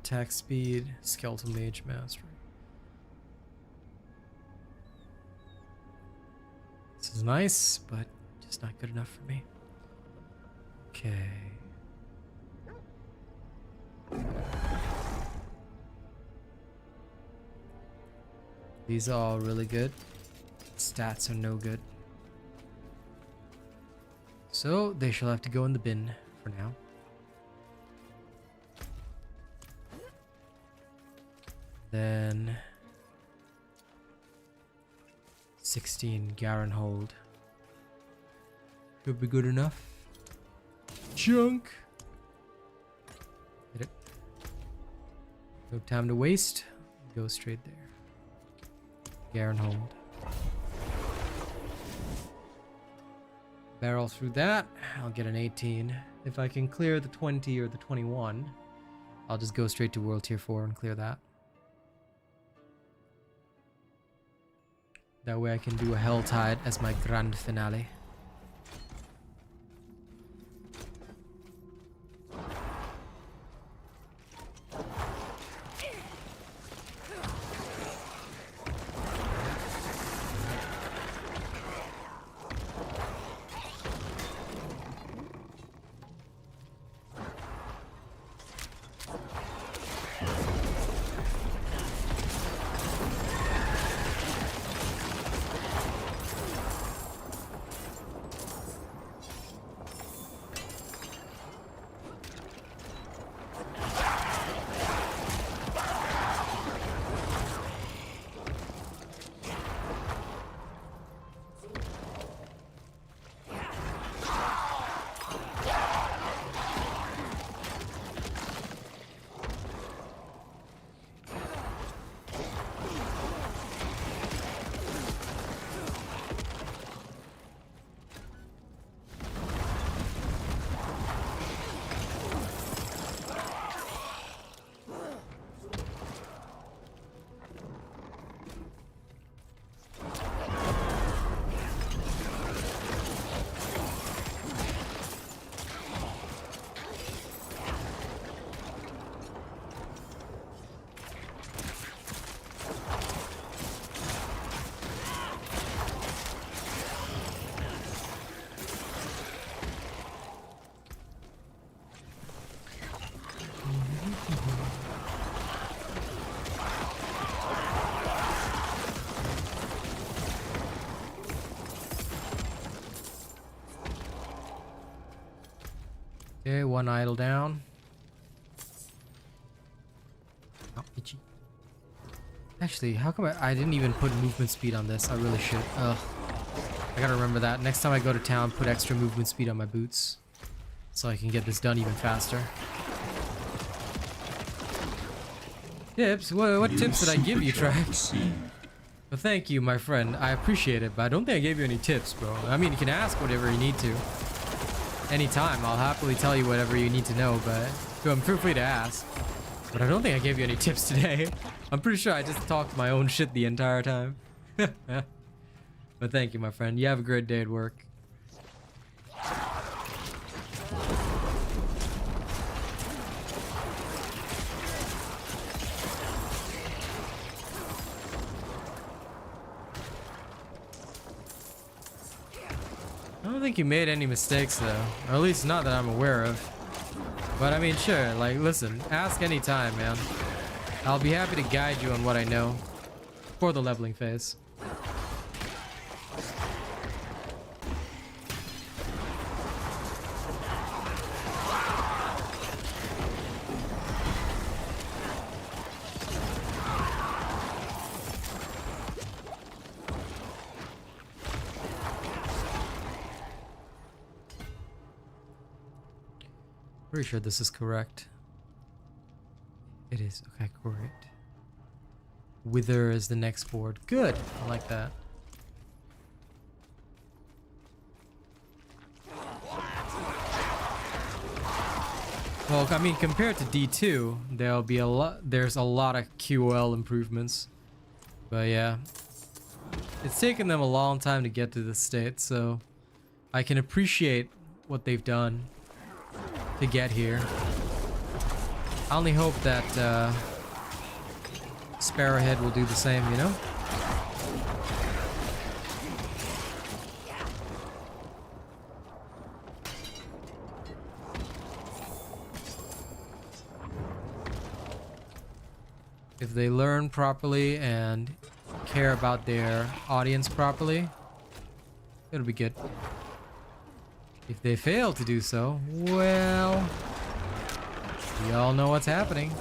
attack speed, skeletal mage mastery. This is nice, but just not good enough for me. Okay. These are all really good. Stats are no good. So they shall have to go in the bin for now. Then 16 Garen hold. Should be good enough. Junk. Hit it. No time to waste. Go straight there. Garen hold. Barrel through that. I'll get an 18. If I can clear the 20 or the 21, I'll just go straight to World Tier 4 and clear that. That way I can do a Helltide as my grand finale. Okay, one idle down. Oh, itchy. Actually, how come I didn't even put movement speed on this? I really should. Ugh. I gotta remember that. Next time I go to town, put extra movement speed on my boots. So I can get this done even faster. Tips? What tips did I give you, Trax? Well, thank you, my friend. I appreciate it, but I don't think I gave you any tips, bro. I mean, you can ask whatever you need to. Anytime, I'll happily tell you whatever you need to know, but feel free to ask. But I don't think I gave you any tips today. I'm pretty sure I just talked my own shit the entire time. But thank you, my friend. You have a great day at work. I don't think you made any mistakes though, or at least not that I'm aware of. But I mean, sure, like, listen, ask anytime, man. I'll be happy to guide you on what I know for the leveling phase. Pretty sure this is correct. It is. Okay, great. Wither is the next board. Good. I like that. Well, I mean, compared to D2, there'll be a lot. There's a lot of QOL improvements. But yeah, it's taken them a long time to get to this state, so I can appreciate what they've done to get here. I only hope that Sparrowhead will do the same, you know? If they learn properly and care about their audience properly, it'll be good. If they fail to do so, well, we all know what's happening.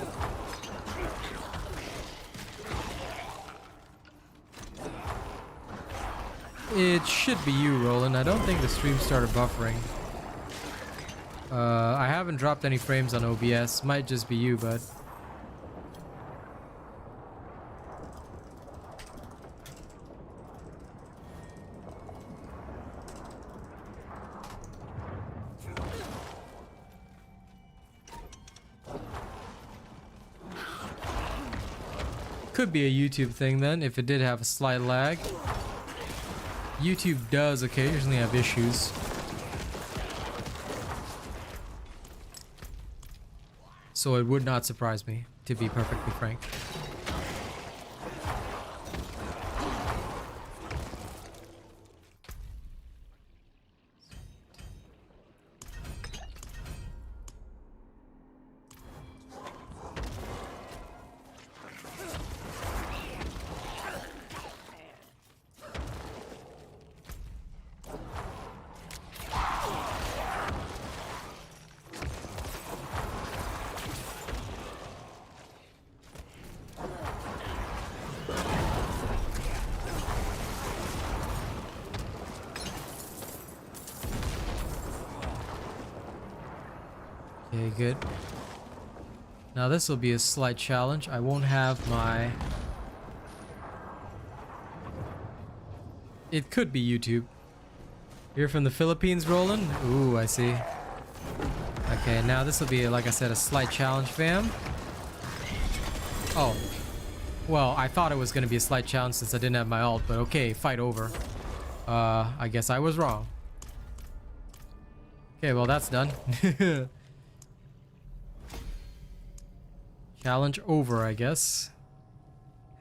It should be you, Roland. I don't think the stream started buffering. I haven't dropped any frames on OBS. Might just be you, but... could be a YouTube thing then, if it did have a slight lag. YouTube does occasionally have issues. So it would not surprise me, to be perfectly frank. Okay, good. Now this will be a slight challenge. I won't have my... It could be YouTube. You're from the Philippines, Roland? Ooh, I see. Okay, now this will be, like I said, a slight challenge, fam. Oh. Well, I thought it was going to be a slight challenge since I didn't have my ult, but okay, fight over. I guess I was wrong. Okay, well, that's done. Challenge over, I guess.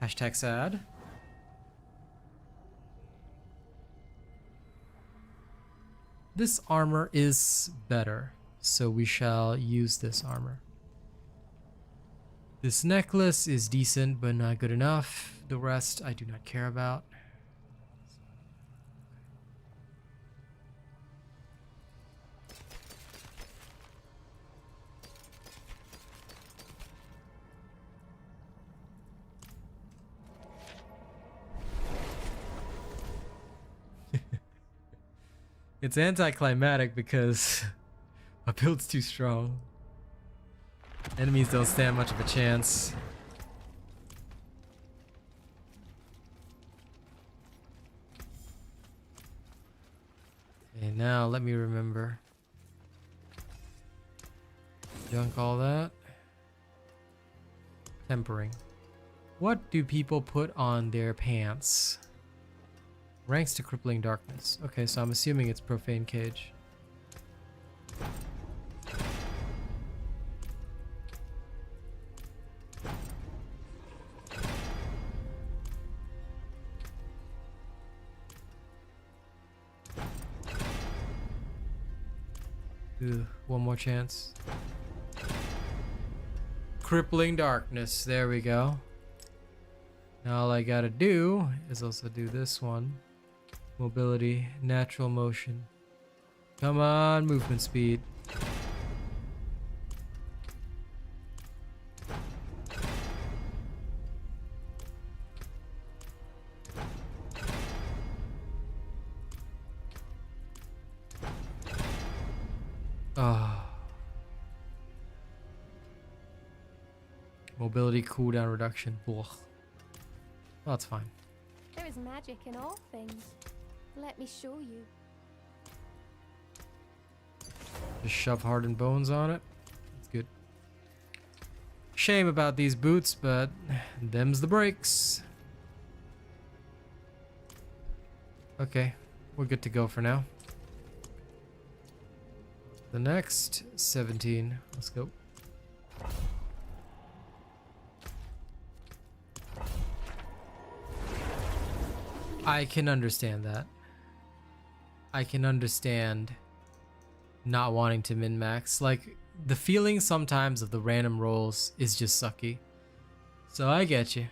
Hashtag sad. This armor is better, so we shall use this armor. This necklace is decent, but not good enough. The rest I do not care about. It's anticlimactic because my build's too strong. Enemies don't stand much of a chance. Okay, now let me remember. Junk all that. Tempering. What do people put on their pants? Ranks to crippling darkness. Okay, so I'm assuming it's profane cage. Ooh, one more chance. Crippling darkness. There we go. Now all I gotta do is also do this one. Mobility, natural motion. Come on, movement speed. Ah. Mobility cooldown reduction. Ugh. Well, that's fine. There is magic in all things. Let me show you. Just shove hardened bones on it. That's good. Shame about these boots, but them's the breaks. Okay, we're good to go for now. The next 17. Let's go. I can understand that. I can understand not wanting to min-max. Like, the feeling sometimes of the random rolls is just sucky. So I get you.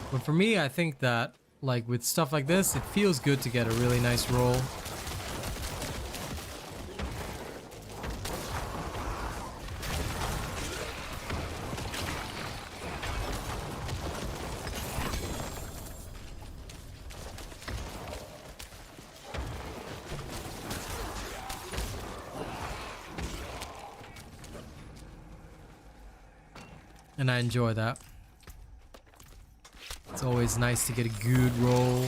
But for me, I think that, like, with stuff like this, it feels good to get a really nice roll. And I enjoy that. It's always nice to get a good roll.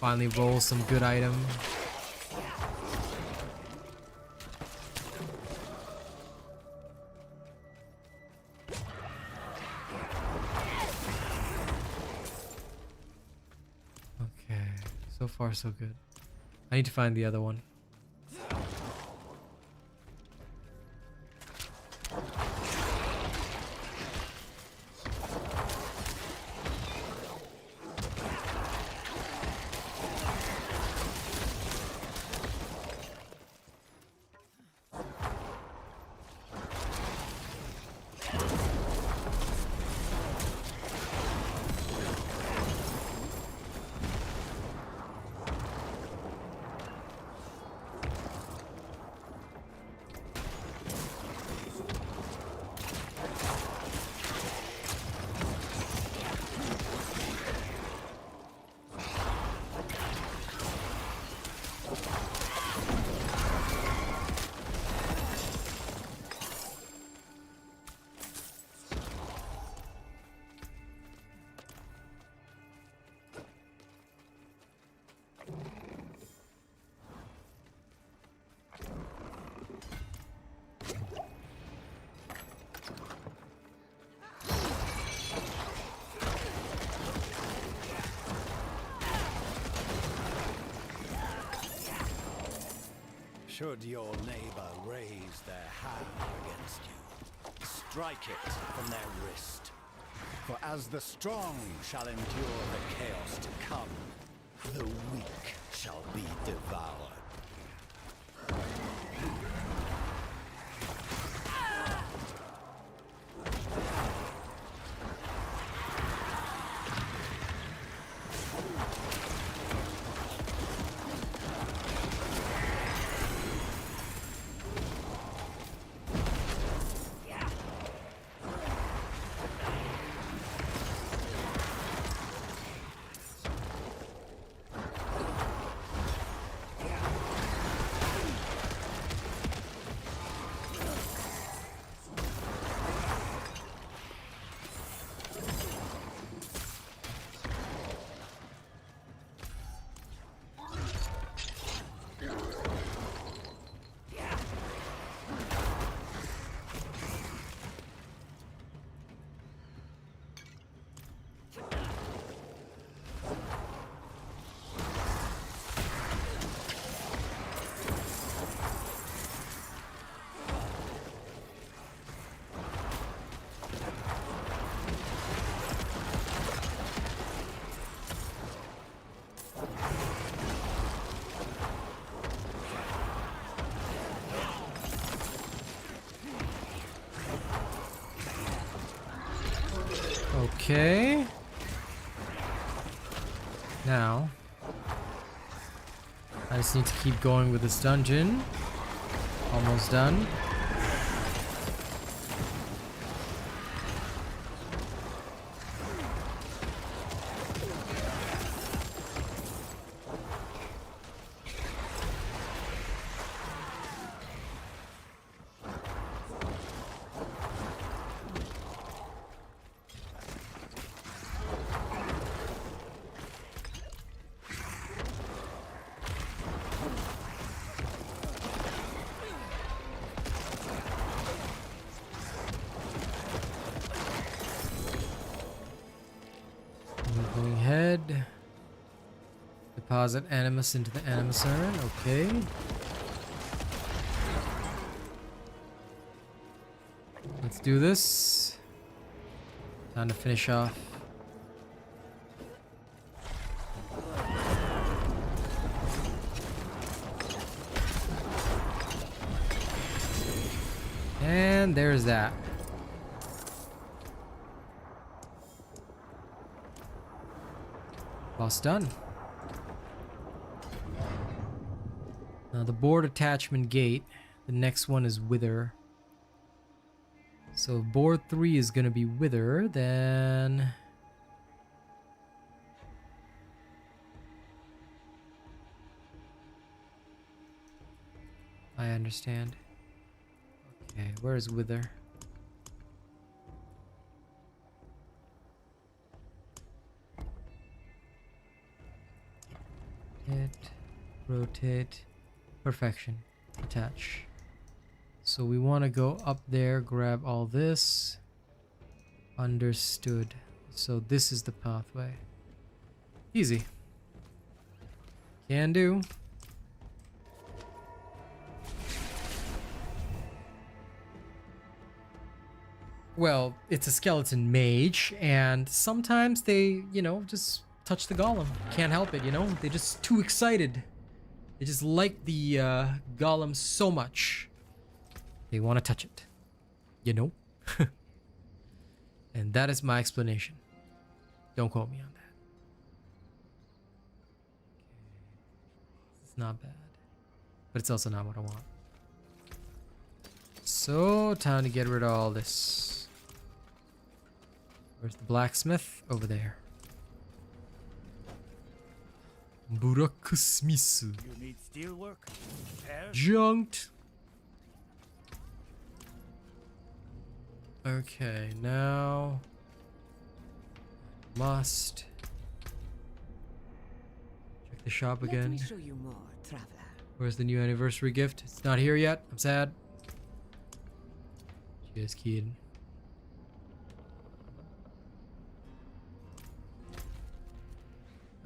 Finally roll some good item. Okay, so far so good. I need to find the other one. Should your neighbor raise their hand against you, strike it from their wrist. For as the strong shall endure the chaos to come, the weak shall be devoured. Okay. Now, I just need to keep going with this dungeon. Almost done. Moving ahead. Deposit animus into the animus urn. Okay. Let's do this. Time to finish off. And there's that. Boss done. Now the board attachment gate. The next one is Wither. So if board 3 is gonna be Wither, then I understand. Okay, where is Wither? Hit, rotate, perfection, attach. So we want to go up there, grab all this. Understood. So this is the pathway. Easy. Can do. Well, it's a skeleton mage, and sometimes they, you know, just touch the golem. Can't help it, you know? They're just too excited. They just like the golem so much. They want to touch it. You know? And that is my explanation. Don't quote me on that. It's not bad. But it's also not what I want. So, time to get rid of all this. Where's the blacksmith? Over there. Burakusmisu. You need steelwork? Repairs? Junked. Okay, now must check the shop again. Let me show you more, traveler. Where's the new anniversary gift? It's not here yet. I'm sad. Cheers, kid.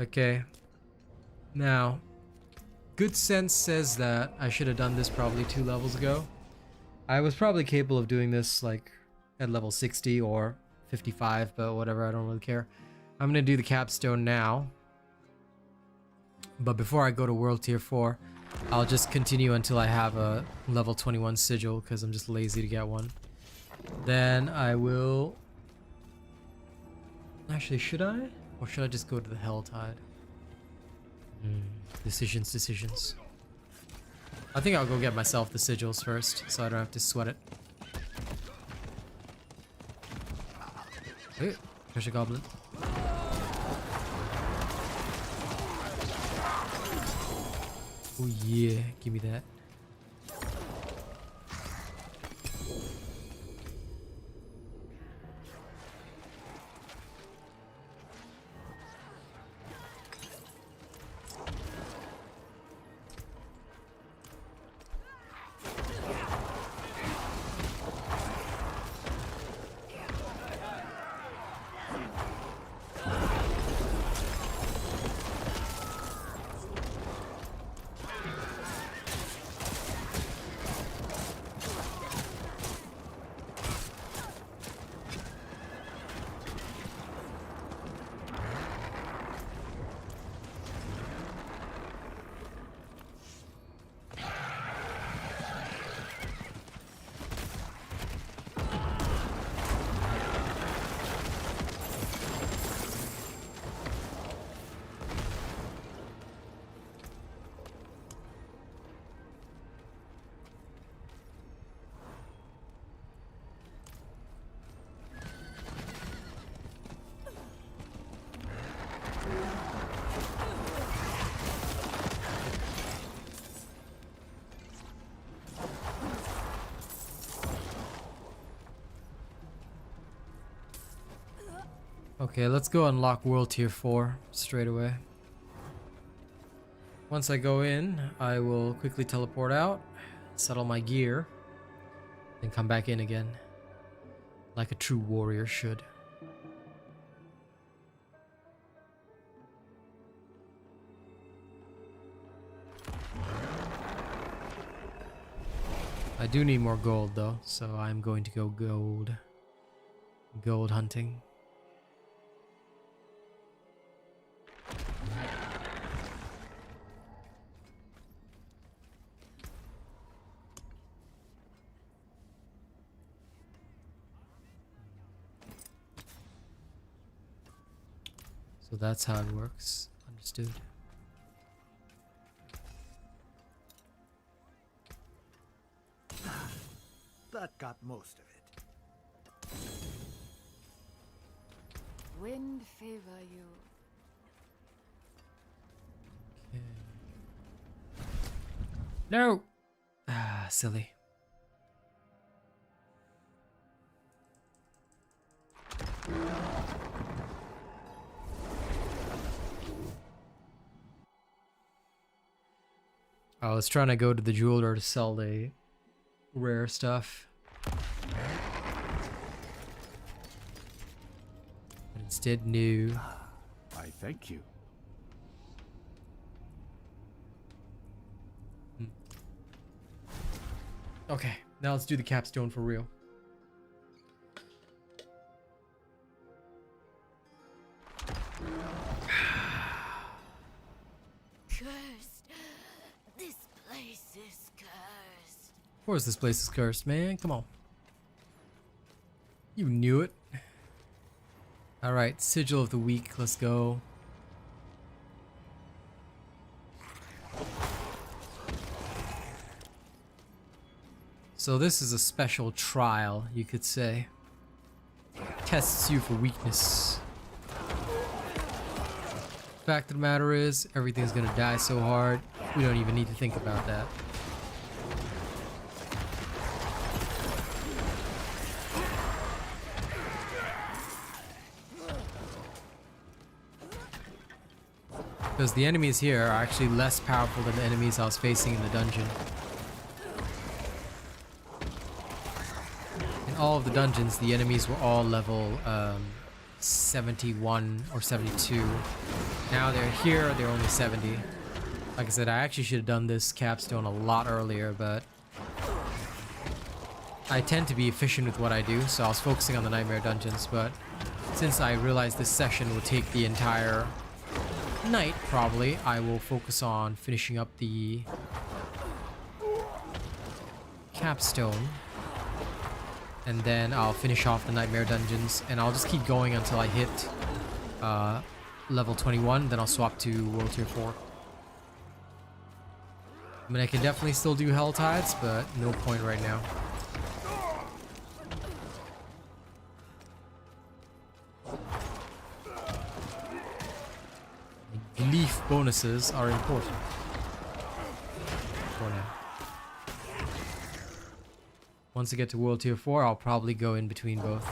Okay. Now, good sense says that I should have done this probably 2 levels ago. I was probably capable of doing this like at level 60 or 55, but whatever, I don't really care. I'm gonna do the capstone now. But before I go to World Tier 4, I'll just continue until I have a level 21 sigil, because I'm just lazy to get one. Then I will... Actually, should I? Or should I just go to the Helltide? Decisions. I think I'll go get myself the sigils first, so I don't have to sweat it. Hey, treasure goblin. Oh yeah, give me that. Okay, let's go unlock World Tier 4 straight away. Once I go in, I will quickly teleport out, settle my gear, then come back in again, like a true warrior should. I do need more gold though, so I'm going to go gold hunting. So that's how it works. Understood. That got most of it. Wind favor you. Okay. No! Ah, silly. I was trying to go to the jeweler to sell the rare stuff. But instead, no. I thank you. Okay, now let's do the capstone for real. Cursed. This place is cursed. Of course this place is cursed, man. Come on. You knew it. Alright, Sigil of the Week. Let's go. So this is a special trial, you could say. Tests you for weakness. Fact of the matter is, everything's gonna die so hard, we don't even need to think about that. Because the enemies here are actually less powerful than the enemies I was facing in the dungeon. In all of the dungeons, the enemies were all level 71 or 72. Now they're here, they're only 70. Like I said, I actually should have done this capstone a lot earlier, but I tend to be efficient with what I do, so I was focusing on the nightmare dungeons, but since I realized this session will take the entire night, probably, I will focus on finishing up the capstone, and then I'll finish off the nightmare dungeons, and I'll just keep going until I hit level 21, then I'll swap to World Tier 4. I mean, I can definitely still do Hell Tides, but no point right now. Leaf bonuses are important for now. Once I get to World Tier 4, I'll probably go in between both.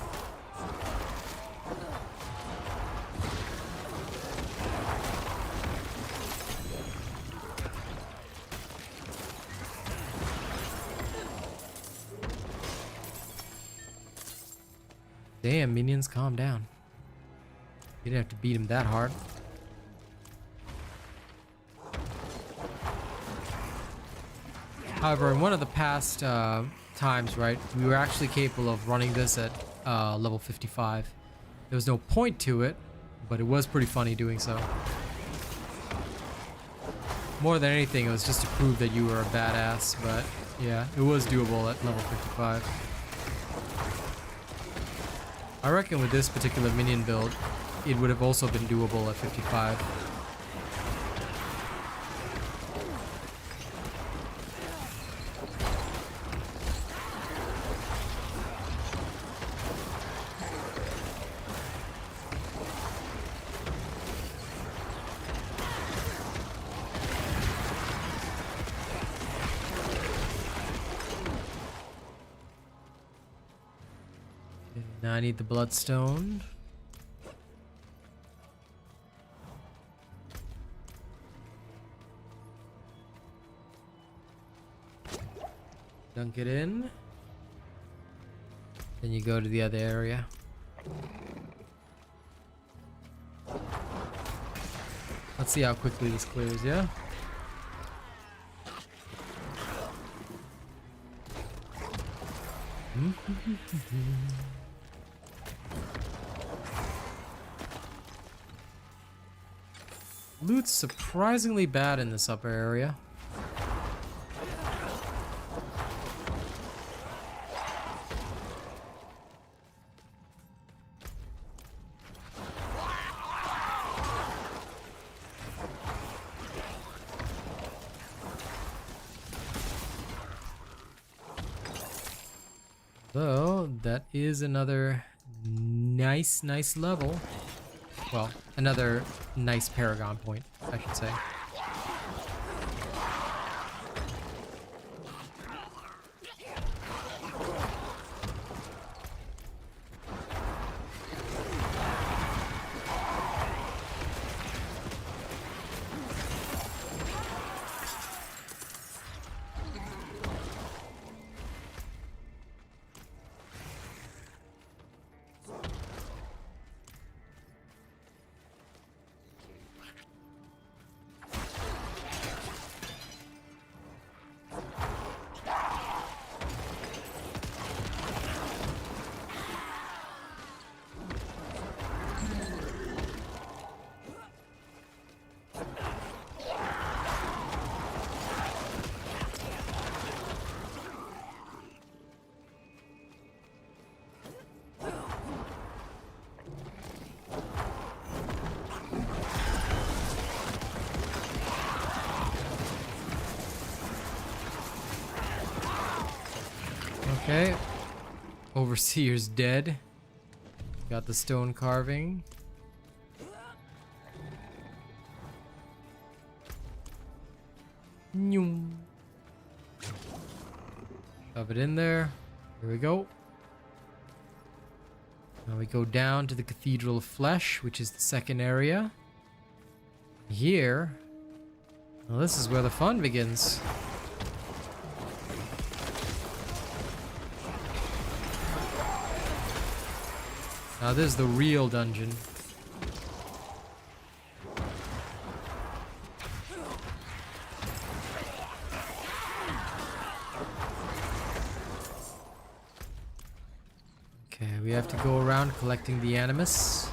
Damn, minions, calm down. You didn't have to beat him that hard. However, in one of the past times, right, we were actually capable of running this at level 55. There was no point to it, but it was pretty funny doing so. More than anything, it was just to prove that you were a badass, but yeah, it was doable at level 55. I reckon with this particular minion build, it would have also been doable at 55. Now I need the bloodstone. Dunk it in. Then you go to the other area. Let's see how quickly this clears, yeah? Loot's surprisingly bad in this upper area. So that is another nice level. Well, another nice Paragon point, I should say. Okay. Overseer's dead. Got the stone carving. Shove it in there. Here we go. Now we go down to the Cathedral of Flesh, which is the second area. Here. Well, this is where the fun begins. Now this is the real dungeon. we have to go around collecting the animus.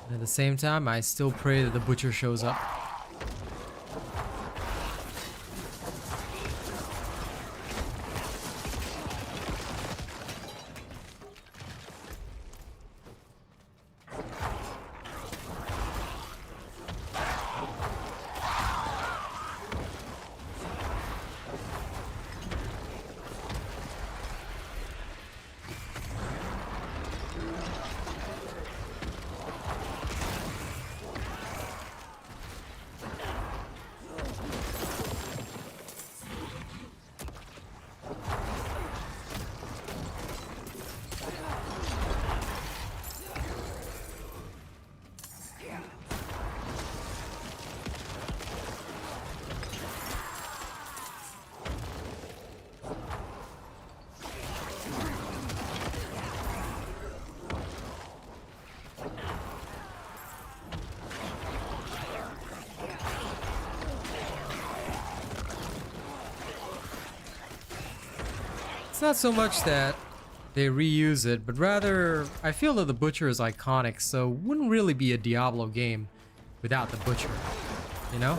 And at the same time, I still pray that the butcher shows up. It's not so much that they reuse it, but rather I feel that the Butcher is iconic, so it wouldn't really be a Diablo game without the Butcher, you know?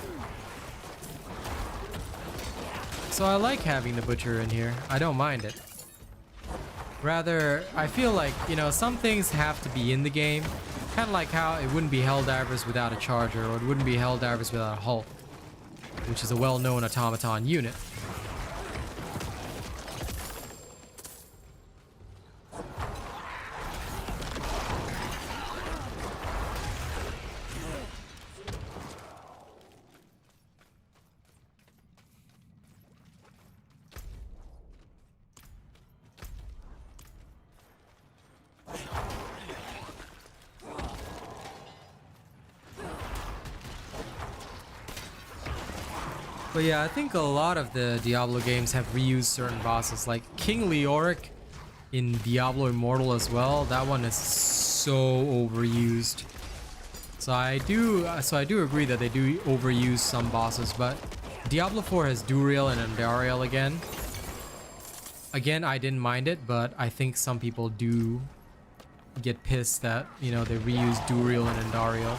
So I like having the Butcher in here. I don't mind it. Rather, I feel like, you know, some things have to be in the game. Kind of like how it wouldn't be Helldivers without a Charger, or it wouldn't be Helldivers without a Hulk, which is a well-known automaton unit. But yeah, I think a lot of the Diablo games have reused certain bosses, like King Leoric in Diablo Immortal as well. That one is so overused. So I do agree that they do overuse some bosses, but Diablo 4 has Duriel and Andariel again. Again, I didn't mind it, but I think some people do get pissed that, you know, they reuse Duriel and Andariel.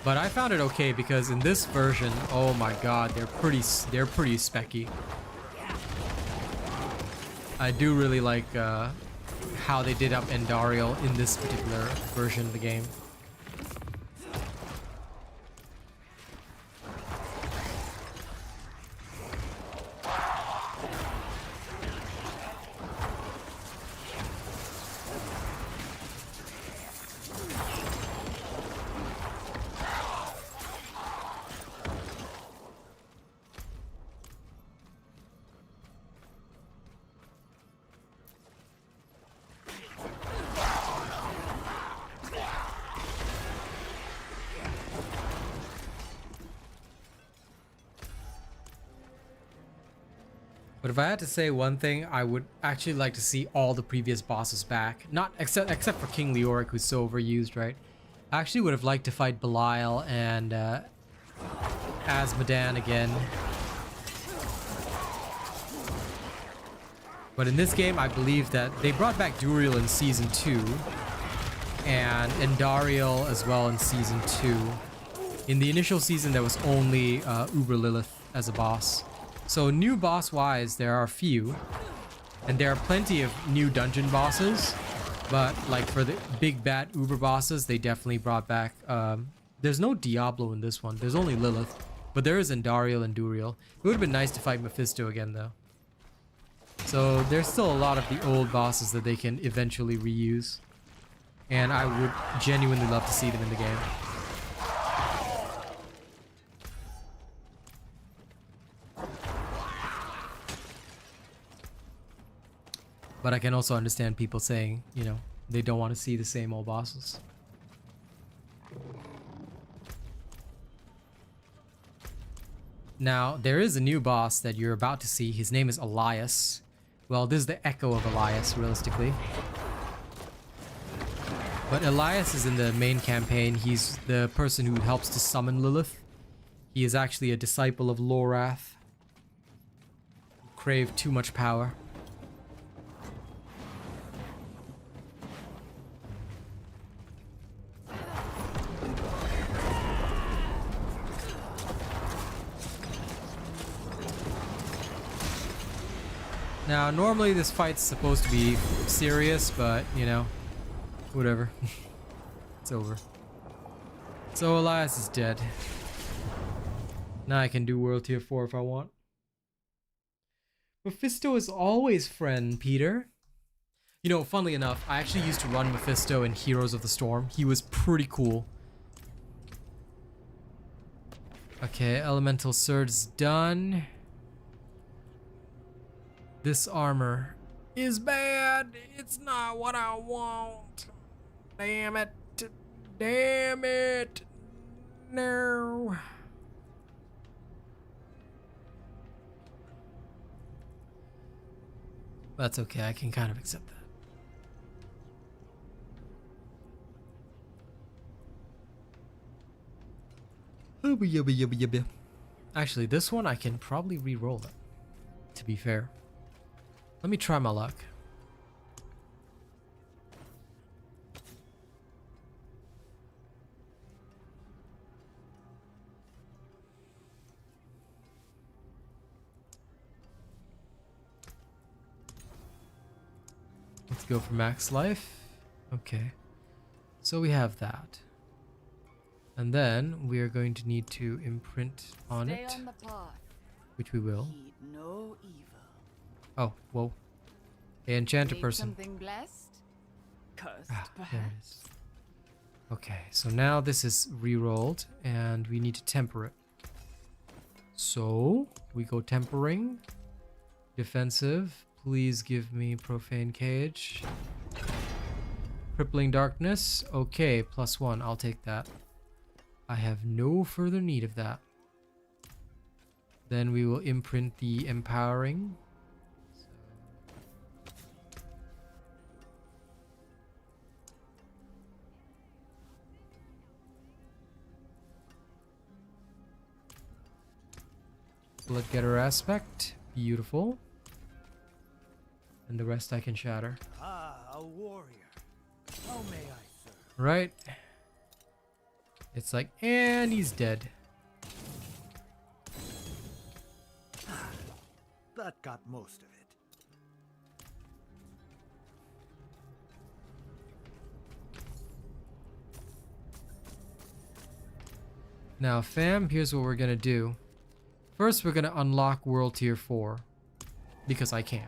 But I found it okay because in this version, oh my god, they're pretty specky. I do really like how they did up Andariel in this particular version of the game. But if I had to say one thing, I would actually like to see all the previous bosses back. Not except for King Leoric, who's so overused, right? I actually would have liked to fight Belial and Azmodan again. But in this game, I believe that they brought back Duriel in Season 2. And Andariel as well in Season 2. In the initial season, there was only Uber Lilith as a boss. So new boss-wise, there are a few, and there are plenty of new dungeon bosses, but like for the big bad Uber bosses, they definitely brought back, there's no Diablo in this one, there's only Lilith, but there is Andariel and Duriel. It would have been nice to fight Mephisto again though. So there's still a lot of the old bosses that they can eventually reuse, and I would genuinely love to see them in the game. But I can also understand people saying, you know, they don't want to see the same old bosses. Now, there is a new boss that you're about to see. His name is Elias. Well, this is the echo of Elias, realistically. But Elias is in the main campaign. He's the person who helps to summon Lilith. He is actually a disciple of Lorath. crave too much power. Now, normally this fight's supposed to be serious, but, you know, whatever. It's over. So Elias is dead. Now I can do World Tier 4 if I want. Mephisto is always friend, Peter. You know, funnily enough, I actually used to run Mephisto in Heroes of the Storm. He was pretty cool. Okay, Elemental Surge's done. This armor is bad. It's not what I want. Damn it. Damn it. No. That's okay. I can kind of accept that. Actually, this one I can probably re-roll it, to be fair. Let me try my luck. Let's go for max life. Okay. So we have that. And then we are going to need to imprint on it. On the path. Which we will. Heed no evil. Oh, whoa. Hey, enchanter Need person. something blessed? Cursed, There it perhaps. is. Okay, so now this is re-rolled and we need to temper it. So we go tempering. Defensive. Please give me profane cage. Crippling darkness. Okay, +1. I'll take that. I have no further need of that. Then we will imprint the empowering. Bloodgetter aspect. Beautiful. And the rest I can shatter. Ah, a warrior. How may I serve? Right. It's like, and he's dead. That got most of it. Now, fam, here's what we're gonna do. First, we're gonna unlock World Tier 4. Because I can.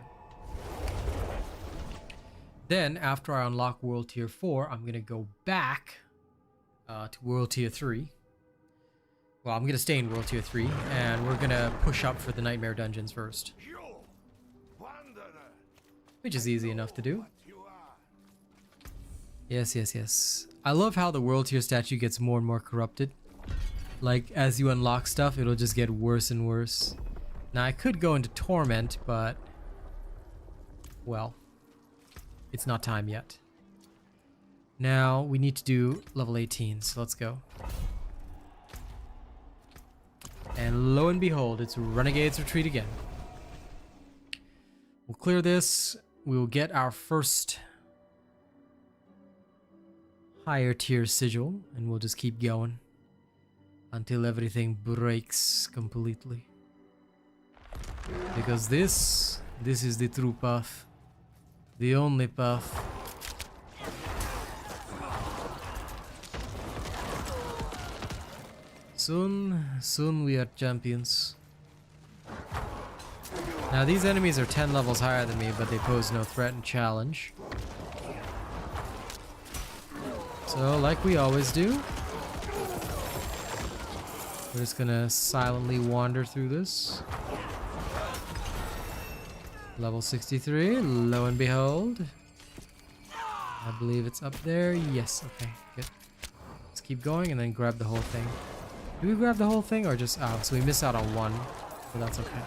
Then, after I unlock World Tier 4, I'm gonna go back to World Tier 3. Well, I'm gonna stay in World Tier 3, and we're gonna push up for the Nightmare Dungeons first. Which is easy enough to do. Yes, yes, yes. I love how the World Tier statue gets more and more corrupted. Like, as you unlock stuff, it'll just get worse and worse. Now, I could go into Torment, but... well, it's not time yet. Now, we need to do level 18, so let's go. And lo and behold, it's Renegade's Retreat again. We'll clear this. We'll get our first higher tier sigil, and we'll just keep going until everything breaks completely. Because this is the true path. The only path. Soon we are champions. Now these enemies are 10 levels higher than me, but they pose no threat and challenge. So, like we always do, we're just gonna silently wander through this. Level 63, lo and behold. I believe it's up there. Yes, okay, good. Let's keep going and then grab the whole thing. Do we grab the whole thing or just... oh, so we miss out on one, but that's okay.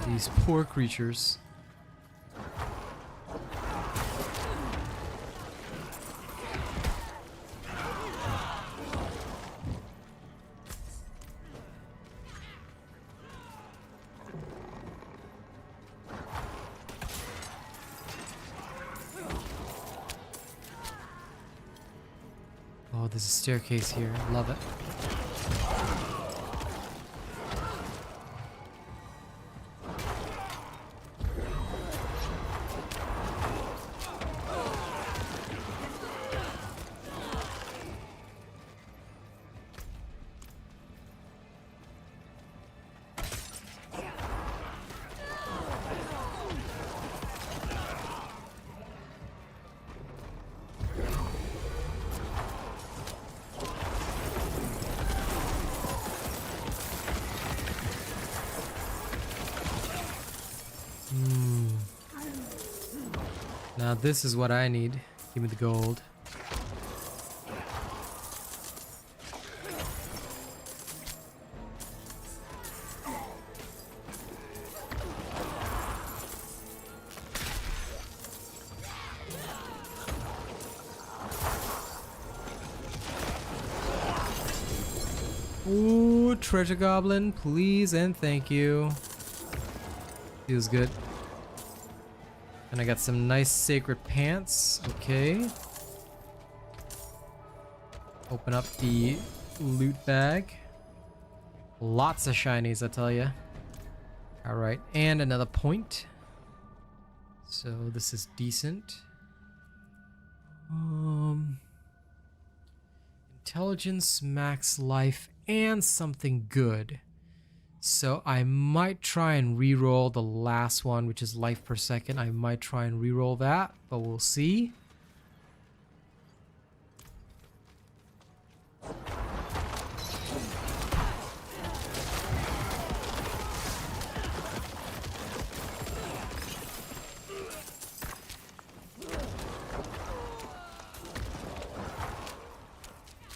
These poor creatures. Oh, there's a staircase here. Love it. Now this is what I need. Give me the gold. Ooh, treasure goblin, please and thank you. Feels good. And I got some nice sacred pants. Okay. Open up the loot bag. Lots of shinies, I tell ya. Alright, and another point. So this is decent. Intelligence, max life, and something good. So I might try and reroll the last one, which is life per second. I might try and reroll that, but we'll see.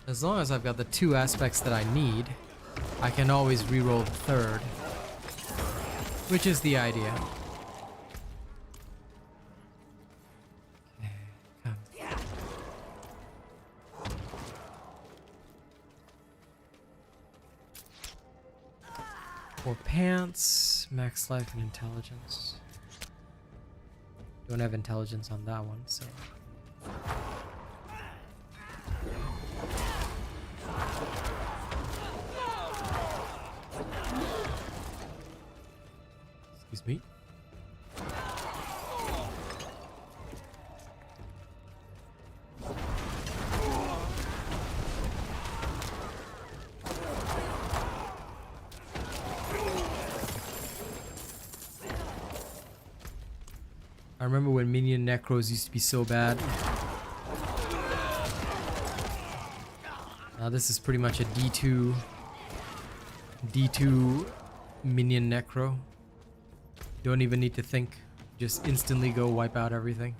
As long as I've got the two aspects that I need, I can always reroll the third, which is the idea. Okay, come. Four pants, max life and intelligence. Don't have intelligence on that one, so. Excuse me. I remember when minion necros used to be so bad. Now this is pretty much a D2 minion necro. Don't even need to think. Just instantly go wipe out everything.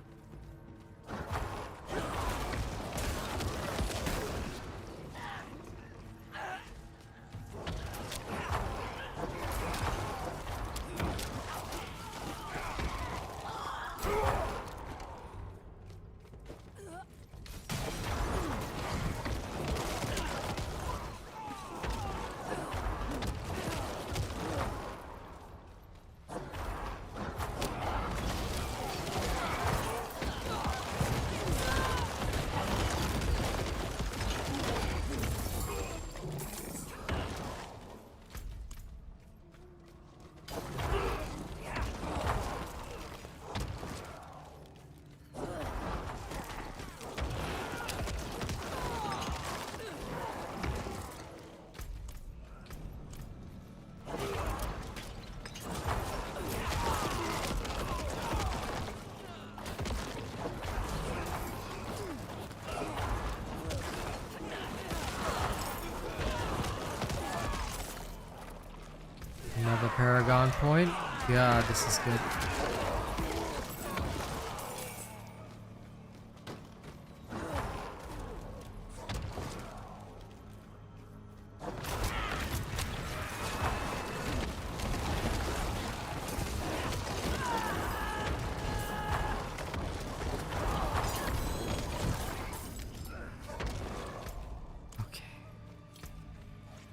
Another Paragon point. God, this is good.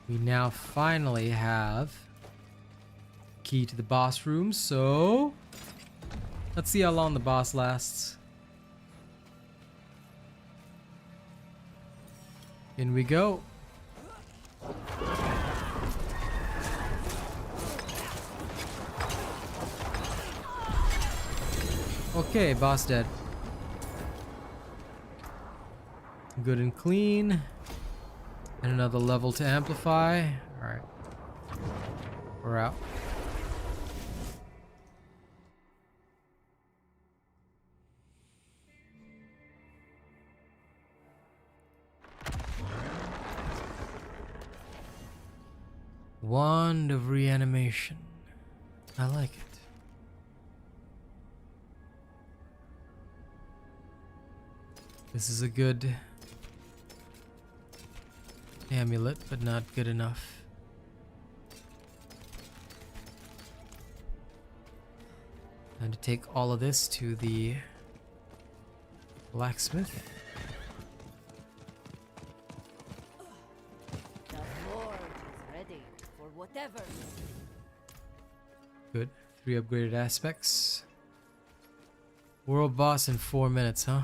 We now finally have key to the boss room, so let's see how long the boss lasts. In we go. Okay, boss dead. Good and clean. And another level to amplify. Alright. We're out. Wand of reanimation. I like it. This is a good amulet, but not good enough. And to take all of this to the blacksmith. The Lord is ready for whatever. Good. 3 upgraded aspects. World boss in 4 minutes, huh?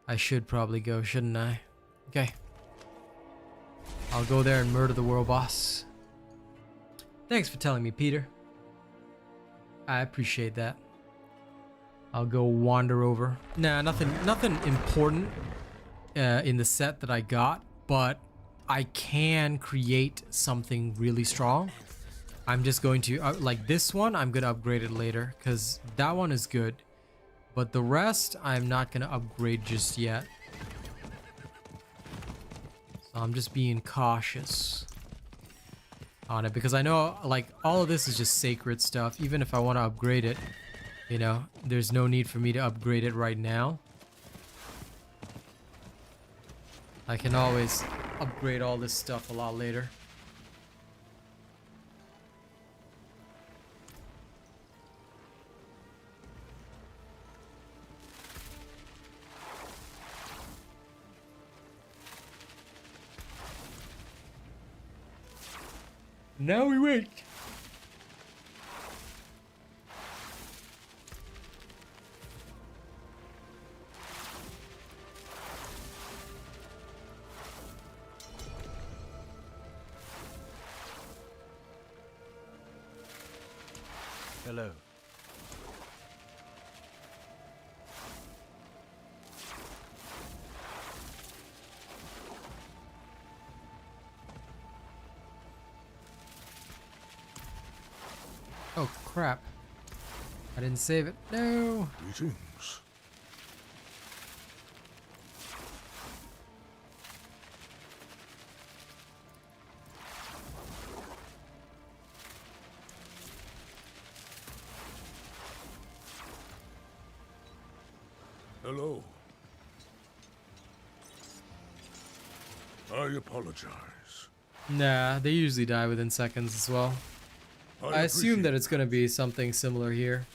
I should probably go, shouldn't I? Okay. I'll go there and murder the world boss. Thanks for telling me, Peter. I appreciate that. I'll go wander over. Nah, nothing important in the set that I got, but I can create something really strong. I'm just going to, like this one, I'm going to upgrade it later, because that one is good. But the rest, I'm not going to upgrade just yet. So I'm just being cautious on it, because I know, like, all of this is just sacred stuff. Even if I want to upgrade it, you know, there's no need for me to upgrade it right now. I can always upgrade all this stuff a lot later. Now we wait. Hello. Oh crap. I didn't save it. No. Greetings. Hello. I apologize. Nah, they usually die within seconds as well. I assume that it's gonna be something similar here.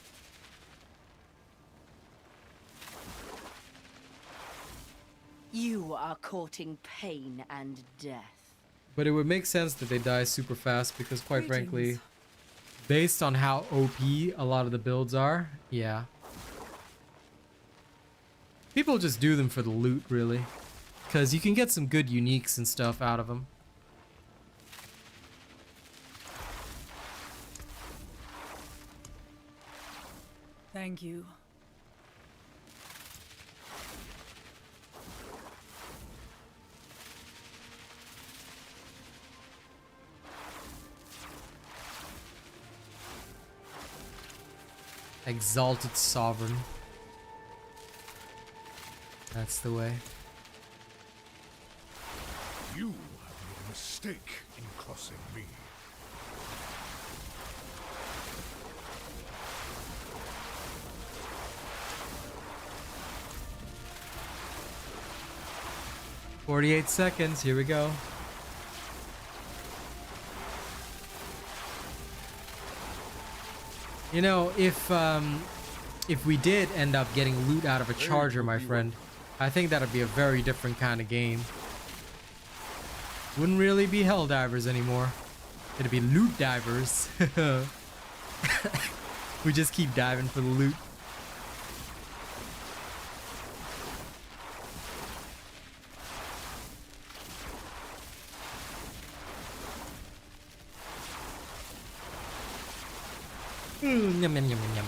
You are courting pain and death. But it would make sense that they die super fast because, quite frankly, based on how OP a lot of the builds are, yeah. People just do them for the loot, really. Because you can get some good uniques and stuff out of them. Thank you. Exalted Sovereign. That's the way. You have made a mistake in crossing me. "48 seconds, here we go." You know, if we did end up getting loot out of a charger, my friend, I think that'd be a very different kind of game. Wouldn't really be hell divers anymore. It'd be loot divers. We just keep diving for the loot. Yum, yum, yum, yum, yum.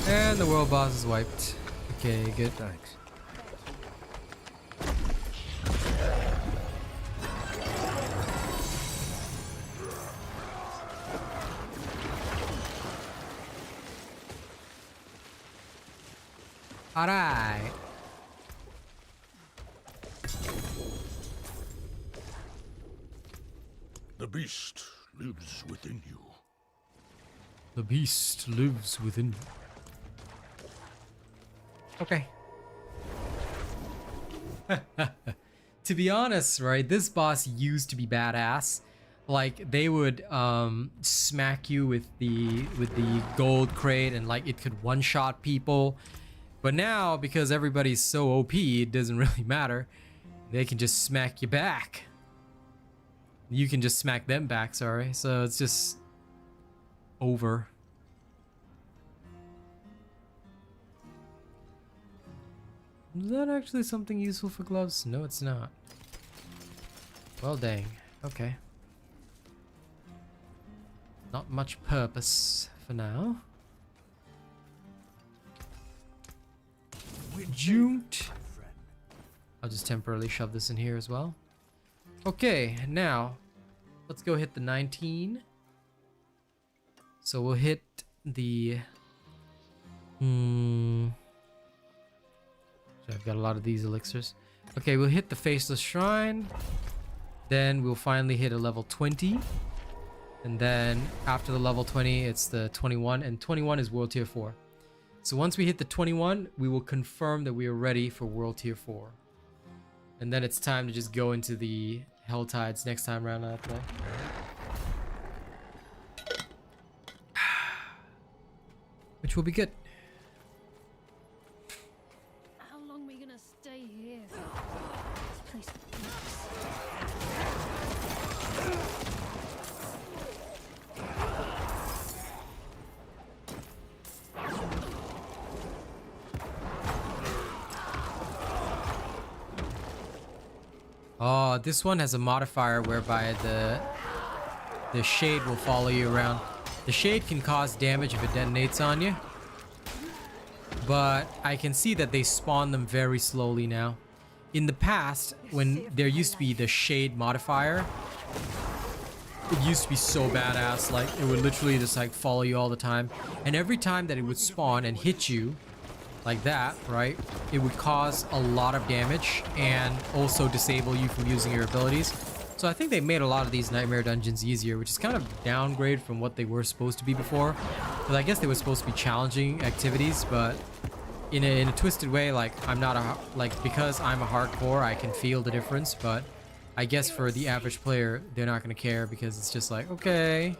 And the world boss is wiped. Okay, good. Thanks. Alright. The beast lives within you. The beast lives within you. Okay. To be honest, right, this boss used to be badass. Like they would smack you with the gold crate and like it could one-shot people. But now because everybody's so OP, it doesn't really matter. They can just smack you back. You can just smack them back, sorry. So it's just over. Is that actually something useful for gloves? No, it's not. Well, dang. Okay. Not much purpose for now. Junked. I'll just temporarily shove this in here as well. Okay, now let's go hit the 19. So we'll hit the I've got a lot of these elixirs. Okay, we'll hit the Faceless Shrine. Then we'll finally hit a level 20. And then after the level 20, it's the 21. And 21 is World Tier 4. So once we hit the 21, we will confirm that we are ready for World Tier 4. And then it's time to just go into the Hell Tides next time around I play. Which will be good. How long are we gonna stay here? This place Oh, this one has a modifier whereby the shade will follow you around. The shade can cause damage if it detonates on you. But I can see that they spawn them very slowly now. In the past, when there used to be the shade modifier, it used to be so badass. Like, it would literally just like follow you all the time. And every time that it would spawn and hit you, like that, right, it would cause a lot of damage and also disable you from using your abilities. So I think they made a lot of these nightmare dungeons easier, which is kind of downgrade from what they were supposed to be before. Because I guess they were supposed to be challenging activities, but in a twisted way. Like, I'm not because I'm a hardcore, I can feel the difference. But I guess for the average player, they're not gonna care because it's just like, okay.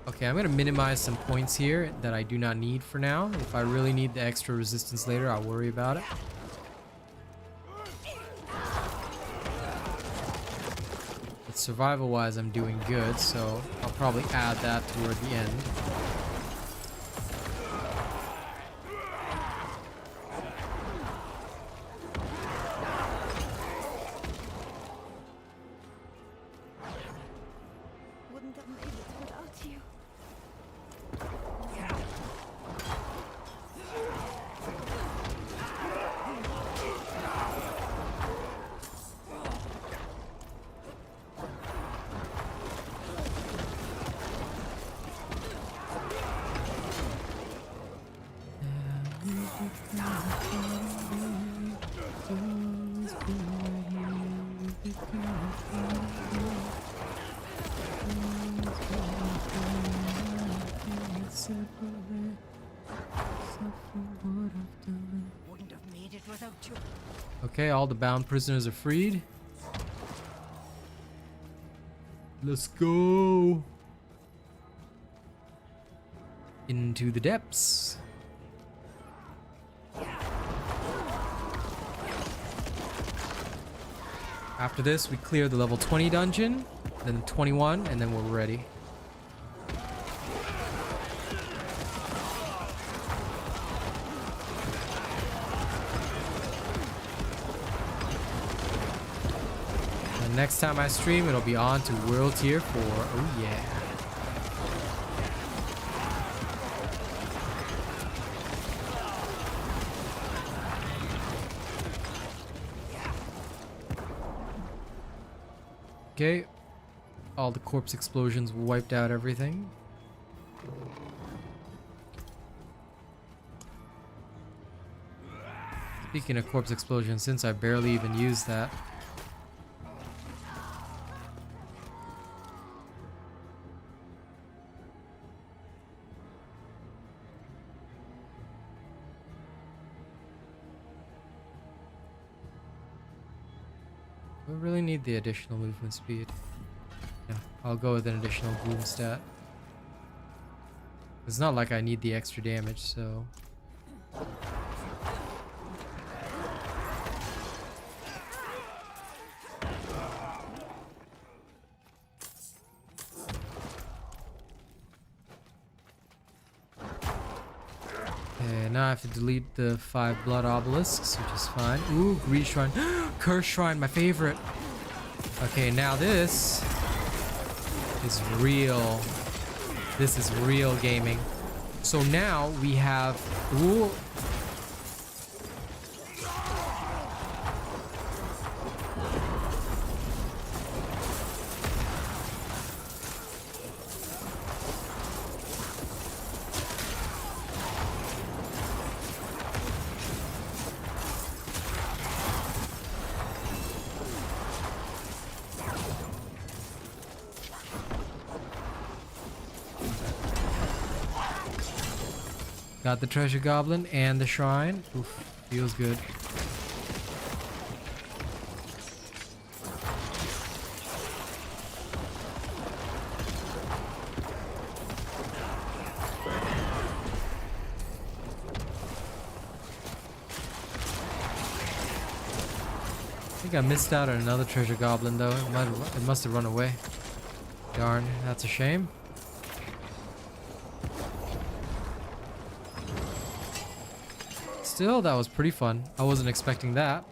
Okay, I'm gonna minimize some points here that I do not need for now. If I really need the extra resistance later, I'll worry about it. But survival-wise, I'm doing good, so I'll probably add that toward the end. wouldn't have made it without you. Wouldn't have made it without you. Okay, all the bound prisoners are freed. Let's go into the depths. After this, we clear the level 20 dungeon, then 21, and then we're ready. And next time I stream, it'll be on to World Tier 4. Oh yeah. Okay, all the corpse explosions wiped out everything. Speaking of corpse explosions, since I barely even used that. I really need the additional movement speed. Yeah, I'll go with an additional gloom stat. It's not like I need the extra damage, so... Okay, now I have to delete the 5 blood obelisks, which is fine. Ooh, greed shrine. Curse shrine, my favorite. Okay, now this is real. This is real gaming. So now we have... Ooh. Got the treasure goblin and the shrine. Oof, feels good. I think I missed out on another treasure goblin though. It must have run away. Darn, that's a shame. Still, that was pretty fun. I wasn't expecting that.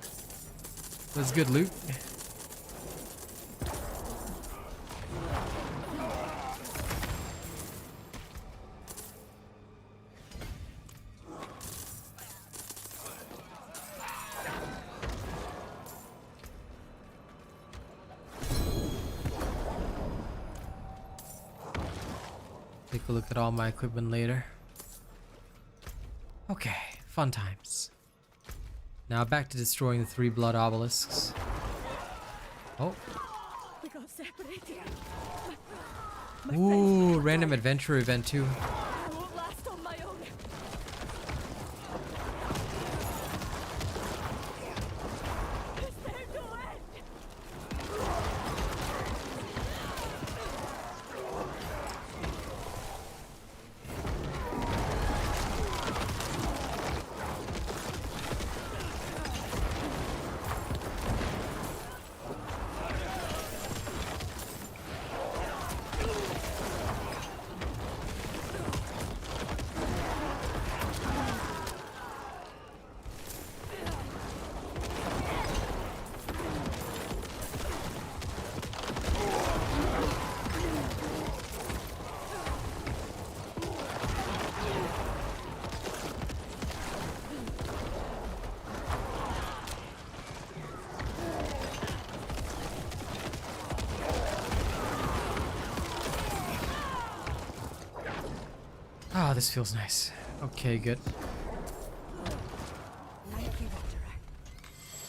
It was good loot. Take a look at all my equipment later. Okay. Fun times. Now back to destroying the 3 blood obelisks. Oh. We got separated. Ooh, random adventure event too. I won't last on my own. It's time to end. Ah, this feels nice. Okay, good. Thank you, Wanderer.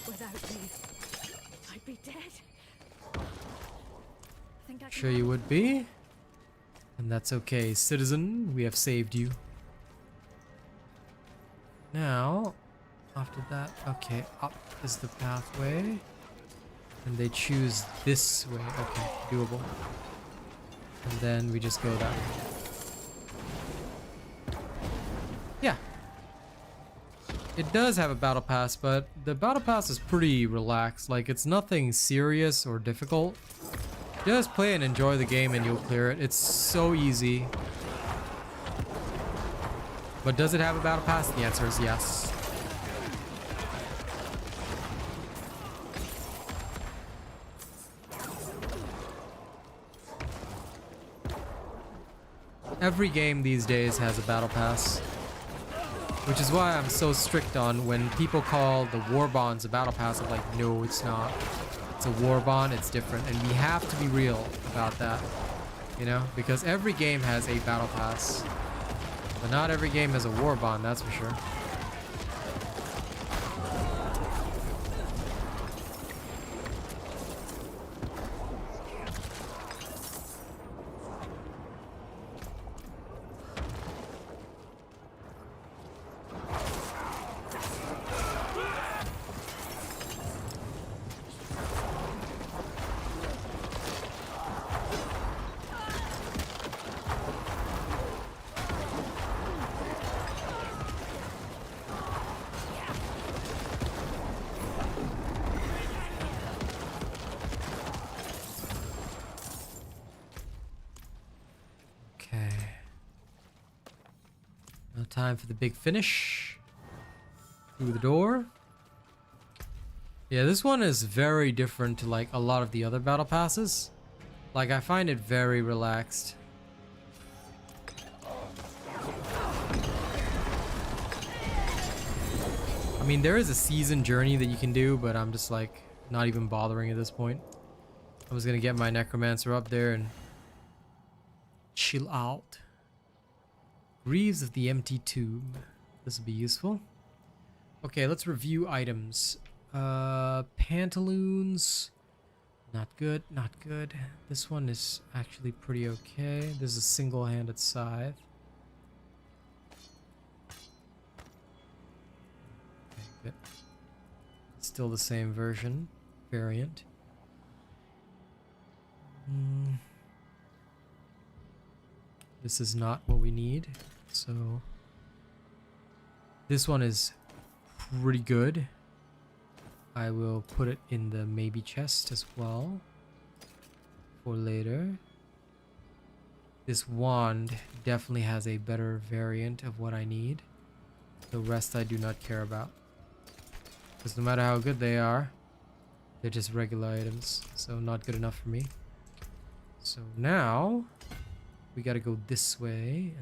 Without you, I'd be dead. Sure you would be. And that's okay, citizen. We have saved you. Now, after that, okay, up is the pathway. And they choose this way. Okay, doable. And then we just go that way. Yeah. It does have a battle pass, but the battle pass is pretty relaxed. Like, it's nothing serious or difficult. Just play and enjoy the game and you'll clear it. It's so easy. But does it have a battle pass? The answer is yes. Every game these days has a battle pass. Which is why I'm so strict on when people call the war bonds a battle pass. I'm like, no, it's not. It's a war bond, it's different. And we have to be real about that. You know? Because every game has a battle pass. But not every game has a war bond, that's for sure. Time for the big finish. Through the door. Yeah, this one is very different to like a lot of the other battle passes. Like, I find it very relaxed. I mean, there is a season journey that you can do, but I'm just like not even bothering at this point. I'm just gonna get my Necromancer up there and chill out. Greaves of the Empty Tomb. This will be useful. Okay, let's review items. Pantaloons. Not good, not good. This one is actually pretty okay. This is a single-handed scythe. Okay, good. Still the same variant. This is not what we need, so this one is pretty good. I will put it in the maybe chest as well for later. This wand definitely has a better variant of what I need. The rest I do not care about, because no matter how good they are, they're just regular items, so not good enough for me. So now we gotta go this way.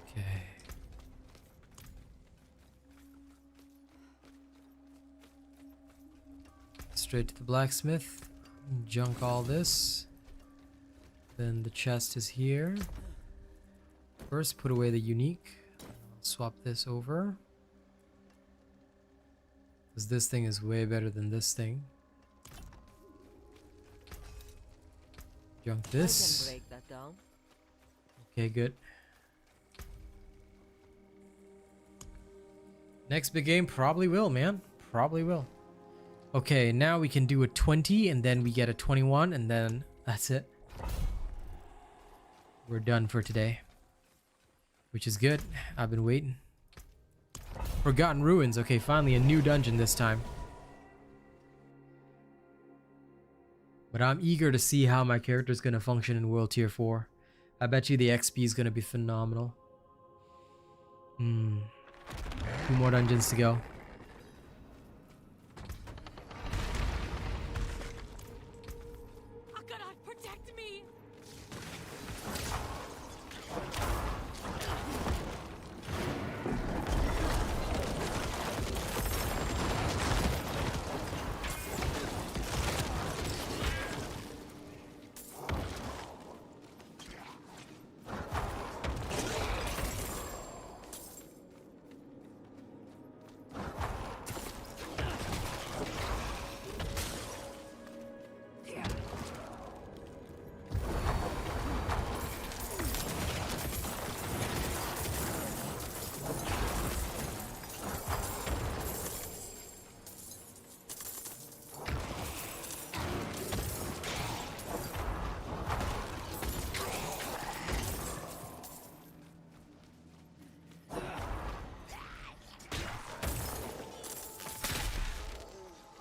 Okay. Straight to the blacksmith. Junk all this. Then the chest is here. First, put away the unique. Swap this over. Because this thing is way better than this thing. Junk this. I can break that down. Okay, good. Next big game probably will, man. Probably will. Okay, now we can do a 20 and then we get a 21 and then that's it. We're done for today. Which is good. I've been waiting. Forgotten Ruins. Okay, finally a new dungeon this time. But I'm eager to see how my character is going to function in World Tier 4. I bet you the XP is going to be phenomenal. 2 more dungeons to go.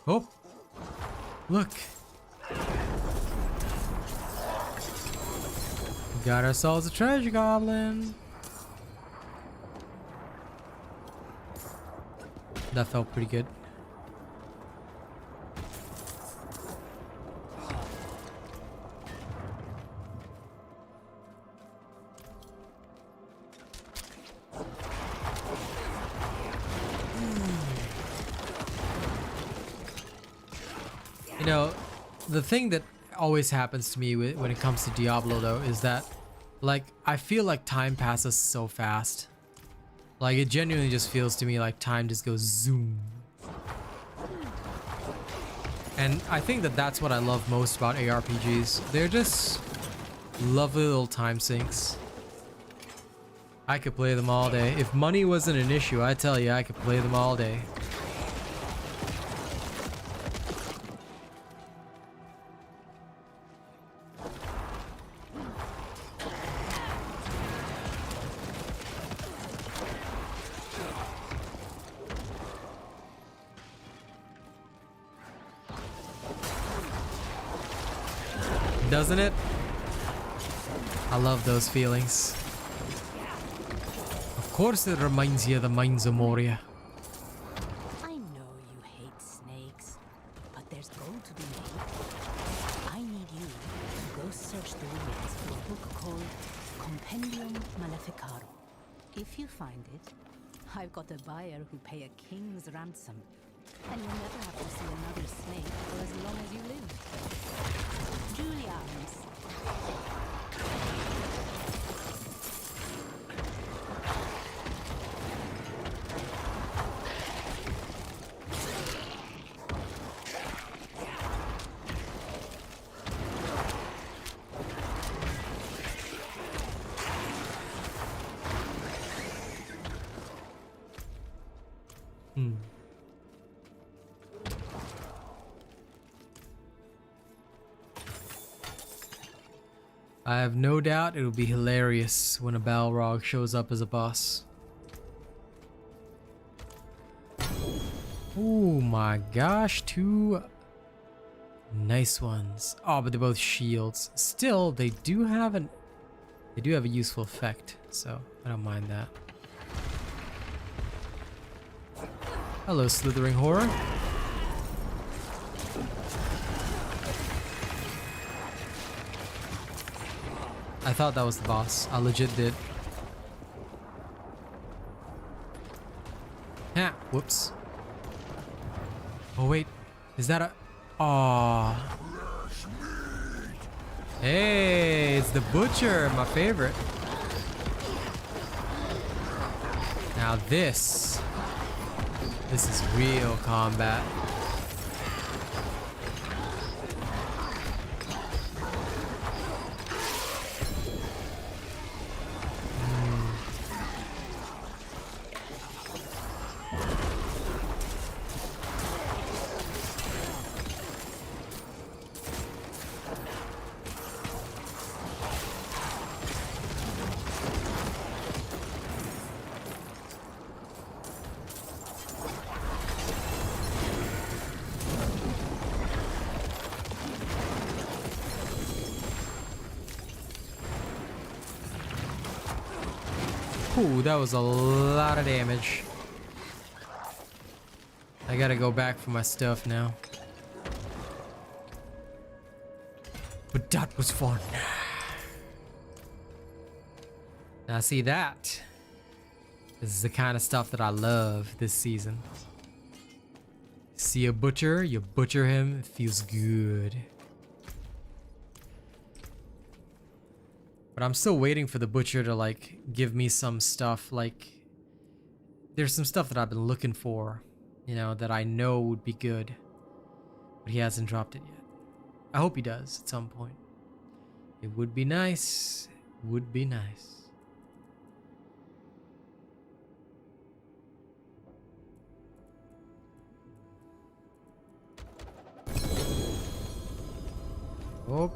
Oh, look. Got ourselves a treasure goblin. That felt pretty good. You know, the thing that always happens to me when it comes to Diablo though is that, like, I feel like time passes so fast. Like, it genuinely just feels to me like time just goes zoom. And I think that that's what I love most about ARPGs. They're just lovely little time sinks. I could play them all day. If money wasn't an issue, I tell you, I could play them all day. Doesn't it? I love those feelings. Of course it reminds you of the mines of Moria. I know you hate snakes, but there's gold to be made. I need you to go search the ruins for a book called Compendium Maleficarum. If you find it, I've got a buyer who'll pay a king's ransom. And you'll never have to see another snake for as long as you live. Julian's. I have no doubt it'll be hilarious when a Balrog shows up as a boss. Oh my gosh, two nice ones. Oh, but they're both shields. Still, they do have a useful effect, so I don't mind that. Hello, slithering horror. I thought that was the boss. I legit did. Ah, whoops. Oh wait, is that a... Aww. Hey, it's the butcher, my favorite. Now this is real combat. Ooh, that was a lot of damage. I gotta go back for my stuff now. But that was fun. Now see that? This is the kind of stuff that I love this season. See a butcher, you butcher him, it feels good. But I'm still waiting for the butcher to like give me some stuff. Like, there's some stuff that I've been looking for, you know, that I know would be good, but he hasn't dropped it yet. I hope he does at some point. It would be nice. Would be nice. Oh.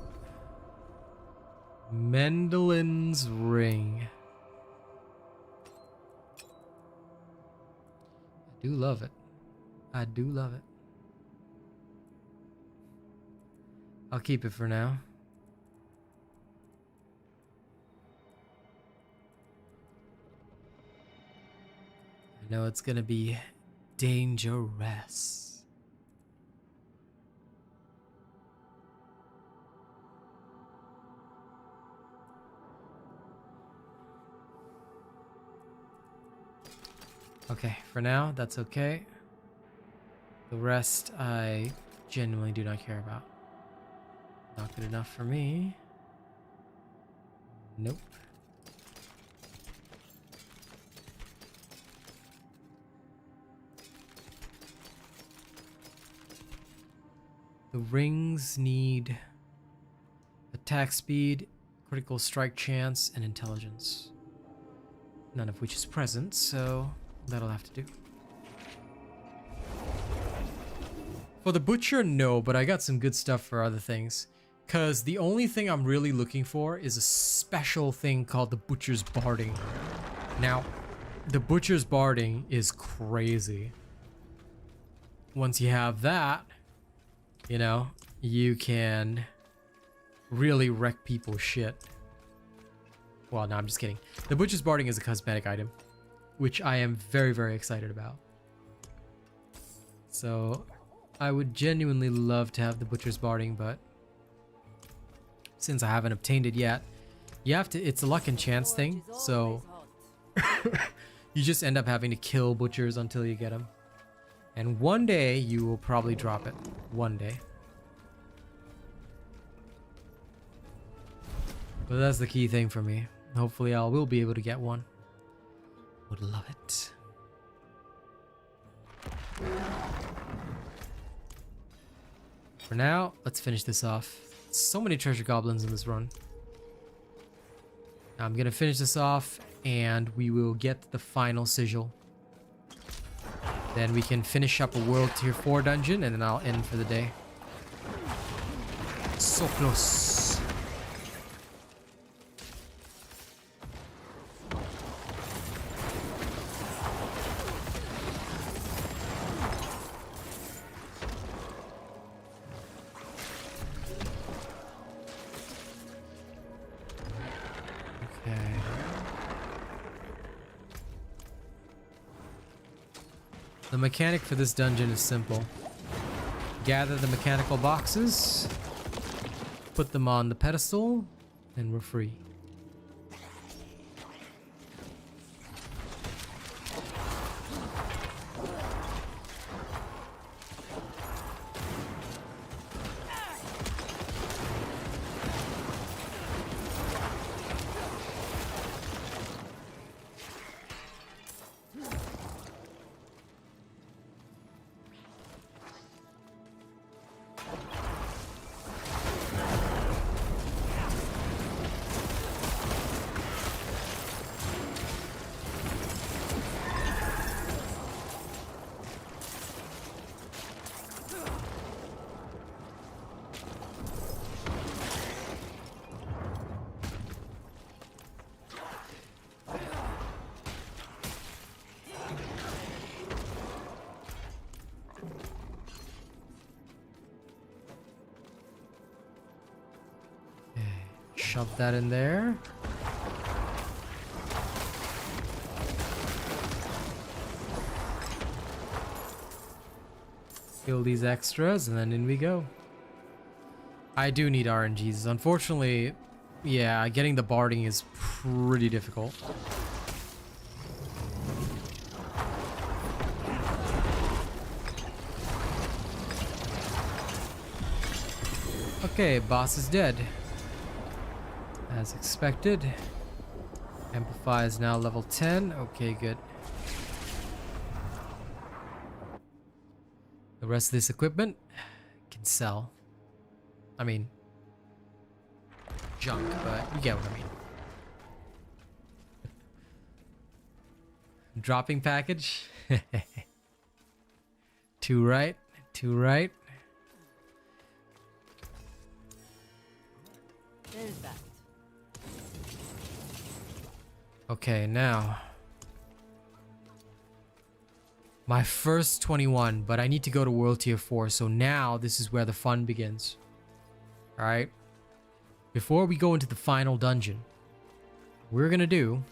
Mendelin's ring. I do love it. I do love it. I'll keep it for now. I know it's gonna be dangerous. Okay, for now, that's okay. The rest, I genuinely do not care about. Not good enough for me. Nope. The rings need attack speed, critical strike chance, and intelligence. None of which is present, so that'll have to do. For the butcher, no, but I got some good stuff for other things. Cause the only thing I'm really looking for is a special thing called the butcher's barding. Now, the butcher's barding is crazy. Once you have that, you know, you can really wreck people's shit. Well, no, I'm just kidding. The butcher's barding is a cosmetic item, which I am very, very excited about. So I would genuinely love to have the butcher's barding, but since I haven't obtained it yet, you have to, it's a luck and chance thing, so you just end up having to kill butchers until you get them. And one day you will probably drop it. One day. But that's the key thing for me. Hopefully I will be able to get one. Would love it. For now, let's finish this off. So many treasure goblins in this run. I'm gonna finish this off and we will get the final sigil. Then we can finish up a world tier 4 dungeon and then I'll end for the day. So close. The mechanic for this dungeon is simple. Gather the mechanical boxes, put them on the pedestal, and we're free. Shove that in there. Kill these extras and then in we go. I do need RNGs. Unfortunately, yeah, getting the barding is pretty difficult. Okay, boss is dead. As expected. Amplify is now level 10. Okay, good. The rest of this equipment can sell. I mean, junk, but you get what I mean. Dropping package. 2 right, 2 right. There's that. Okay, now. My first 21, but I need to go to World Tier 4, so now this is where the fun begins. Alright? Before we go into the final dungeon, we're gonna do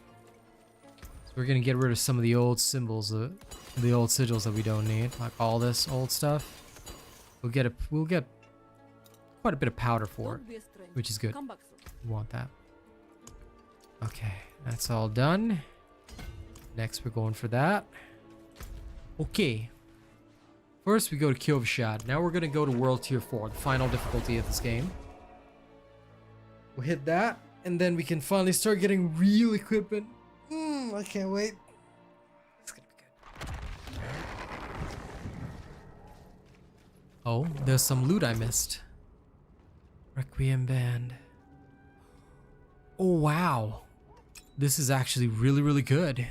is we're gonna get rid of some of the old symbols, the old sigils that we don't need, like all this old stuff. We'll get quite a bit of powder for it, which is good. We want that. Okay, that's all done. Next, we're going for that. Okay. First, we go to Kyovashad. Now we're gonna go to World Tier 4, the final difficulty of this game. We'll hit that, and then we can finally start getting real equipment. I can't wait. It's gonna be good. Oh, there's some loot I missed. Requiem Band. Oh, wow. This is actually really, really good.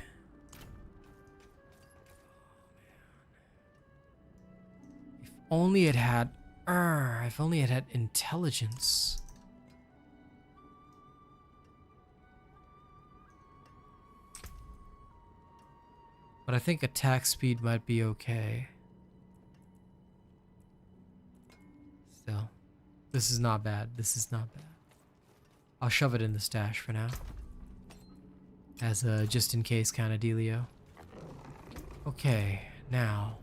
If only it had... if only it had intelligence. But I think attack speed might be okay. Still, this is not bad. This is not bad. I'll shove it in the stash for now. As a just in case kind of dealio. Okay, now.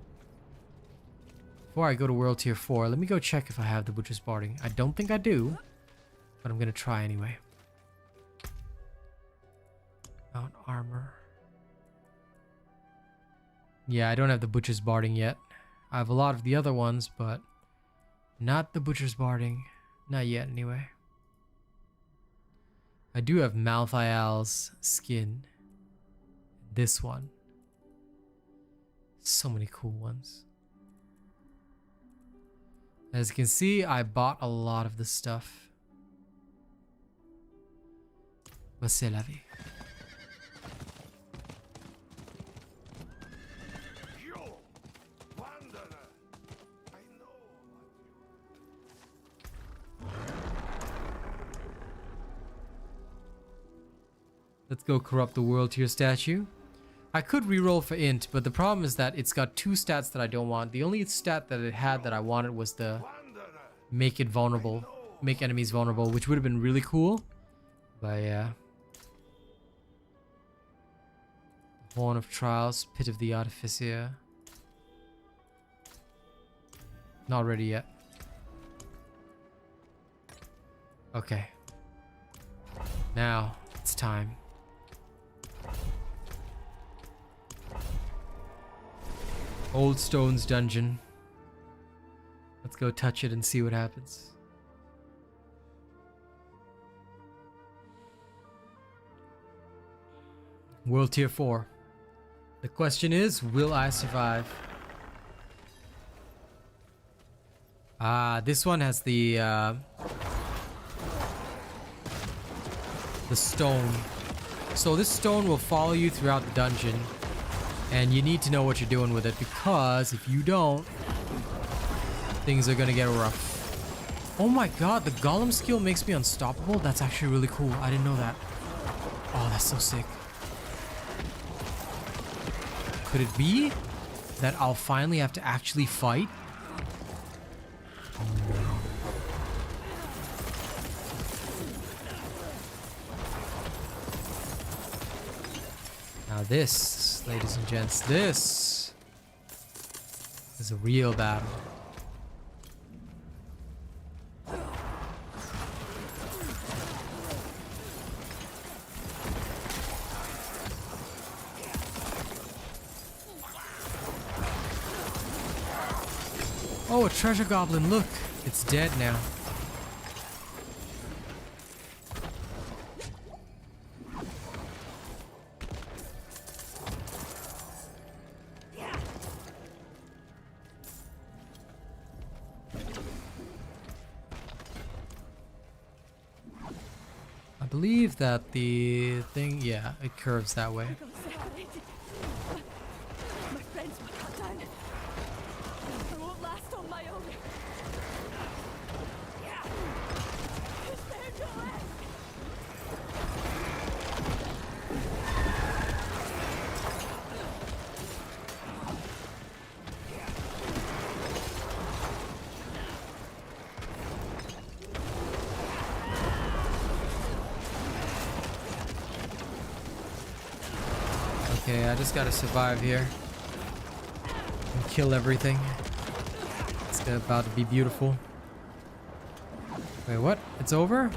Before I go to World Tier 4, let me go check if I have the Butcher's Barding. I don't think I do, but I'm gonna try anyway. Mount Armor. Yeah, I don't have the Butcher's Barding yet. I have a lot of the other ones, but not the Butcher's Barding. Not yet, anyway. I do have Malthael's skin. This one. So many cool ones. As you can see, I bought a lot of this stuff. But c'est la vie. Let's go corrupt the World Tier statue. I could reroll for int, but the problem is that it's got two stats that I don't want. The only stat that it had that I wanted was the make it vulnerable, make enemies vulnerable, which would have been really cool. But yeah. Horn of Trials, Pit of the Artificer. Not ready yet. Okay. Now, it's time. Old Stones dungeon. Let's go touch it and see what happens. World Tier 4. The question is, will I survive? This one has the stone. So this stone will follow you throughout the dungeon. And you need to know what you're doing with it, because if you don't, things are gonna get rough. Oh my god, the golem skill makes me unstoppable? That's actually really cool. I didn't know that. Oh, that's so sick. Could it be that I'll finally have to actually fight? Now this, ladies and gents, this is a real battle. Oh, a treasure goblin, look! It's dead now. I believe that the thing, yeah, it curves that way. My friends were cut down. I won't last on my own. Who's there to left? Okay, I just gotta survive here. And kill everything. It's about to be beautiful. Wait, what? It's over?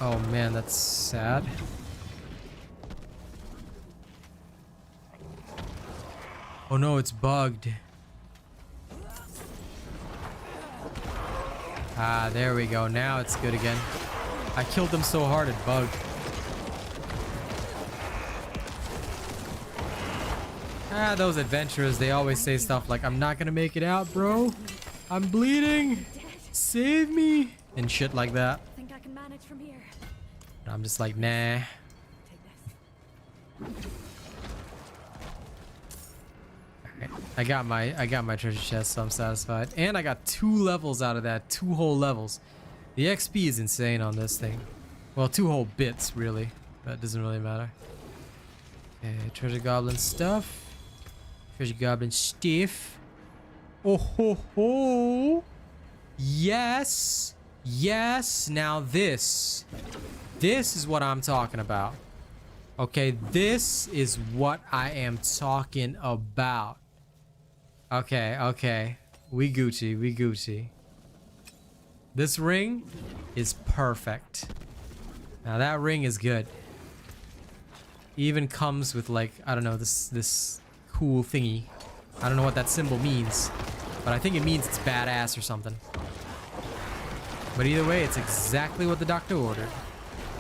Oh man, that's sad. Oh no, it's bugged. Ah, there we go. Now it's good again. I killed them so hard it bugged. Ah, those adventurers, they always say stuff like, I'm not gonna make it out, bro. I'm bleeding. Save me. And shit like that. I think I can manage from here. And I'm just like, nah. Alright, I got my treasure chest, so I'm satisfied. And I got 2 levels out of that. 2 whole levels. The XP is insane on this thing. Well, 2 whole bits, really. That doesn't really matter. Okay, treasure goblin stuff. Treasure goblin stiff. Oh ho ho! Yes! Yes! Now this is what I'm talking about. Okay, this is what I am talking about. Okay, okay. We Gucci, we Gucci. This ring is perfect. Now that ring is good. Even comes with like, I don't know, this cool thingy. I don't know what that symbol means, but I think it means it's badass or something. But either way, it's exactly what the doctor ordered.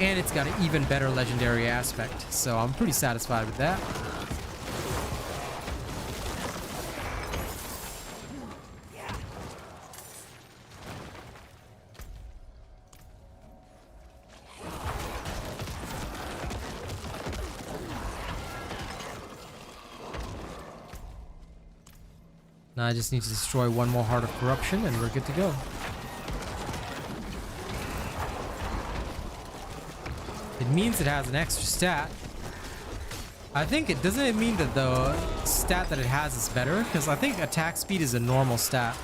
And it's got an even better legendary aspect, so I'm pretty satisfied with that. Now I just need to destroy 1 more Heart of Corruption and we're good to go. It means it has an extra stat. I think it doesn't it mean that the stat that it has is better, because I think attack speed is a normal stat.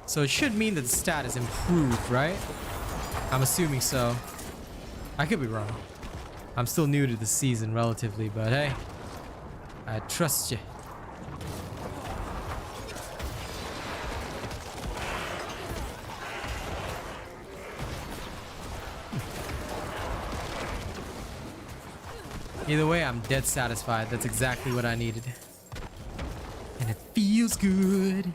So it should mean that the stat is improved, right? I'm assuming so. I could be wrong. I'm still new to the season relatively, but hey, I trust you. Either way, I'm dead satisfied. That's exactly what I needed. And it feels good.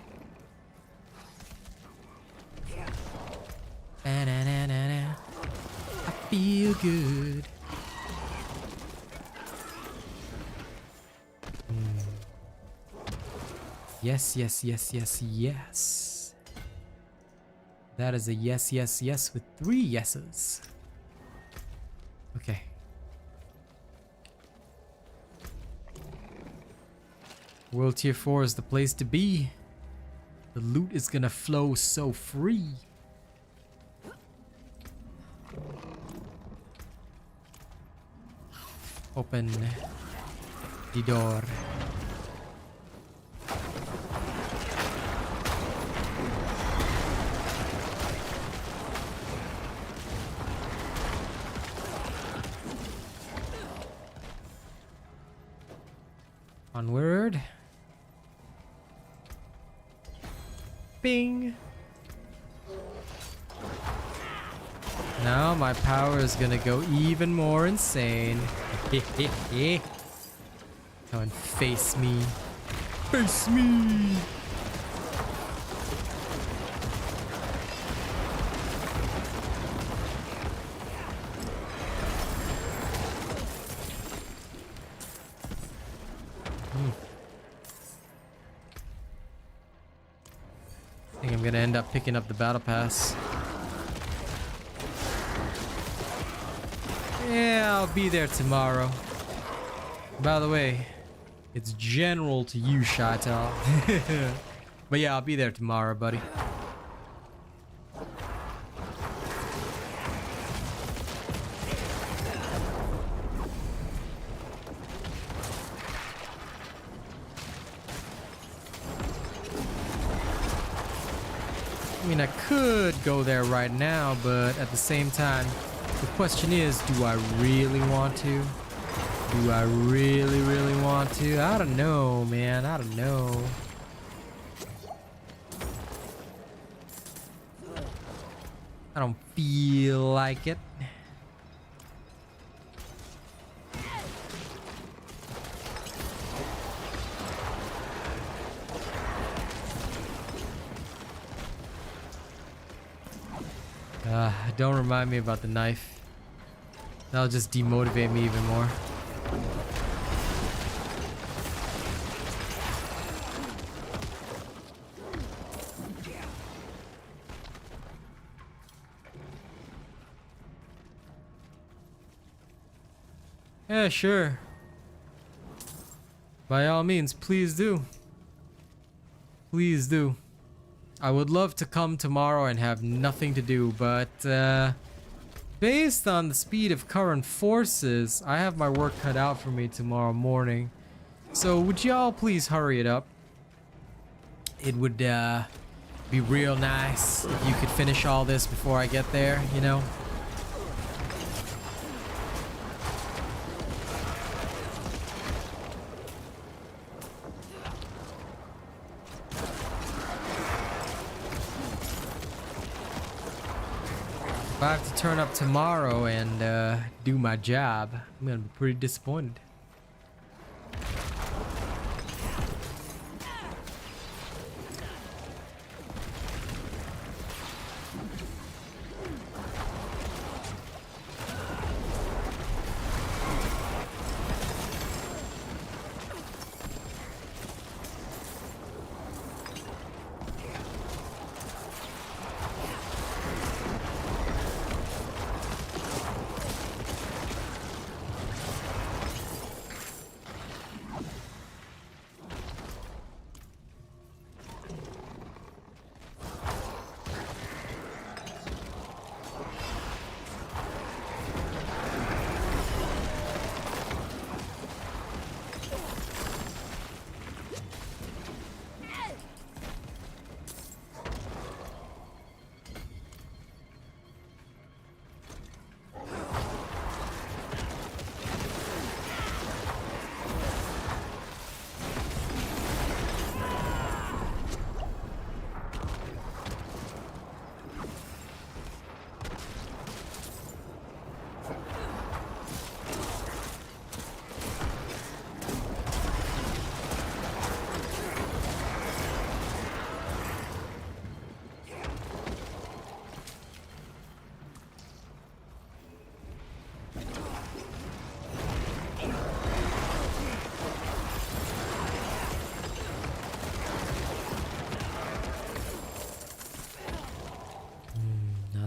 Ba-na-na-na-na. I feel good. Yes, yes, yes, yes, yes. That is a yes, yes, yes with 3 yeses. Okay. World Tier 4 is the place to be. The loot is gonna flow so free. Open the door. Onward. Bing. Now my power is gonna go even more insane. Come and face me. Face me! I think I'm gonna end up picking up the battle pass. Yeah, I'll be there tomorrow. By the way, it's general to you, Shaital. But yeah, I'll be there tomorrow, buddy. I mean, I could go there right now, but at the same time, the question is, do I really want to? Do I really, really want to? I don't know, man. I don't know. I don't feel like it. Don't remind me about the knife. That'll just demotivate me even more. Yeah, sure. By all means, please do. Please do. I would love to come tomorrow and have nothing to do, but based on the speed of current forces, I have my work cut out for me tomorrow morning. So would y'all please hurry it up? It would be real nice if you could finish all this before I get there, you know? If I have to turn up tomorrow and do my job, I'm gonna be pretty disappointed.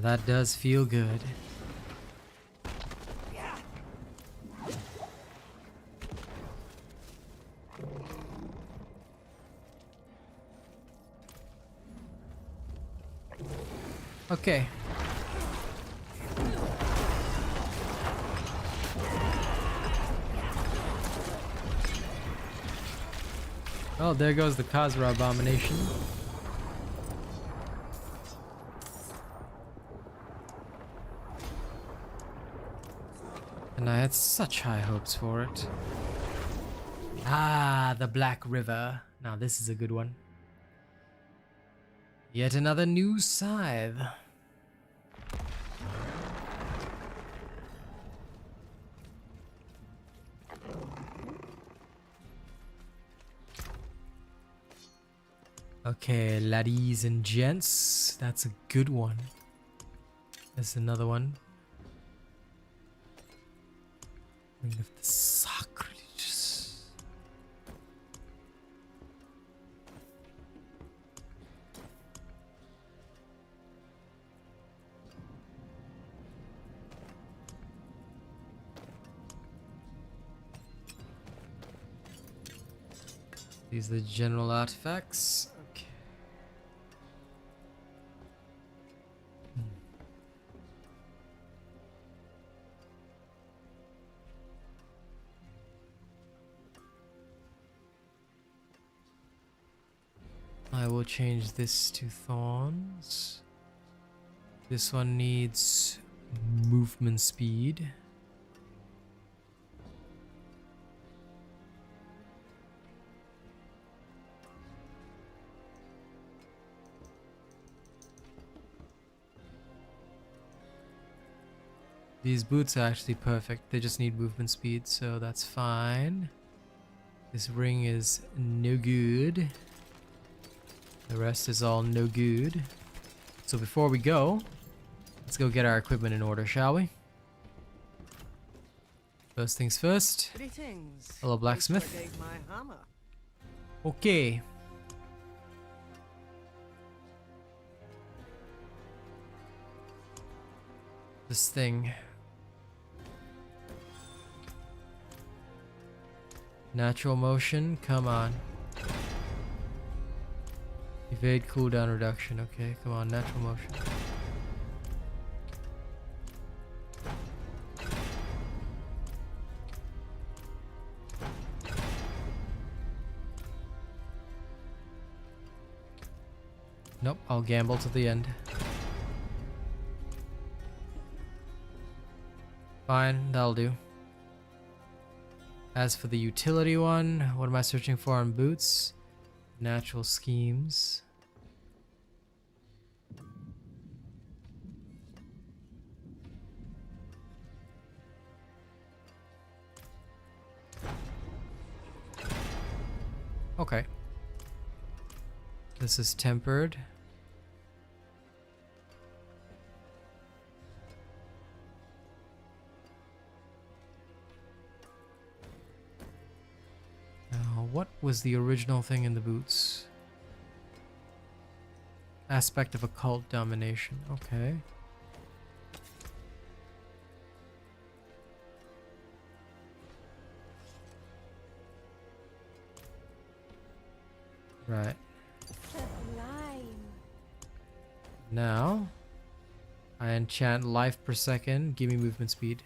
That does feel good. Okay. Oh, there goes the Khazra abomination. And I had such high hopes for it. Ah, the Black River. Now this is a good one. Yet another new scythe. Okay, laddies and gents. That's a good one. There's another one. Ring of the Sacrilegious. These are the general artifacts. Okay. I will change this to thorns. This one needs movement speed. These boots are actually perfect. They just need movement speed, so that's fine. This ring is no good. The rest is all no good. So before we go, let's go get our equipment in order, shall we? First things first. Greetings. Hello, blacksmith. I forgave my hammer. Okay. This thing. Natural motion, come on. Evade cooldown reduction, okay, come on, natural motion. Nope, I'll gamble to the end. Fine, that'll do. As for the utility one, what am I searching for on boots? Natural schemes. Okay. This is tempered. What was the original thing in the boots? Aspect of occult domination. Okay. Right. Sublime. Now, I enchant life per second. Give me movement speed.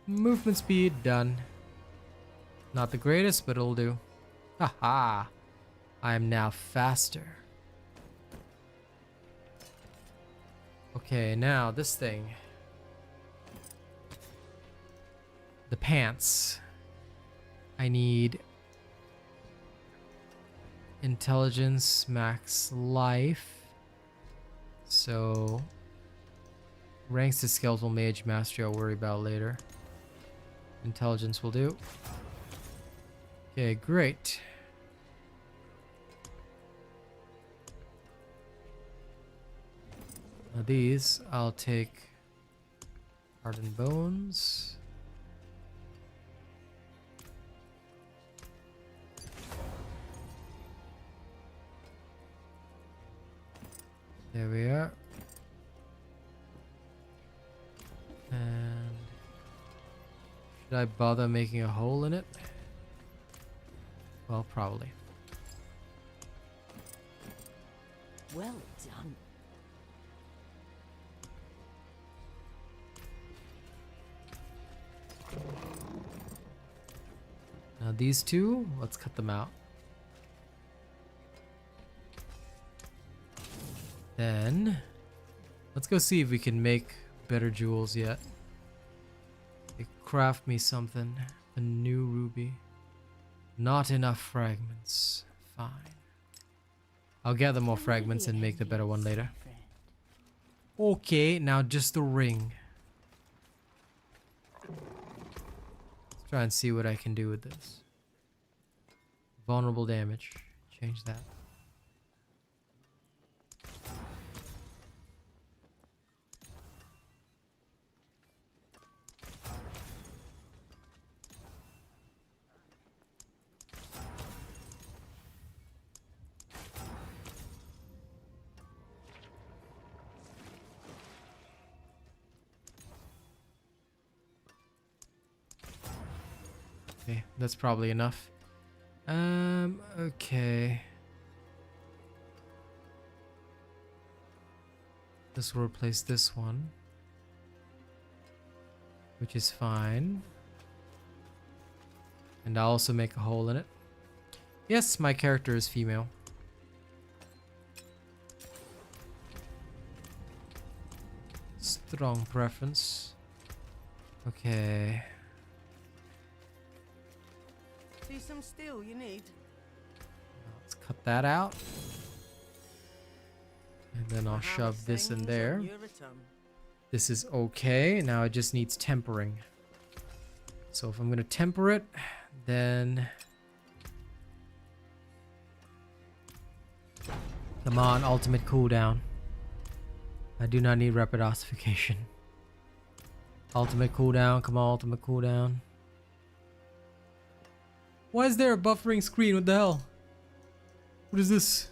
Movement speed, done. Not the greatest, but it'll do. Haha! I am now faster. Okay, now this thing. The pants. I need intelligence, max life. So ranks to skeletal mage mastery I'll worry about later. Intelligence will do. Okay, great. Now these I'll take hardened bones. There we are. And should I bother making a hole in it? Well, probably. Well done. Now these two, let's cut them out. Then, let's go see if we can make better jewels yet. Okay, craft me something. A new ruby. Not enough fragments. Fine. I'll gather more fragments and make the better one later. Okay, now just the ring. Let's try and see what I can do with this. Vulnerable damage. Change that. Okay, that's probably enough. Okay. This will replace this one, which is fine. And I'll also make a hole in it. Yes, my character is female. Strong preference. Okay. See some steel you need? Let's cut that out. And then I'll The hammer shove this in sings there. on your return. This is okay. Now it just needs tempering. So if I'm going to temper it, then... Come on, ultimate cooldown. I do not need rapid ossification. Ultimate cooldown, come on, ultimate cooldown. Why is there a buffering screen? What the hell? What is this?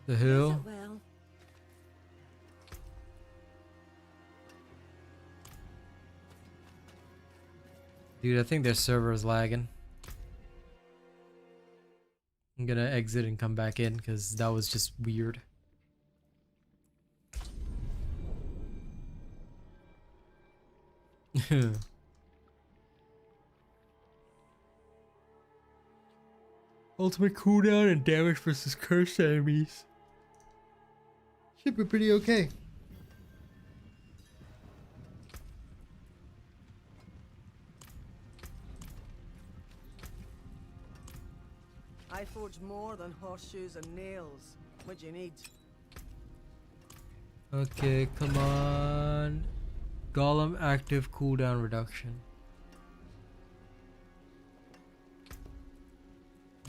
The hell? Well, Dude, I think their server is lagging. I'm gonna exit and come back in because that was just weird. Ultimate cooldown and damage versus cursed enemies. Should be pretty okay. I forge more than horseshoes and nails. What do you need? Okay, come on. Golem active cooldown reduction.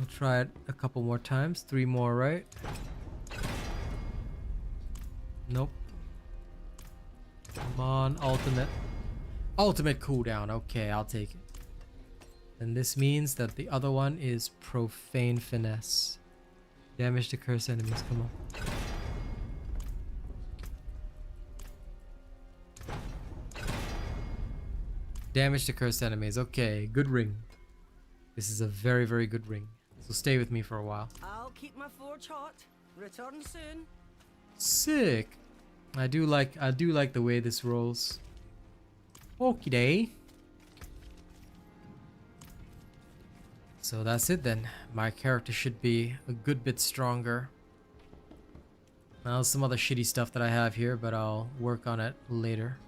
I'll try it a couple more times. 3 more, right? Nope. Come on, ultimate. Ultimate cooldown. Okay, I'll take it. And this means that the other one is profane finesse. Damage to cursed enemies. Come on. Damage to cursed enemies. Okay, good ring. This is a very, very good ring. So stay with me for a while. I'll keep my forge hot. Return soon. Sick. I do like the way this rolls. Okie day. So that's it then. My character should be a good bit stronger. Now some other shitty stuff that I have here, but I'll work on it later.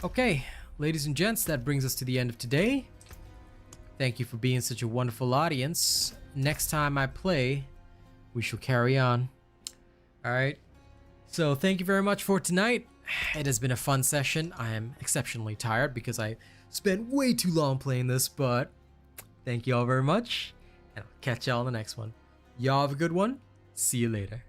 Okay, ladies and gents, that brings us to the end of today. Thank you for being such a wonderful audience. Next time I play, we shall carry on. Alright, so thank you very much for tonight. It has been a fun session. I am exceptionally tired because I spent way too long playing this, but thank you all very much, and I'll catch y'all in the next one. Y'all have a good one. See you later.